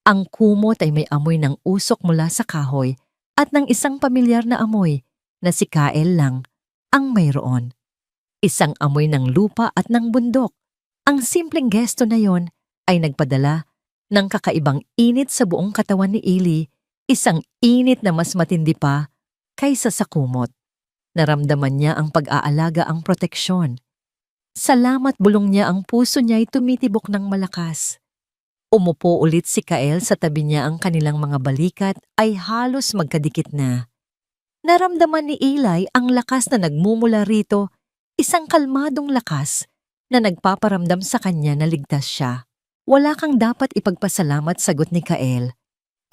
Ang kumot ay may amoy ng usok mula sa kahoy at ng isang pamilyar na amoy na si Kael lang ang mayroon. Isang amoy ng lupa at ng bundok. Ang simpleng gesto na yon ay nagpadala ng kakaibang init sa buong katawan ni Eli, isang init na mas matindi pa kaysa sa kumot. Naramdaman niya ang pag-aalaga ang proteksyon. Salamat bulong niya ang puso niya ay tumitibok ng malakas. Umupo ulit si Kael sa tabi niya ang kanilang mga balikat ay halos magkadikit na. Naramdaman ni Eli ang lakas na nagmumula rito, isang kalmadong lakas na nagpaparamdam sa kanya na ligtas siya. Wala kang dapat ipagpasalamat, sagot ni Kael.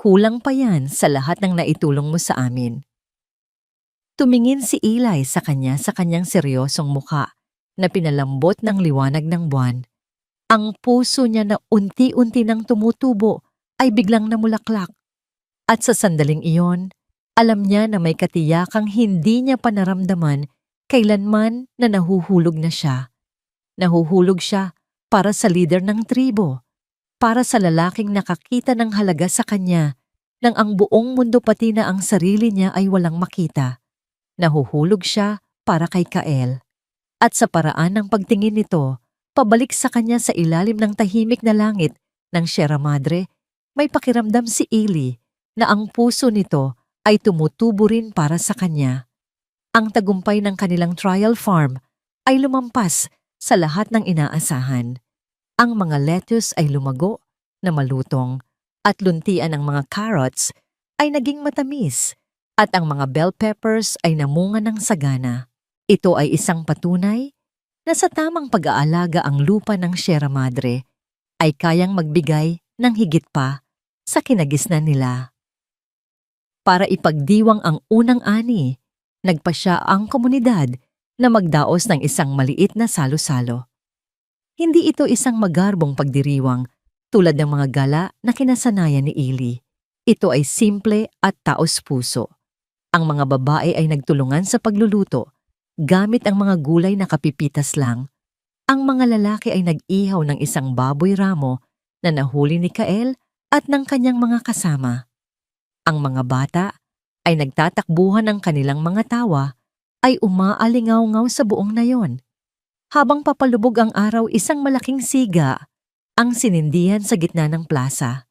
Kulang pa yan sa lahat ng naitulong mo sa amin. Tumingin si Eli sa kanyang seryosong muka na pinalambot ng liwanag ng buwan. Ang puso niya na unti-unti nang tumutubo ay biglang namulaklak. At sa sandaling iyon, alam niya na may katiyakang hindi niya panaramdaman kailanman na nahuhulog na siya. Nahuhulog siya para sa lider ng tribo, para sa lalaking nakakita ng halaga sa kanya nang ang buong mundo pati na ang sarili niya ay walang makita. Nahuhulog siya para kay Kael. At sa paraan ng pagtingin nito, pabalik sa kanya sa ilalim ng tahimik na langit ng Sierra Madre, may pakiramdam si Eli na ang puso nito ay tumutubo rin para sa kanya. Ang tagumpay ng kanilang trial farm ay lumampas sa lahat ng inaasahan. Ang mga lettuce ay lumago na malutong at luntian ng mga carrots ay naging matamis at ang mga bell peppers ay namunga ng sagana. Ito ay isang patunay na sa tamang pag-aalaga ang lupa ng Sierra Madre ay kayang magbigay ng higit pa sa kinagisnan nila. Para ipagdiwang ang unang ani, nagpasya ang komunidad na magdaos ng isang maliit na salo-salo. Hindi ito isang magarbong pagdiriwang tulad ng mga gala na kinasanayan ni Eli. Ito ay simple at taos-puso. Ang mga babae ay nagtulungan sa pagluluto gamit ang mga gulay na kapipitas lang. Ang mga lalaki ay nag-ihaw ng isang baboy ramo na nahuli ni Kael at ng kanyang mga kasama. Ang mga bata ay nagtatakbuhan ng kanilang mga tawa ay umaalingaw-ngaw sa buong nayon. Habang papalubog ang araw, isang malaking siga ang sinindihan sa gitna ng plaza.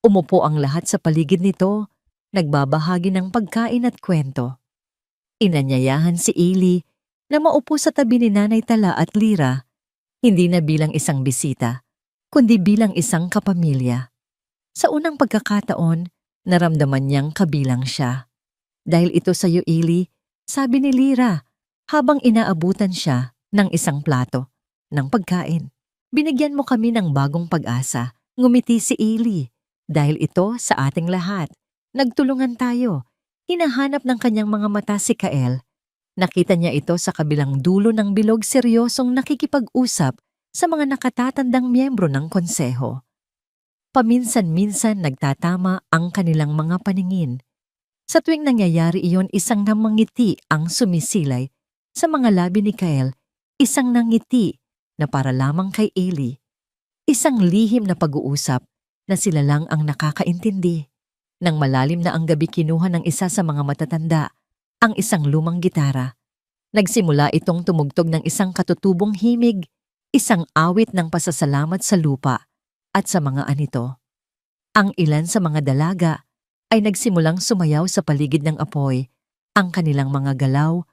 Umupo ang lahat sa paligid nito, nagbabahagi ng pagkain at kwento. Inanyayahan si Eli na maupo sa tabi ni Nanay Tala at Lira, hindi na bilang isang bisita, kundi bilang isang kapamilya. Sa unang pagkakataon, naramdaman niyang kabilang siya. Dahil ito sa iyo, Eli, sabi ni Lira habang inaabutan siya ng isang plato ng pagkain. Binigyan mo kami ng bagong pag-asa, ngumiti si Eli. Dahil ito sa ating lahat, nagtulungan tayo. Hinahanap ng kanyang mga mata si Kael. Nakita niya ito sa kabilang dulo ng bilog, seryosong nakikipag-usap sa mga nakatatandang miyembro ng konseho. Paminsan-minsan nagtatama ang kanilang mga paningin. Sa tuwing nangyayari iyon, isang namangiti ang sumisilay sa mga labi ni Kael, isang nangiti na para lamang kay Eli. Isang lihim na pag-uusap na sila lang ang nakakaintindi. Nang malalim na ang gabi, kinuha ng isa sa mga matatanda ang isang lumang gitara. Nagsimula itong tumugtog ng isang katutubong himig, isang awit ng pasasalamat sa lupa at sa mga anito. Ang ilan sa mga dalaga ay nagsimulang sumayaw sa paligid ng apoy. Ang kanilang mga galaw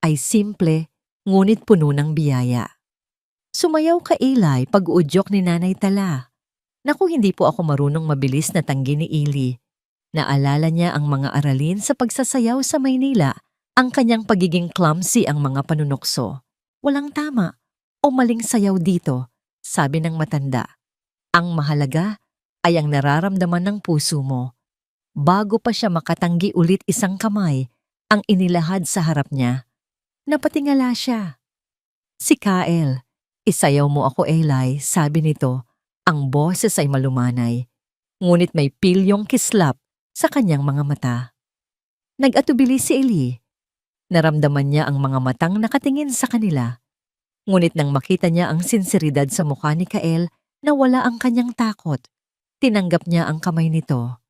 ay simple ngunit puno ng biyaya. Sumayaw ka, Eli, pag-uudyok ni Nanay Tala. Naku, hindi po ako marunong mabilis na tanggi ni Eli. Naalala niya ang mga aralin sa pagsasayaw sa Maynila, ang kanyang pagiging clumsy ang mga panunokso. Walang tama o maling sayaw dito, sabi ng matanda. Ang mahalaga ay ang nararamdaman ng puso mo. Bago pa siya makatanggi ulit, isang kamay ang inilahad sa harap niya. Napatingala siya. Si Kael, Isayaw mo ako, Eli, sabi nito. Ang boses ay malumanay, ngunit may pilyong kislap sa kanyang mga mata. Nag-atubili si Eli. Naramdaman niya ang mga matang nakatingin sa kanila. Ngunit nang makita niya ang sinseridad sa mukha ni Kael na wala ang kanyang takot, tinanggap niya ang kamay nito.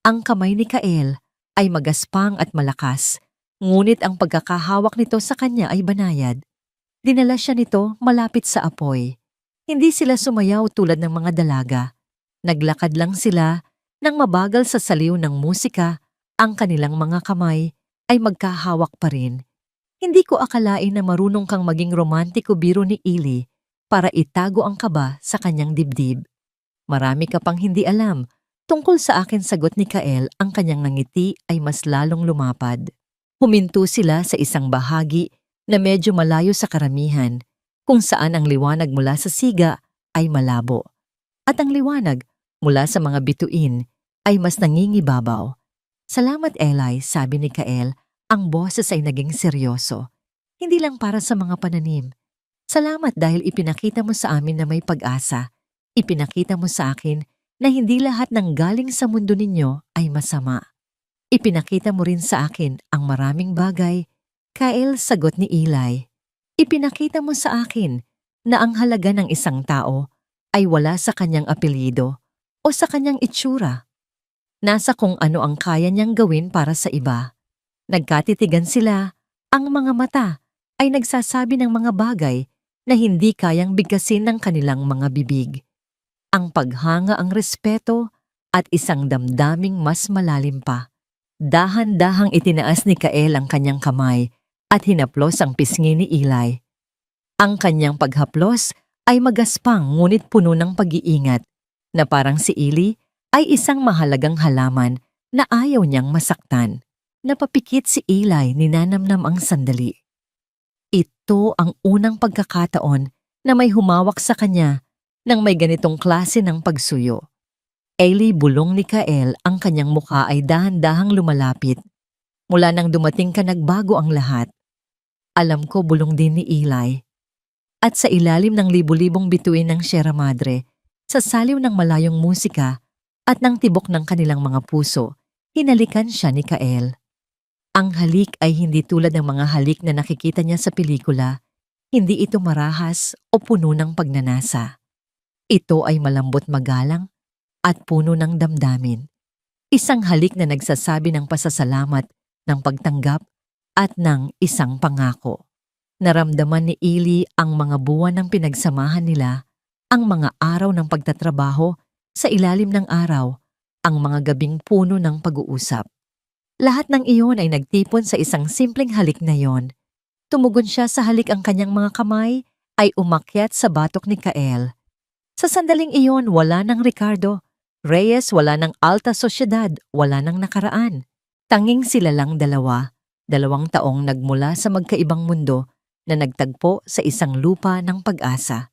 Ang kamay ni Kael ay magaspang at malakas, ngunit ang pagkakahawak nito sa kanya ay banayad. Dinala siya nito malapit sa apoy. Hindi sila sumayaw tulad ng mga dalaga. Naglakad lang sila nang mabagal sa saliw ng musika, ang kanilang mga kamay ay magkahawak pa rin. Hindi ko akalain na marunong kang maging romantiko, biro ni Eli para itago ang kaba sa kanyang dibdib. Marami ka pang hindi alam. Tungkol sa akin, sagot ni Kael, ang kanyang ngiti ay mas lalong lumapad. Huminto sila sa isang bahagi na medyo malayo sa karamihan, kung saan ang liwanag mula sa siga ay malabo. At ang liwanag mula sa mga bituin ay mas nangingibabaw. Salamat, Eli, sabi ni Kael, ang boses ay naging seryoso. Hindi lang para sa mga pananim. Salamat dahil ipinakita mo sa amin na may pag-asa. Ipinakita mo sa akin na hindi lahat ng galing sa mundo ninyo ay masama. Ipinakita mo rin sa akin ang maraming bagay. Kael, sagot ni Eli. Ipinakita mo sa akin na ang halaga ng isang tao ay wala sa kanyang apelyido o sa kanyang itsura. Nasa kung ano ang kaya niyang gawin para sa iba. Nagkatitigan sila, ang mga mata ay nagsasabi ng mga bagay na hindi kayang bigkasin ng kanilang mga bibig. Ang paghanga, ang respeto at isang damdaming mas malalim pa. Dahan-dahang itinaas ni Kael ang kanyang kamay at hinaplos ang pisngi ni Eli. Ang kanyang paghaplos ay magaspang ngunit puno ng pag-iingat na parang si Eli ay isang mahalagang halaman na ayaw niyang masaktan. Napapikit si Eli, ninanamnam ang sandali. Ito ang unang pagkakataon na may humawak sa kanya nang may ganitong klase ng pagsuyo. Eli, bulong ni Kael, ang kanyang mukha ay dahan-dahang lumalapit. Mula nang dumating ka, nagbago ang lahat. Alam ko, bulong din ni Eli. At sa ilalim ng libu-libong bituin ng Sierra Madre, sa saliw ng malayong musika at ng tibok ng kanilang mga puso, hinalikan siya ni Kael. Ang halik ay hindi tulad ng mga halik na nakikita niya sa pelikula. Hindi ito marahas o puno ng pagnanasa. Ito ay malambot, magalang at puno ng damdamin. Isang halik na nagsasabi ng pasasalamat, ng pagtanggap at ng isang pangako. Naramdaman ni Eli ang mga buwan ng pinagsamahan nila, ang mga araw ng pagtatrabaho sa ilalim ng araw, ang mga gabing puno ng pag-uusap. Lahat ng iyon ay nagtipon sa isang simpleng halik na yon. Tumugon siya sa halik, ang kanyang mga kamay ay umakyat sa batok ni Kael. Sa sandaling iyon, wala ng Ricardo, Reyes, wala ng alta sosyedad, wala ng nakaraan. Tanging sila lang dalawa, 2 taong nagmula sa magkaibang mundo na nagtagpo sa isang lupa ng pag-asa.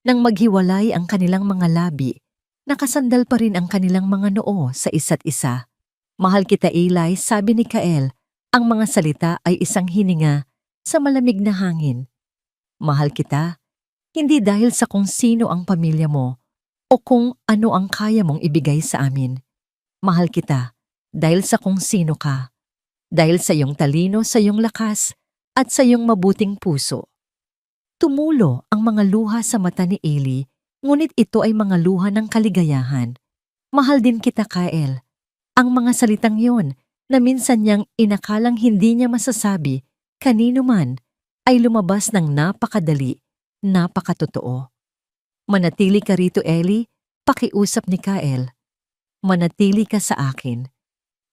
Nang maghiwalay ang kanilang mga labi, nakasandal pa rin ang kanilang mga noo sa isa't isa. Mahal kita, Eli, sabi ni Kael. Ang mga salita ay isang hininga sa malamig na hangin. Mahal kita, hindi dahil sa kung sino ang pamilya mo o kung ano ang kaya mong ibigay sa amin. Mahal kita dahil sa kung sino ka, dahil sa iyong talino, sa iyong lakas, at sa iyong mabuting puso. Tumulo ang mga luha sa mata ni Eli, ngunit ito ay mga luha ng kaligayahan. Mahal din kita, Kael. Ang mga salitang yon na minsan niyang inakalang hindi niya masasabi kanino man ay lumabas ng napakadali, napakatotoo. Manatili ka rito, Eli, pakiusap ni Kael. Manatili ka sa akin.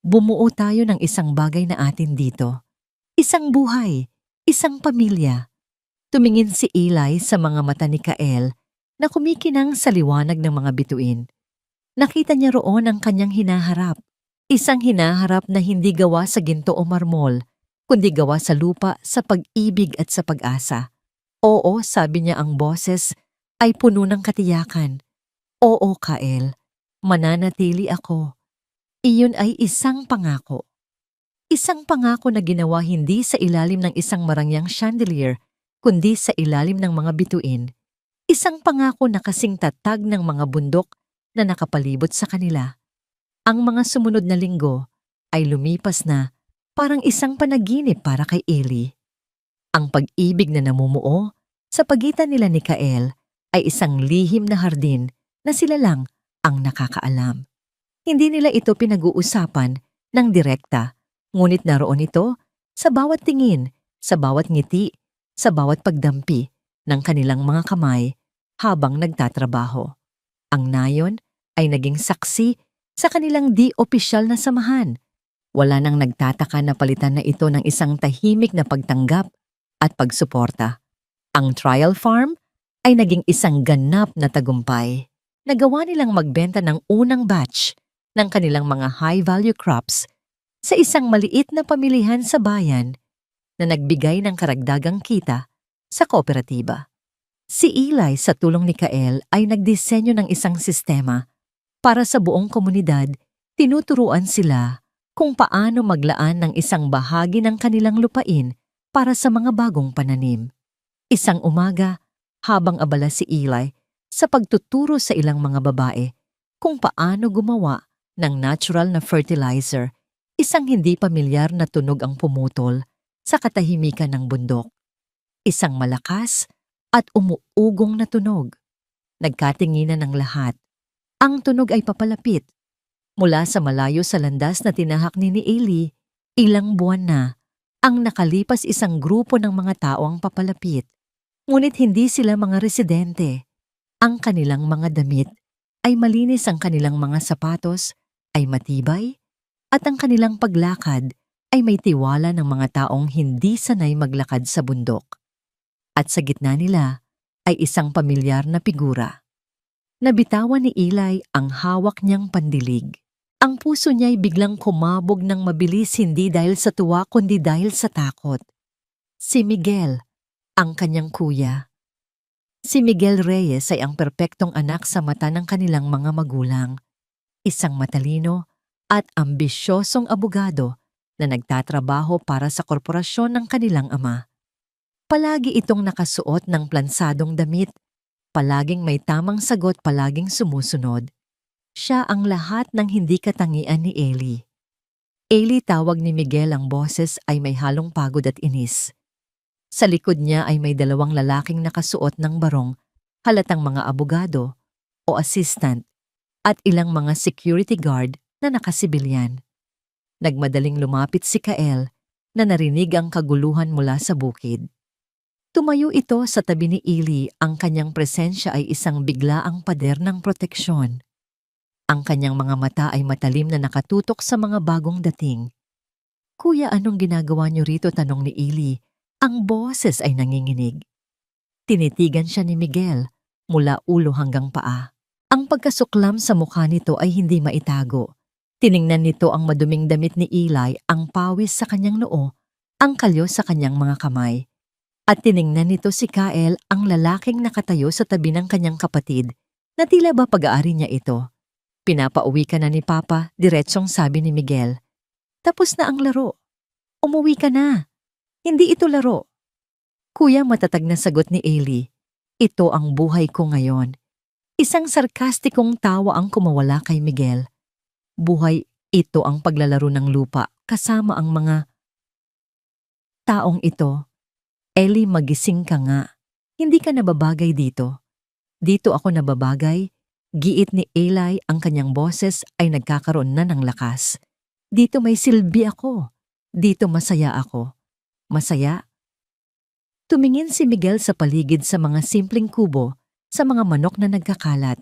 Bumuo tayo ng isang bagay na atin dito. Isang buhay, isang pamilya. Tumingin si Eli sa mga mata ni Kael na kumikinang sa liwanag ng mga bituin. Nakita niya roon ang kanyang hinaharap. Isang hinaharap na hindi gawa sa ginto o marmol, kundi gawa sa lupa, sa pag-ibig at sa pag-asa. Oo, sabi niya, ang boses ay puno ng katiyakan. Oo, Kael, mananatili ako. Iyon ay isang pangako. Isang pangako na ginawa hindi sa ilalim ng isang marangyang chandelier, kundi sa ilalim ng mga bituin, isang pangako na kasing tatag ng mga bundok na nakapalibot sa kanila. Ang mga sumunod na linggo ay lumipas na parang isang panaginip para kay Ellie. Ang pag-ibig na namumuo sa pagitan nila ni Kael ay isang lihim na hardin na sila lang ang nakakaalam. Hindi nila ito pinag-uusapan ng direkta, ngunit naroon ito sa bawat tingin, sa bawat ngiti, sa bawat pagdampi ng kanilang mga kamay habang nagtatrabaho. Ang nayon ay naging saksi sa kanilang di-opisyal na samahan. Wala nang nagtataka na palitan na ito ng isang tahimik na pagtanggap at pagsuporta. Ang trial farm ay naging isang ganap na tagumpay. Nagawa nilang magbenta ng unang batch ng kanilang mga high-value crops sa isang maliit na pamilihan sa bayan na nagbigay ng karagdagang kita sa kooperatiba. Si Eli sa tulong ni Kael ay nagdisenyo ng isang sistema para sa buong komunidad. Tinuturuan sila kung paano maglaan ng isang bahagi ng kanilang lupain para sa mga bagong pananim. Isang umaga, habang abala si Eli sa pagtuturo sa ilang mga babae kung paano gumawa ng natural na fertilizer, isang hindi pamilyar na tunog ang pumutol sa katahimikan ng bundok. Isang malakas at umuugong na tunog. Nagkatinginan ng lahat. Ang tunog ay papalapit. Mula sa malayo sa landas na tinahak ni Eli, ilang buwan na ang nakalipas isang grupo ng mga tao ang papalapit. Ngunit hindi sila mga residente. Ang kanilang mga damit ay malinis, ang kanilang mga sapatos ay matibay, at ang kanilang paglakad ay may tiwala ng mga taong hindi sanay maglakad sa bundok. At sa gitna nila ay isang pamilyar na figura. Nabitawan ni Eli ang hawak niyang pandilig. Ang puso niya ay biglang kumabog ng mabilis, hindi dahil sa tuwa kundi dahil sa takot. Si Miguel, ang kanyang kuya. Si Miguel Reyes ay ang perpektong anak sa mata ng kanilang mga magulang. Isang matalino at ambisyosong abogado na nagtatrabaho para sa korporasyon ng kanilang ama. Palagi itong nakasuot ng plansadong damit, palaging may tamang sagot, palaging sumusunod. Siya ang lahat ng hindi katangian ni Eli. Eli, tawag ni Miguel, ang boses ay may halong pagod at inis. Sa likod niya ay may dalawang lalaking nakasuot ng barong, halatang mga abogado o assistant, at ilang mga security guard na nakasibilyan. Nagmadaling lumapit si Kael na narinig ang kaguluhan mula sa bukid. Tumayo ito sa tabi ni Eli, ang kanyang presensya ay isang biglaang pader ng proteksyon. Ang kanyang mga mata ay matalim na nakatutok sa mga bagong dating. "Kuya, anong ginagawa niyo rito?" tanong ni Eli. Ang boses ay nanginginig. Tinitigan siya ni Miguel mula ulo hanggang paa. Ang pagkasuklam sa mukha nito ay hindi maitago. Tiningnan nito ang maduming damit ni Eli, ang pawis sa kanyang noo, ang kalyo sa kanyang mga kamay. At tiningnan nito si Kael, ang lalaking nakatayo sa tabi ng kanyang kapatid, na tila ba pag-aari niya ito. "Pinapauwi ka na ni Papa," diretsong sabi ni Miguel. "Tapos na ang laro. Umuwi ka na. Hindi ito laro." "Kuya," matatag na sagot ni Eli, "ito ang buhay ko ngayon." Isang sarkastikong tawa ang kumawala kay Miguel. Buhay, ito ang paglalaro ng lupa kasama ang mga taong ito. "Eli, magising ka nga. Hindi ka nababagay dito." "Dito ako nababagay," giit ni Eli, ang kanyang boses ay nagkakaroon na ng lakas. "Dito may silbi ako. Dito masaya ako." "Masaya?" Tumingin si Miguel sa paligid, sa mga simpleng kubo, sa mga manok na nagkakalat.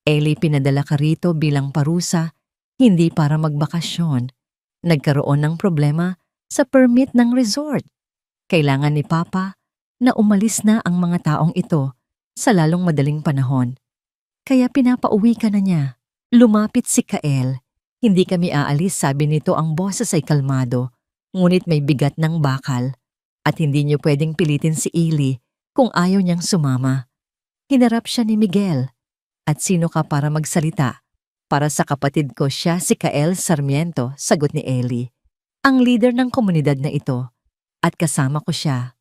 "Eli, pinadala ka rito bilang parusa, hindi para magbakasyon. Nagkaroon ng problema sa permit ng resort. Kailangan ni Papa na umalis na ang mga taong ito sa lalong madaling panahon. Kaya pinapauwi ka na niya." Lumapit si Kael. "Hindi kami aalis," sabi nito, ang boses ay kalmado, ngunit may bigat ng bakal. "At hindi niyo pwedeng pilitin si Eli kung ayaw niyang sumama." Hinarap siya ni Miguel. "At sino ka para magsalita? Para sa kapatid ko, siya si Kael Sarmiento," sagot ni Eli. "Ang leader ng komunidad na ito. At kasama ko siya."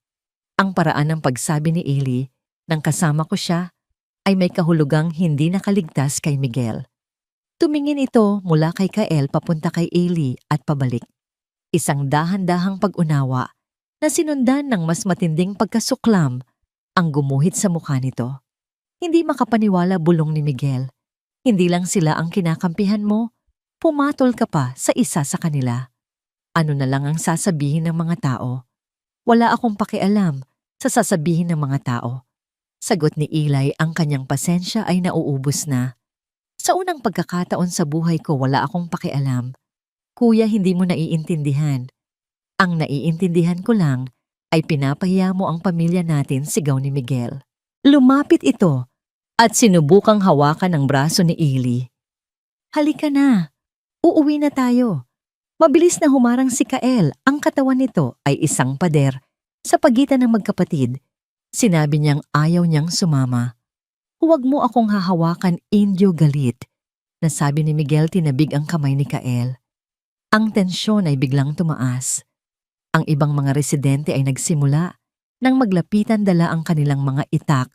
Ang paraan ng pagsabi ni Ellie nang kasama ko siya ay may kahulugang hindi nakaligtas kay Miguel. Tumingin ito mula kay Kael papunta kay Ellie at pabalik. Isang dahan-dahang pag-unawa na sinundan ng mas matinding pagkasuklam ang gumuhit sa mukha nito. Hindi makapaniwala bulong ni Miguel. Hindi lang sila ang kinakampihan mo, pumatol ka pa sa isa sa kanila. Ano na lang ang sasabihin ng mga tao? Wala akong pakialam sa sasabihin ng mga tao. Sagot ni Eli, ang kanyang pasensya ay nauubos na. Sa unang pagkakataon sa buhay ko wala akong pakialam. Kuya, hindi mo naiintindihan. Ang naiintindihan ko lang ay pinapahiya mo ang pamilya natin, sigaw ni Miguel. Lumapit ito at sinubukang hawakan ang braso ni Eli. Halika na, uuwi na tayo. Mabilis na humarang si Kael, ang katawan nito ay isang pader. Sa pagitan ng magkapatid, sinabi niyang ayaw niyang sumama. Huwag mo akong hahawakan, Indio, galit. Nasabi ni Miguel, tinabig ang kamay ni Kael. Ang tensyon ay biglang tumaas. Ang ibang mga residente ay nagsimula nang maglapitan dala ang kanilang mga itak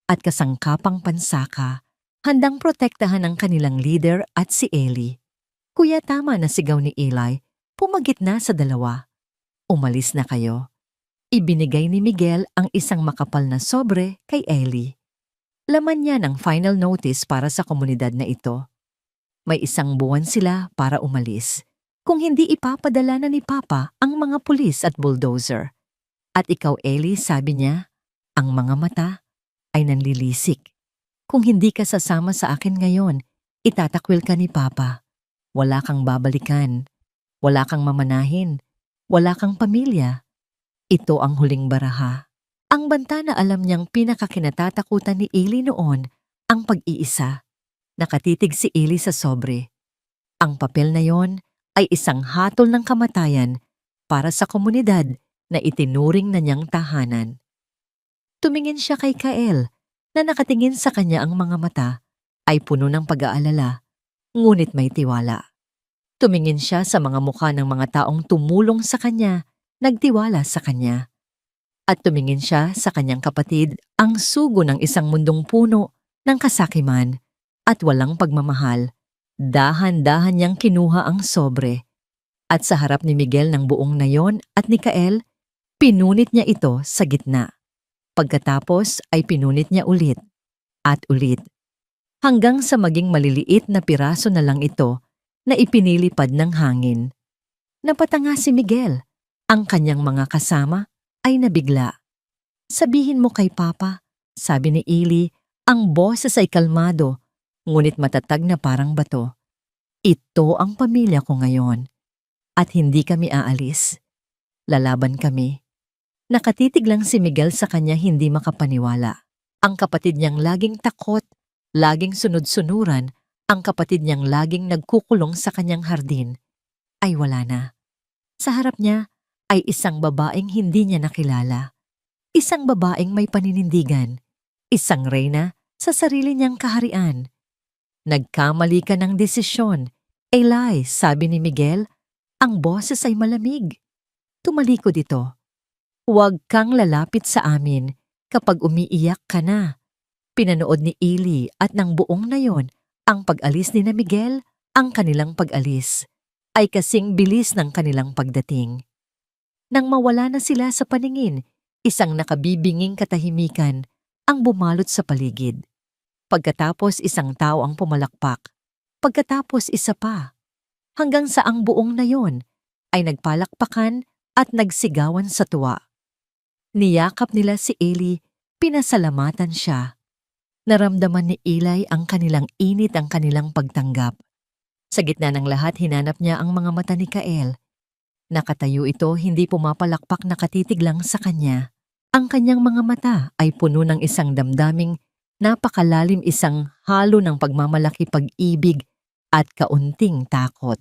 at kasangkapang pansaka, handang protektahan ang kanilang leader at si Ellie. Kuya, tama na, sigaw ni Eli, pumagit na sa dalawa. Umalis na kayo. Ibinigay ni Miguel ang isang makapal na sobre kay Ellie. Laman niya ng final notice para sa komunidad na ito. May 1 buwan sila para umalis. Kung hindi ipapadala na ni Papa ang mga pulis at bulldozer. At ikaw, Ellie, sabi niya, ang mga mata ay nanlilisik. Kung hindi ka sasama sa akin ngayon, itatakwil ka ni Papa. Wala kang babalikan. Wala kang mamanahin. Wala kang pamilya. Ito ang huling baraha. Ang banta na alam niyang pinakakinatatakutan ni Ellie noon, ang pag-iisa. Nakatitig si Ellie sa sobre. Ang papel na yon ay isang hatol ng kamatayan para sa komunidad na itinuring na niyang tahanan. Tumingin siya kay Kael na nakatingin sa kanya, ang mga mata ay puno ng pag-aalala, ngunit may tiwala. Tumingin siya sa mga mukha ng mga taong tumulong sa kanya, nagtiwala sa kanya. At tumingin siya sa kanyang kapatid, ang sugo ng isang mundong puno ng kasakiman at walang pagmamahal. Dahan-dahan niyang kinuha ang sobre. At sa harap ni Miguel ng buong nayon at ni Kael, pinunit niya ito sa gitna. Pagkatapos ay pinunit niya ulit at ulit. Hanggang sa maging maliliit na piraso na lang ito na ipinilipad ng hangin. Napatanga si Miguel. Ang kanyang mga kasama ay nabigla. Sabihin mo kay Papa, sabi ni Eli, ang boses ay kalmado, ngunit matatag na parang bato. Ito ang pamilya ko ngayon. At hindi kami aalis. Lalaban kami. Nakatitig lang si Miguel sa kanya, hindi makapaniwala. Ang kapatid niyang laging takot, laging sunod-sunuran, ang kapatid niyang laging nagkukulong sa kanyang hardin, ay wala na. Sa harap niya ay isang babaeng hindi niya nakilala. Isang babaeng may paninindigan. Isang reyna sa sarili niyang kaharian. Nagkamali ka ng desisyon. Eli, sabi ni Miguel, ang boses ay malamig. Tumalikod ito. Huwag kang lalapit sa amin kapag umiiyak ka na. Pinanood ni Eli at ng buong nayon ang pag-alis ni na Miguel, ang kanilang pag-alis, ay kasing bilis ng kanilang pagdating. Nang mawala na sila sa paningin, isang nakabibinging katahimikan ang bumalot sa paligid. Pagkatapos isang tao ang pumalakpak. Pagkatapos isa pa. Hanggang sa ang buong nayon ay nagpalakpakan at nagsigawan sa tuwa. Niyakap nila si Eli, pinasalamatan siya. Naramdaman ni Eli ang kanilang init, ang kanilang pagtanggap. Sa gitna ng lahat, hinanap niya ang mga mata ni Kael. Nakatayo ito, hindi pumapalakpak, nakatitig lang sa kanya. Ang kanyang mga mata ay puno ng isang damdaming napakalalim, isang halo ng pagmamalaki, pag-ibig at kaunting takot.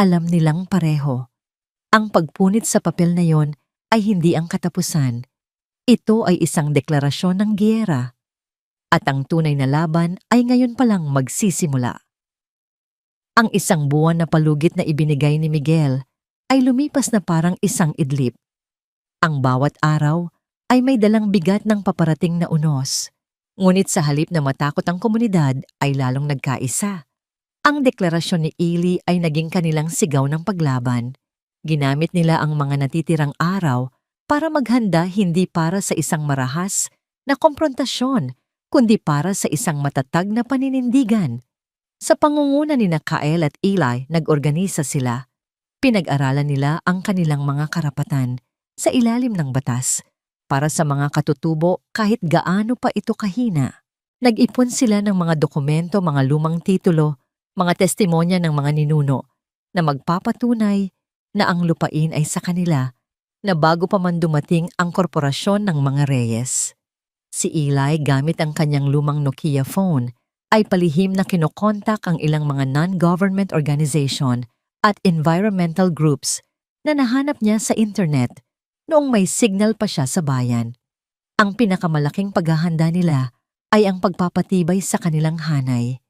Alam nilang pareho. Ang pagpunit sa papel na yon ay hindi ang katapusan. Ito ay isang deklarasyon ng giyera. At ang tunay na laban ay ngayon palang magsisimula. Ang 1 buwan na palugit na ibinigay ni Miguel ay lumipas na parang isang idlip. Ang bawat araw ay may dalang bigat ng paparating na unos. Ngunit sa halip na matakot ang komunidad ay lalong nagkaisa. Ang deklarasyon ni Ely ay naging kanilang sigaw ng paglaban. Ginamit nila ang mga natitirang araw para maghanda hindi para sa isang marahas na komprontasyon, kundi para sa isang matatag na paninindigan. Sa pangunguna ni Kael at Eli, nag-organisa sila. Pinag-aralan nila ang kanilang mga karapatan sa ilalim ng batas para sa mga katutubo kahit gaano pa ito kahina. Nag-ipon sila ng mga dokumento, mga lumang titulo, mga testimonya ng mga ninuno na magpapatunay na ang lupain ay sa kanila na bago pa man dumating ang korporasyon ng mga Reyes. Si Eli gamit ang kanyang lumang Nokia phone ay palihim na kinokontak ang ilang mga non-government organization at environmental groups na nahanap niya sa internet noong may signal pa siya sa bayan. Ang pinakamalaking paghahanda nila ay ang pagpapatibay sa kanilang hanay.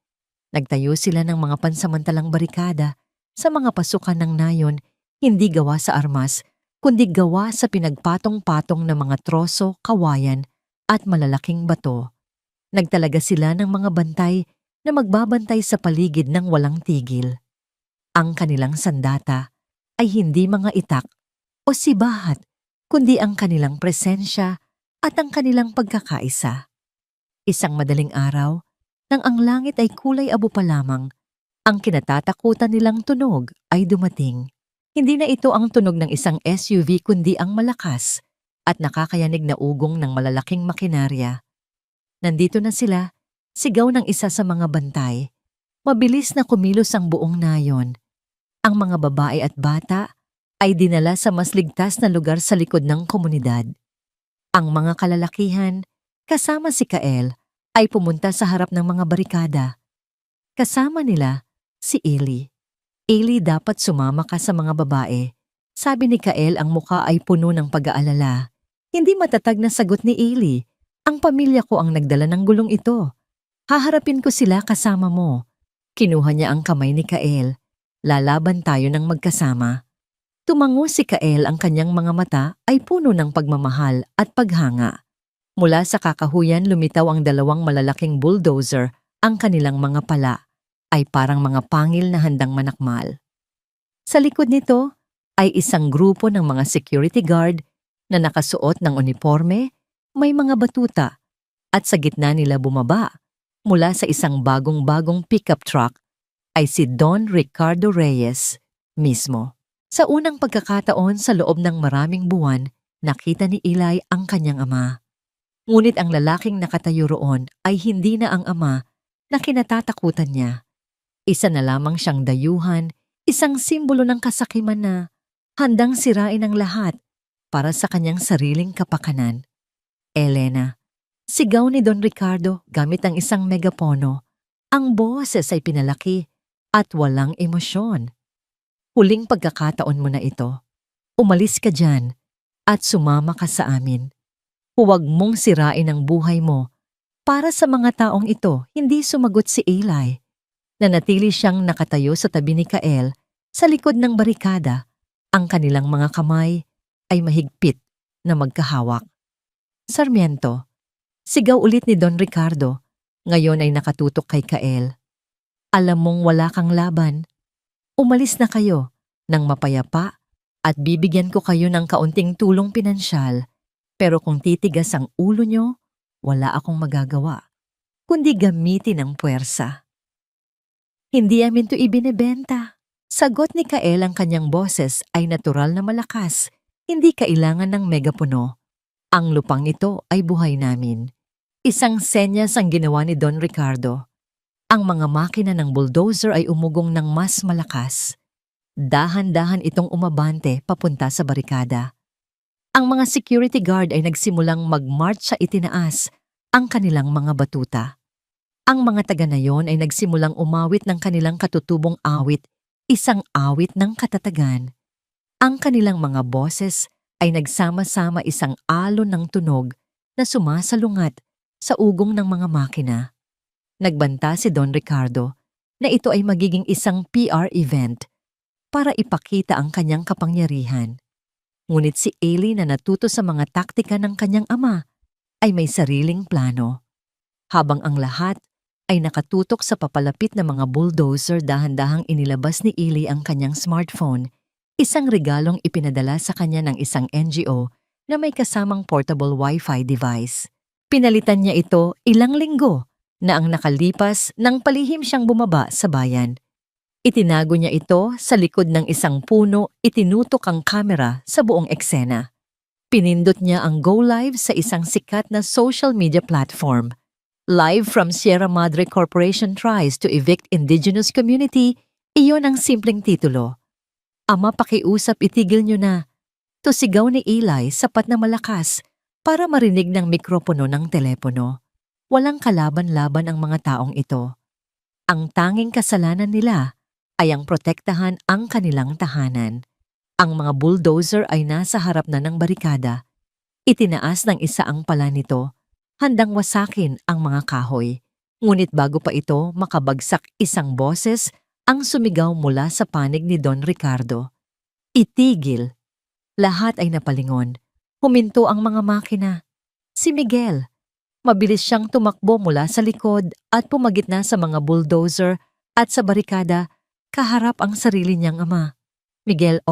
Nagtayo sila ng mga pansamantalang barikada sa mga pasukan ng nayon, hindi gawa sa armas, kundi gawa sa pinagpatong-patong na mga troso, kawayan at malalaking bato. Nagtalaga sila ng mga bantay na magbabantay sa paligid ng walang tigil. Ang kanilang sandata ay hindi mga itak o sibahat, kundi ang kanilang presensya at ang kanilang pagkakaisa. Isang madaling araw, nang ang langit ay kulay abo pa lamang, ang kinatatakutan nilang tunog ay dumating. Hindi na ito ang tunog ng isang SUV kundi ang malakas at nakakayanig na ugong ng malalaking makinarya. Nandito na sila, sigaw ng isa sa mga bantay. Mabilis na kumilos ang buong nayon. Ang mga babae at bata ay dinala sa mas ligtas na lugar sa likod ng komunidad. Ang mga kalalakihan, kasama si Kael, ay pumunta sa harap ng mga barikada. Kasama nila si Ely. Ely, dapat sumama ka sa mga babae. Sabi ni Kael, ang muka ay puno ng pag-aalala. Hindi matatag na sagot ni Ely. Ang pamilya ko ang nagdala ng gulong ito. Haharapin ko sila kasama mo. Kinuha niya ang kamay ni Kael. Lalaban tayo ng magkasama. Tumango si Kael, ang kanyang mga mata ay puno ng pagmamahal at paghanga. Mula sa kakahuyan lumitaw ang dalawang malalaking bulldozer, ang kanilang mga pala ay parang mga pangil na handang manakmal. Sa likod nito ay isang grupo ng mga security guard na nakasuot ng uniforme, may mga batuta, at sa gitna nila bumaba, mula sa isang bagong-bagong pickup truck, ay si Don Ricardo Reyes mismo. Sa unang pagkakataon sa loob ng maraming buwan, nakita ni Eli ang kanyang ama. Ngunit ang lalaking nakatayo roon ay hindi na ang ama na kinatatakutan niya. Isa na lamang siyang dayuhan, isang simbolo ng kasakiman na handang sirain ang lahat para sa kanyang sariling kapakanan. Elena, sigaw ni Don Ricardo gamit ang isang megapono. Ang boses ay pinalaki at walang emosyon. Huling pagkakataon mo na ito. Umalis ka dyan at sumama ka sa amin. Huwag mong sirain ang buhay mo. Para sa mga taong ito, hindi sumagot si Eli. Nanatili siyang nakatayo sa tabi ni Kael sa likod ng barikada. Ang kanilang mga kamay ay mahigpit na magkahawak. Sarmiento, sigaw ulit ni Don Ricardo. Ngayon ay nakatutok kay Kael. Alam mong wala kang laban. Umalis na kayo ng mapayapa at bibigyan ko kayo ng kaunting tulong pinansyal. Pero kung titigas ang ulo nyo, wala akong magagawa, kundi gamitin ang puwersa. Hindi amin to ibinebenta. Sagot ni Kael, ang kanyang boses ay natural na malakas, hindi kailangan ng megapuno. Ang lupang ito ay buhay namin. Isang senyas ang ginawa ni Don Ricardo. Ang mga makina ng bulldozer ay umugong ng mas malakas. Dahan-dahan itong umabante papunta sa barikada. Ang mga security guard ay nagsimulang mag-march sa itinaas ang kanilang mga batuta. Ang mga taga na yon ay nagsimulang umawit ng kanilang katutubong awit, isang awit ng katatagan. Ang kanilang mga boses ay nagsama-sama, isang alon ng tunog na sumasalungat sa ugong ng mga makina. Nagbanta si Don Ricardo na ito ay magiging isang PR event para ipakita ang kanyang kapangyarihan. Ngunit si Ellie na natuto sa mga taktika ng kanyang ama ay may sariling plano. Habang ang lahat ay nakatutok sa papalapit na mga bulldozer, dahan-dahang inilabas ni Ellie ang kanyang smartphone, isang regalong ipinadala sa kanya ng isang NGO na may kasamang portable Wi-Fi device. Pinalitan niya ito ilang linggo na ang nakalipas nang palihim siyang bumaba sa bayan. Itinago niya ito sa likod ng isang puno, itinutok ang kamera sa buong eksena. Pinindot niya ang Go Live sa isang sikat na social media platform. Live from Sierra Madre Corporation tries to evict indigenous community, iyon ang simpleng titulo. Ama, pakiusap, itigil niyo na. To sigaw ni Eli sapat na malakas para marinig ng mikropono ng telepono. Walang kalaban-laban ang mga taong ito. Ang tanging kasalanan nila ay ang protektahan ang kanilang tahanan. Ang mga bulldozer ay nasa harap na ng barikada. Itinaas ng isa ang pala nito, handang wasakin ang mga kahoy. Ngunit bago pa ito makabagsak, isang boses ang sumigaw mula sa panig ni Don Ricardo. Itigil! Lahat ay napalingon. Huminto ang mga makina. Si Miguel. Mabilis siyang tumakbo mula sa likod at pumagitna sa mga bulldozer at sa barikada, kaharap ang sarili niyang ama. Miguel,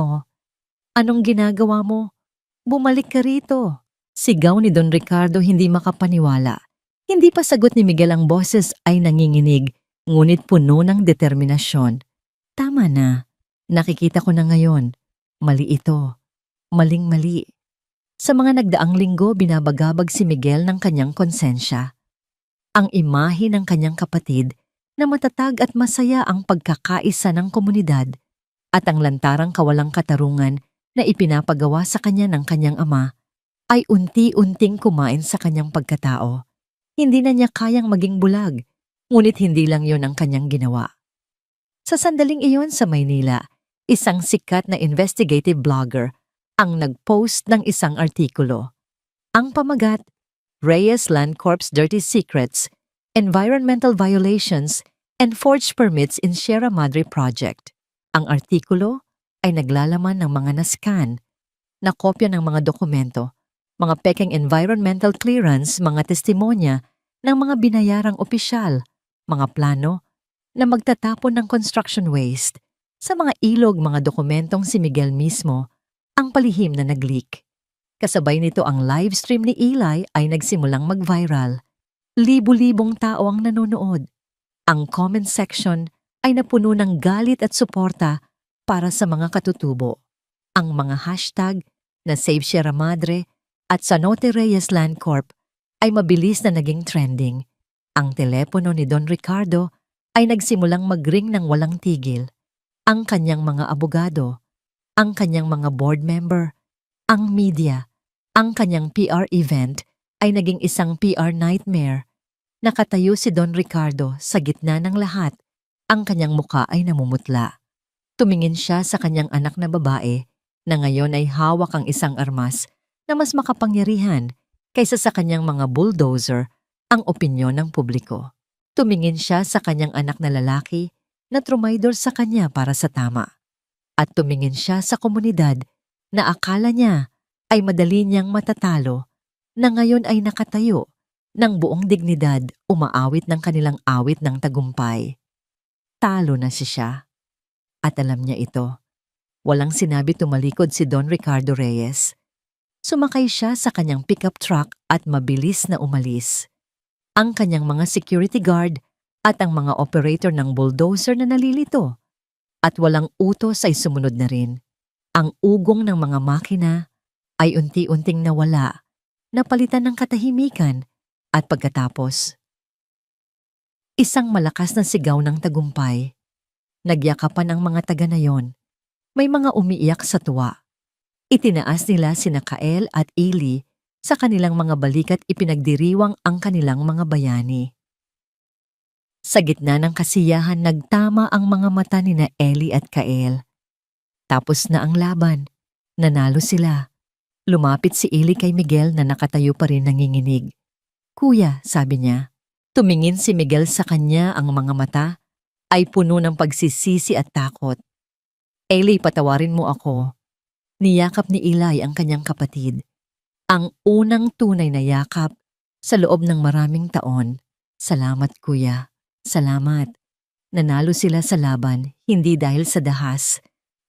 anong ginagawa mo? Bumalik ka rito. Sigaw ni Don Ricardo, hindi makapaniwala. Hindi pa sagot ni Miguel, ang boses ay nanginginig, ngunit puno ng determinasyon. Tama na. Nakikita ko na ngayon. Mali ito. Maling-mali. Sa mga nagdaang linggo, binabagabag si Miguel ng kanyang konsensya. Ang imahe ng kanyang kapatid na matatag at masaya ang pagkakaisa ng komunidad at ang lantarang kawalang katarungan na ipinapagawa sa kanya ng kanyang ama ay unti-unting kumain sa kanyang pagkatao. Hindi na niya kayang maging bulag, ngunit hindi lang yon ang kanyang ginawa. Sa sandaling iyon sa Maynila, isang sikat na investigative blogger ang nag-post ng isang artikulo. Ang pamagat, Reyes Land Corp's Dirty Secrets, Environmental Violations, and Forged Permits in Sierra Madre Project. Ang artikulo ay naglalaman ng mga nascan, na kopya ng mga dokumento, mga pekeng environmental clearance, mga testimonya ng mga binayarang opisyal, mga plano na magtatapon ng construction waste sa mga ilog, mga dokumentong si Miguel mismo ang palihim na nag-leak. Kasabay nito ang live stream ni Eli ay nagsimulang mag-viral. Libu-libong tao ang nanonood. Ang comment section ay napuno ng galit at suporta para sa mga katutubo. Ang mga hashtag na Save Sierra Madre at Sanote Reyes Land Corp ay mabilis na naging trending. Ang telepono ni Don Ricardo ay nagsimulang mag-ring ng walang tigil. Ang kanyang mga abogado, ang kanyang mga board member, ang media, ang kanyang PR event ay naging isang PR nightmare. Nakatayo si Don Ricardo sa gitna ng lahat. Ang kanyang muka ay namumutla. Tumingin siya sa kanyang anak na babae na ngayon ay hawak ang isang armas na mas makapangyarihan kaysa sa kanyang mga bulldozer, ang opinyon ng publiko. Tumingin siya sa kanyang anak na lalaki na trumaydor sa kanya para sa tama. At tumingin siya sa komunidad na akala niya ay madali niyang matatalo, na ngayon ay nakatayo ng buong dignidad, umaawit ng kanilang awit ng tagumpay. Talo na siya. At alam niya ito. Walang sinabi, tumalikod si Don Ricardo Reyes. Sumakay siya sa kanyang pickup truck at mabilis na umalis. Ang kanyang mga security guard at ang mga operator ng bulldozer na nalilito. At walang utos ay sumunod na rin. Ang ugong ng mga makina ay unti-unting nawala, napalitan ng katahimikan, at pagkatapos, isang malakas na sigaw ng tagumpay. Nagyakapan ang mga taga na yon. May mga umiiyak sa tuwa. Itinaas nila sina Kael at Eli sa kanilang mga balikat, ipinagdiriwang ang kanilang mga bayani. Sa gitna ng kasiyahan, nagtama ang mga mata ni na Eli at Kael. Tapos na ang laban. Nanalo sila. Lumapit si Eli kay Miguel na nakatayo pa rin nanginginig. Kuya, sabi niya. Tumingin si Miguel sa kanya, ang mga mata ay puno ng pagsisisi at takot. Eli, patawarin mo ako. Niyakap ni Eli ang kanyang kapatid. Ang unang tunay na yakap sa loob ng maraming taon. Salamat kuya. Salamat. Nanalo sila sa laban hindi dahil sa dahas,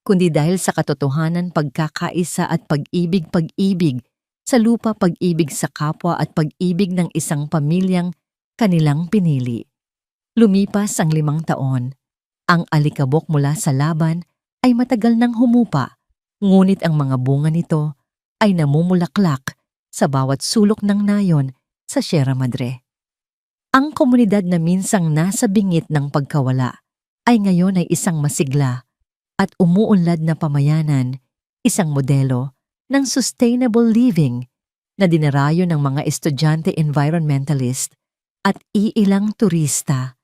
kundi dahil sa katotohanan, pagkakaisa at pag-ibig sa lupa, pag-ibig sa kapwa at pag-ibig ng isang pamilyang kanilang pinili. Lumipas ang 5 taon. Ang alikabok mula sa laban ay matagal nang humupa, ngunit ang mga bunga nito ay namumulaklak sa bawat sulok ng nayon sa Sierra Madre. Ang komunidad na minsang nasa bingit ng pagkawala ay ngayon ay isang masigla at umuunlad na pamayanan, isang modelo ng sustainable living na dinarayo ng mga estudyante environmentalist at iilang turista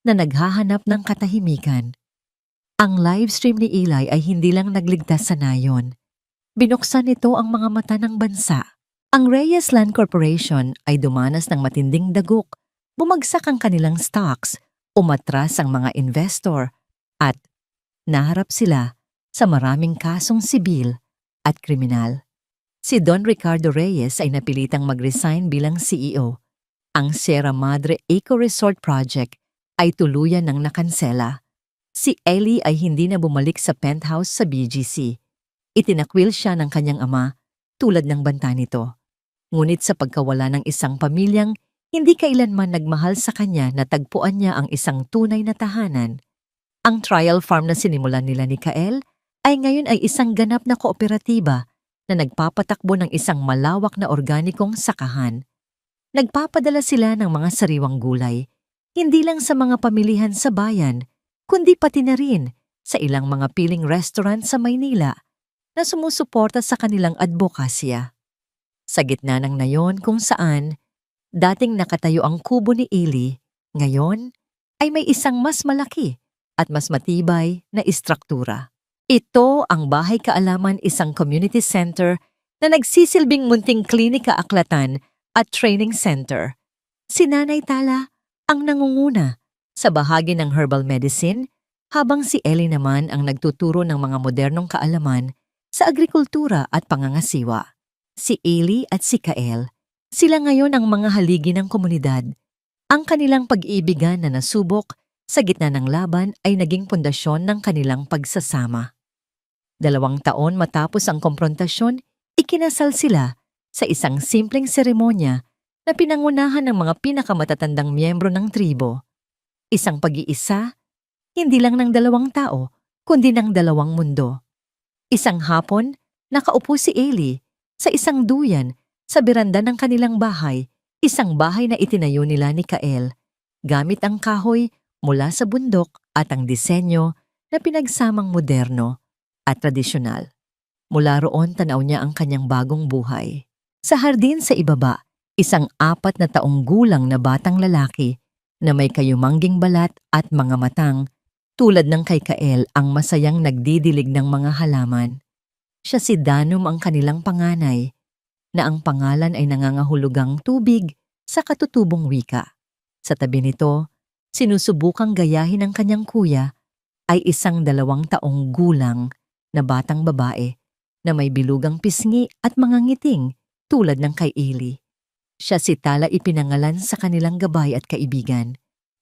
na naghahanap ng katahimikan. Ang livestream ni Eli ay hindi lang nagligtas sa nayon. Binuksan nito ang mga mata ng bansa. Ang Reyes Land Corporation ay dumanas ng matinding dagok, bumagsak ang kanilang stocks, umatras ang mga investor, at naharap sila sa maraming kasong sibil at kriminal. Si Don Ricardo Reyes ay napilitang mag-resign bilang CEO. Ang Sierra Madre Eco Resort Project ay tuluyan ng nakansela. Si Eli ay hindi na bumalik sa penthouse sa BGC. Itinakwil siya ng kanyang ama tulad ng banta nito. Ngunit sa pagkawala ng isang pamilyang hindi kailanman nagmahal sa kanya, natagpuan niya ang isang tunay na tahanan. Ang trial farm na sinimulan nila ni Kael ay ngayon ay isang ganap na kooperatiba na nagpapatakbo ng isang malawak na organikong sakahan. Nagpapadala sila ng mga sariwang gulay, hindi lang sa mga pamilihan sa bayan, kundi pati na rin sa ilang mga piling restaurant sa Maynila na sumusuporta sa kanilang advokasya. Sa gitna ng nayon kung saan dating nakatayo ang kubo ni Eli, ngayon ay may isang mas malaki at mas matibay na istruktura. Ito ang Bahay Kaalaman, isang community center na nagsisilbing munting klinika, aklatan at training center. Si Nanay Tala ang nangunguna sa bahagi ng herbal medicine, habang si Eli naman ang nagtuturo ng mga modernong kaalaman sa agrikultura at pangangasiwa. Si Eli at si Kael, sila ngayon ang mga haligi ng komunidad. Ang kanilang pag-iibigan na nasubok sa gitna ng laban ay naging pundasyon ng kanilang pagsasama. 2 taon matapos ang komprontasyon, ikinasal sila sa isang simpleng seremonya na pinangunahan ng mga pinakamatatandang miyembro ng tribo. Isang pag-iisa, hindi lang ng 2 tao, kundi ng 2 mundo. Isang hapon, nakaupo si Eli sa isang duyan sa beranda ng kanilang bahay, isang bahay na itinayo nila ni Kael, gamit ang kahoy mula sa bundok at ang disenyo na pinagsamang moderno at tradisyonal. Mula roon tanaw niya ang kanyang bagong buhay. Sa hardin sa ibaba, isang 4 na taong gulang na batang lalaki na may kayumangging balat at mga matang, tulad ng kay Kael, ang masayang nagdidilig ng mga halaman. Siya si Danum, ang kanilang panganay, na ang pangalan ay nangangahulugang tubig sa katutubong wika. Sa tabi nito, sinusubukang gayahin ng kanyang kuya ay isang 2 taong gulang na batang babae na may bilugang pisngi at mga ngiting tulad ng kay Eli. Siya si Tala, ipinangalan sa kanilang gabay at kaibigan.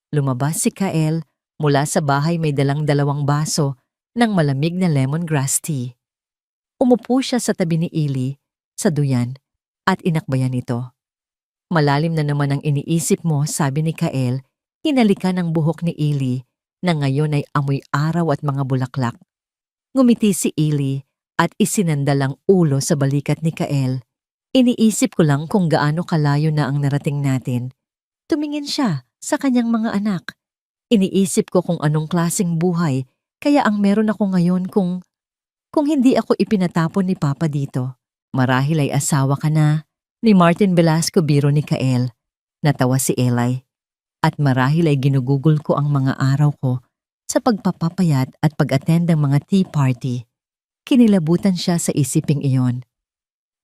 Lumabas si Kael mula sa bahay, may dalang 2 baso ng malamig na lemongrass tea. Umupo siya sa tabi ni Eli sa duyan at inakbayan ito. Malalim na naman ang iniisip mo, sabi ni Kael, hinalikan ng buhok ni Eli na ngayon ay amoy araw at mga bulaklak. Ngumiti si Eli at isinandal ang ulo sa balikat ni Kael. Iniisip ko lang kung gaano kalayo na ang narating natin. Tumingin siya sa kanyang mga anak. Iniisip ko kung anong klaseng buhay kaya ang meron ako ngayon kung hindi ako ipinatapon ni Papa dito. Marahil ay asawa ka na ni Martin Velasco, biro ni Kael. Natawa si Eli. At marahil ay ginugugol ko ang mga araw ko sa pagpapapayat at pag-attend ng mga tea party. Kinilabutan siya sa isiping iyon.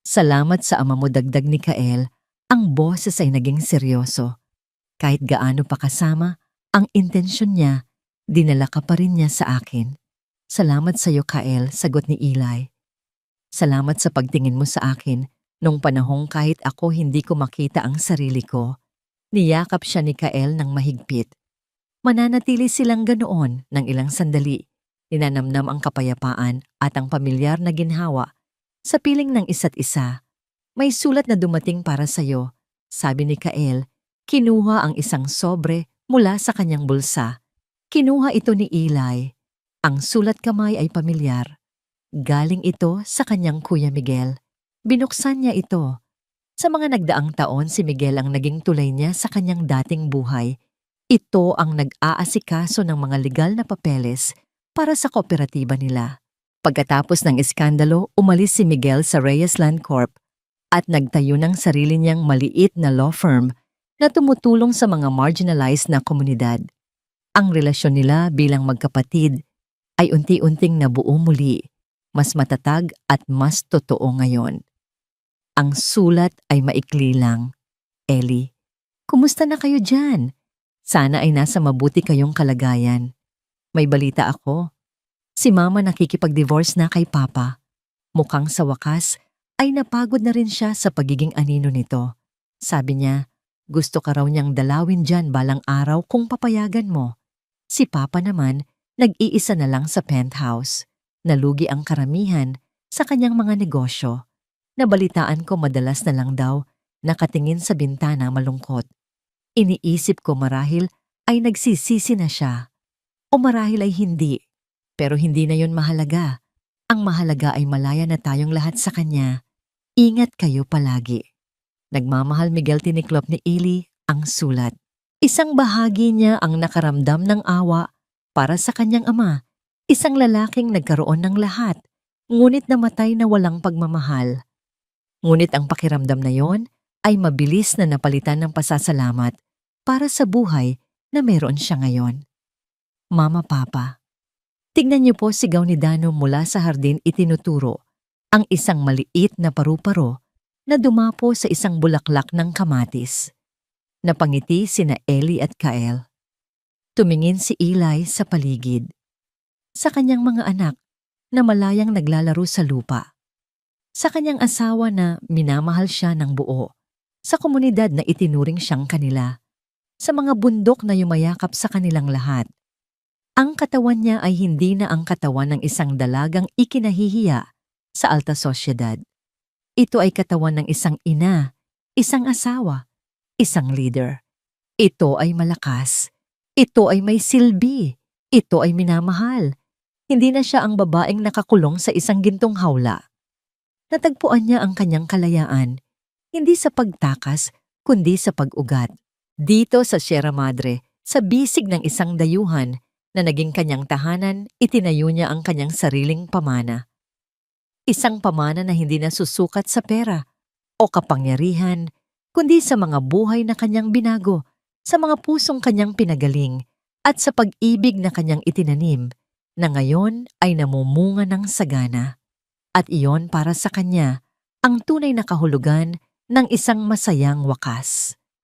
Salamat sa ama mo, dagdag ni Kael. Ang boses ay naging seryoso. Kahit gaano pa kasama ang intensyon niya, dinala ka pa rin niya sa akin. Salamat sa iyo, Kael, sagot ni Eli. Salamat sa pagtingin mo sa akin nung panahong kahit ako hindi ko makita ang sarili ko. Niyakap siya ni Kael ng mahigpit. Mananatili silang ganoon ng ilang sandali. Ninanamnam ang kapayapaan at ang pamilyar na ginhawa sa piling ng isa't isa. May sulat na dumating para sa'yo, sabi ni Kael. Kinuha ang isang sobre mula sa kanyang bulsa. Kinuha ito ni Eli. Ang sulat kamay ay pamilyar. Galing ito sa kanyang Kuya Miguel. Binuksan niya ito. Sa mga nagdaang taon, si Miguel ang naging tulay niya sa kanyang dating buhay. Ito ang nag-aasikaso ng mga legal na papeles para sa kooperatiba nila. Pagkatapos ng iskandalo, umalis si Miguel sa Reyes Land Corp at nagtayo ng sarili niyang maliit na law firm na tumutulong sa mga marginalized na komunidad. Ang relasyon nila bilang magkapatid ay unti-unting nabuo muli, mas matatag at mas totoo ngayon. Ang sulat ay maikli lang. Ellie, kumusta na kayo dyan? Sana ay nasa mabuti kayong kalagayan. May balita ako. Si Mama nakikipag-divorce na kay Papa. Mukhang sa wakas ay napagod na rin siya sa pagiging anino nito. Sabi niya, gusto ka raw niyang dalawin dyan balang araw kung papayagan mo. Si Papa naman, nag-iisa na lang sa penthouse. Nalugi ang karamihan sa kanyang mga negosyo. Nabalitaan ko madalas na lang daw nakatingin sa bintana malungkot. Iniisip ko marahil ay nagsisisi na siya. O marahil ay hindi. Pero hindi na yon mahalaga. Ang mahalaga ay malaya na tayong lahat sa kanya. Ingat kayo palagi. Nagmamahal, Miguel. Tiniklop ni Eli ang sulat. Isang bahagi niya ang nakaramdam ng awa para sa kanyang ama. Isang lalaking nagkaroon ng lahat, ngunit namatay na walang pagmamahal. Ngunit ang pakiramdam na yon ay mabilis na napalitan ng pasasalamat para sa buhay na meron siya ngayon. Mama, Papa, tignan niyo po, sigaw ni Dano mula sa hardin. Itinuturo ang isang maliit na paru-paro na dumapo sa isang bulaklak ng kamatis. Napangiti sina Ellie at Kael. Tumingin si Eli sa paligid. Sa kanyang mga anak na malayang naglalaro sa lupa. Sa kanyang asawa na minamahal siya ng buo. Sa komunidad na itinuring siyang kanila. Sa mga bundok na yumayakap sa kanilang lahat. Ang katawan niya ay hindi na ang katawan ng isang dalagang ikinahihiya sa alta sosyedad. Ito ay katawan ng isang ina, isang asawa, isang leader. Ito ay malakas. Ito ay may silbi. Ito ay minamahal. Hindi na siya ang babaeng nakakulong sa isang gintong hawla. Natagpuan niya ang kanyang kalayaan, hindi sa pagtakas, kundi sa pag-ugat. Dito sa Sierra Madre, sa bisig ng isang dayuhan na naging kanyang tahanan, itinayo niya ang kanyang sariling pamana. Isang pamana na hindi nasusukat sa pera o kapangyarihan, kundi sa mga buhay na kanyang binago, sa mga pusong kanyang pinagaling, at sa pag-ibig na kanyang itinanim, na ngayon ay namumunga ng sagana. At iyon para sa kanya ang tunay na kahulugan ng isang masayang wakas.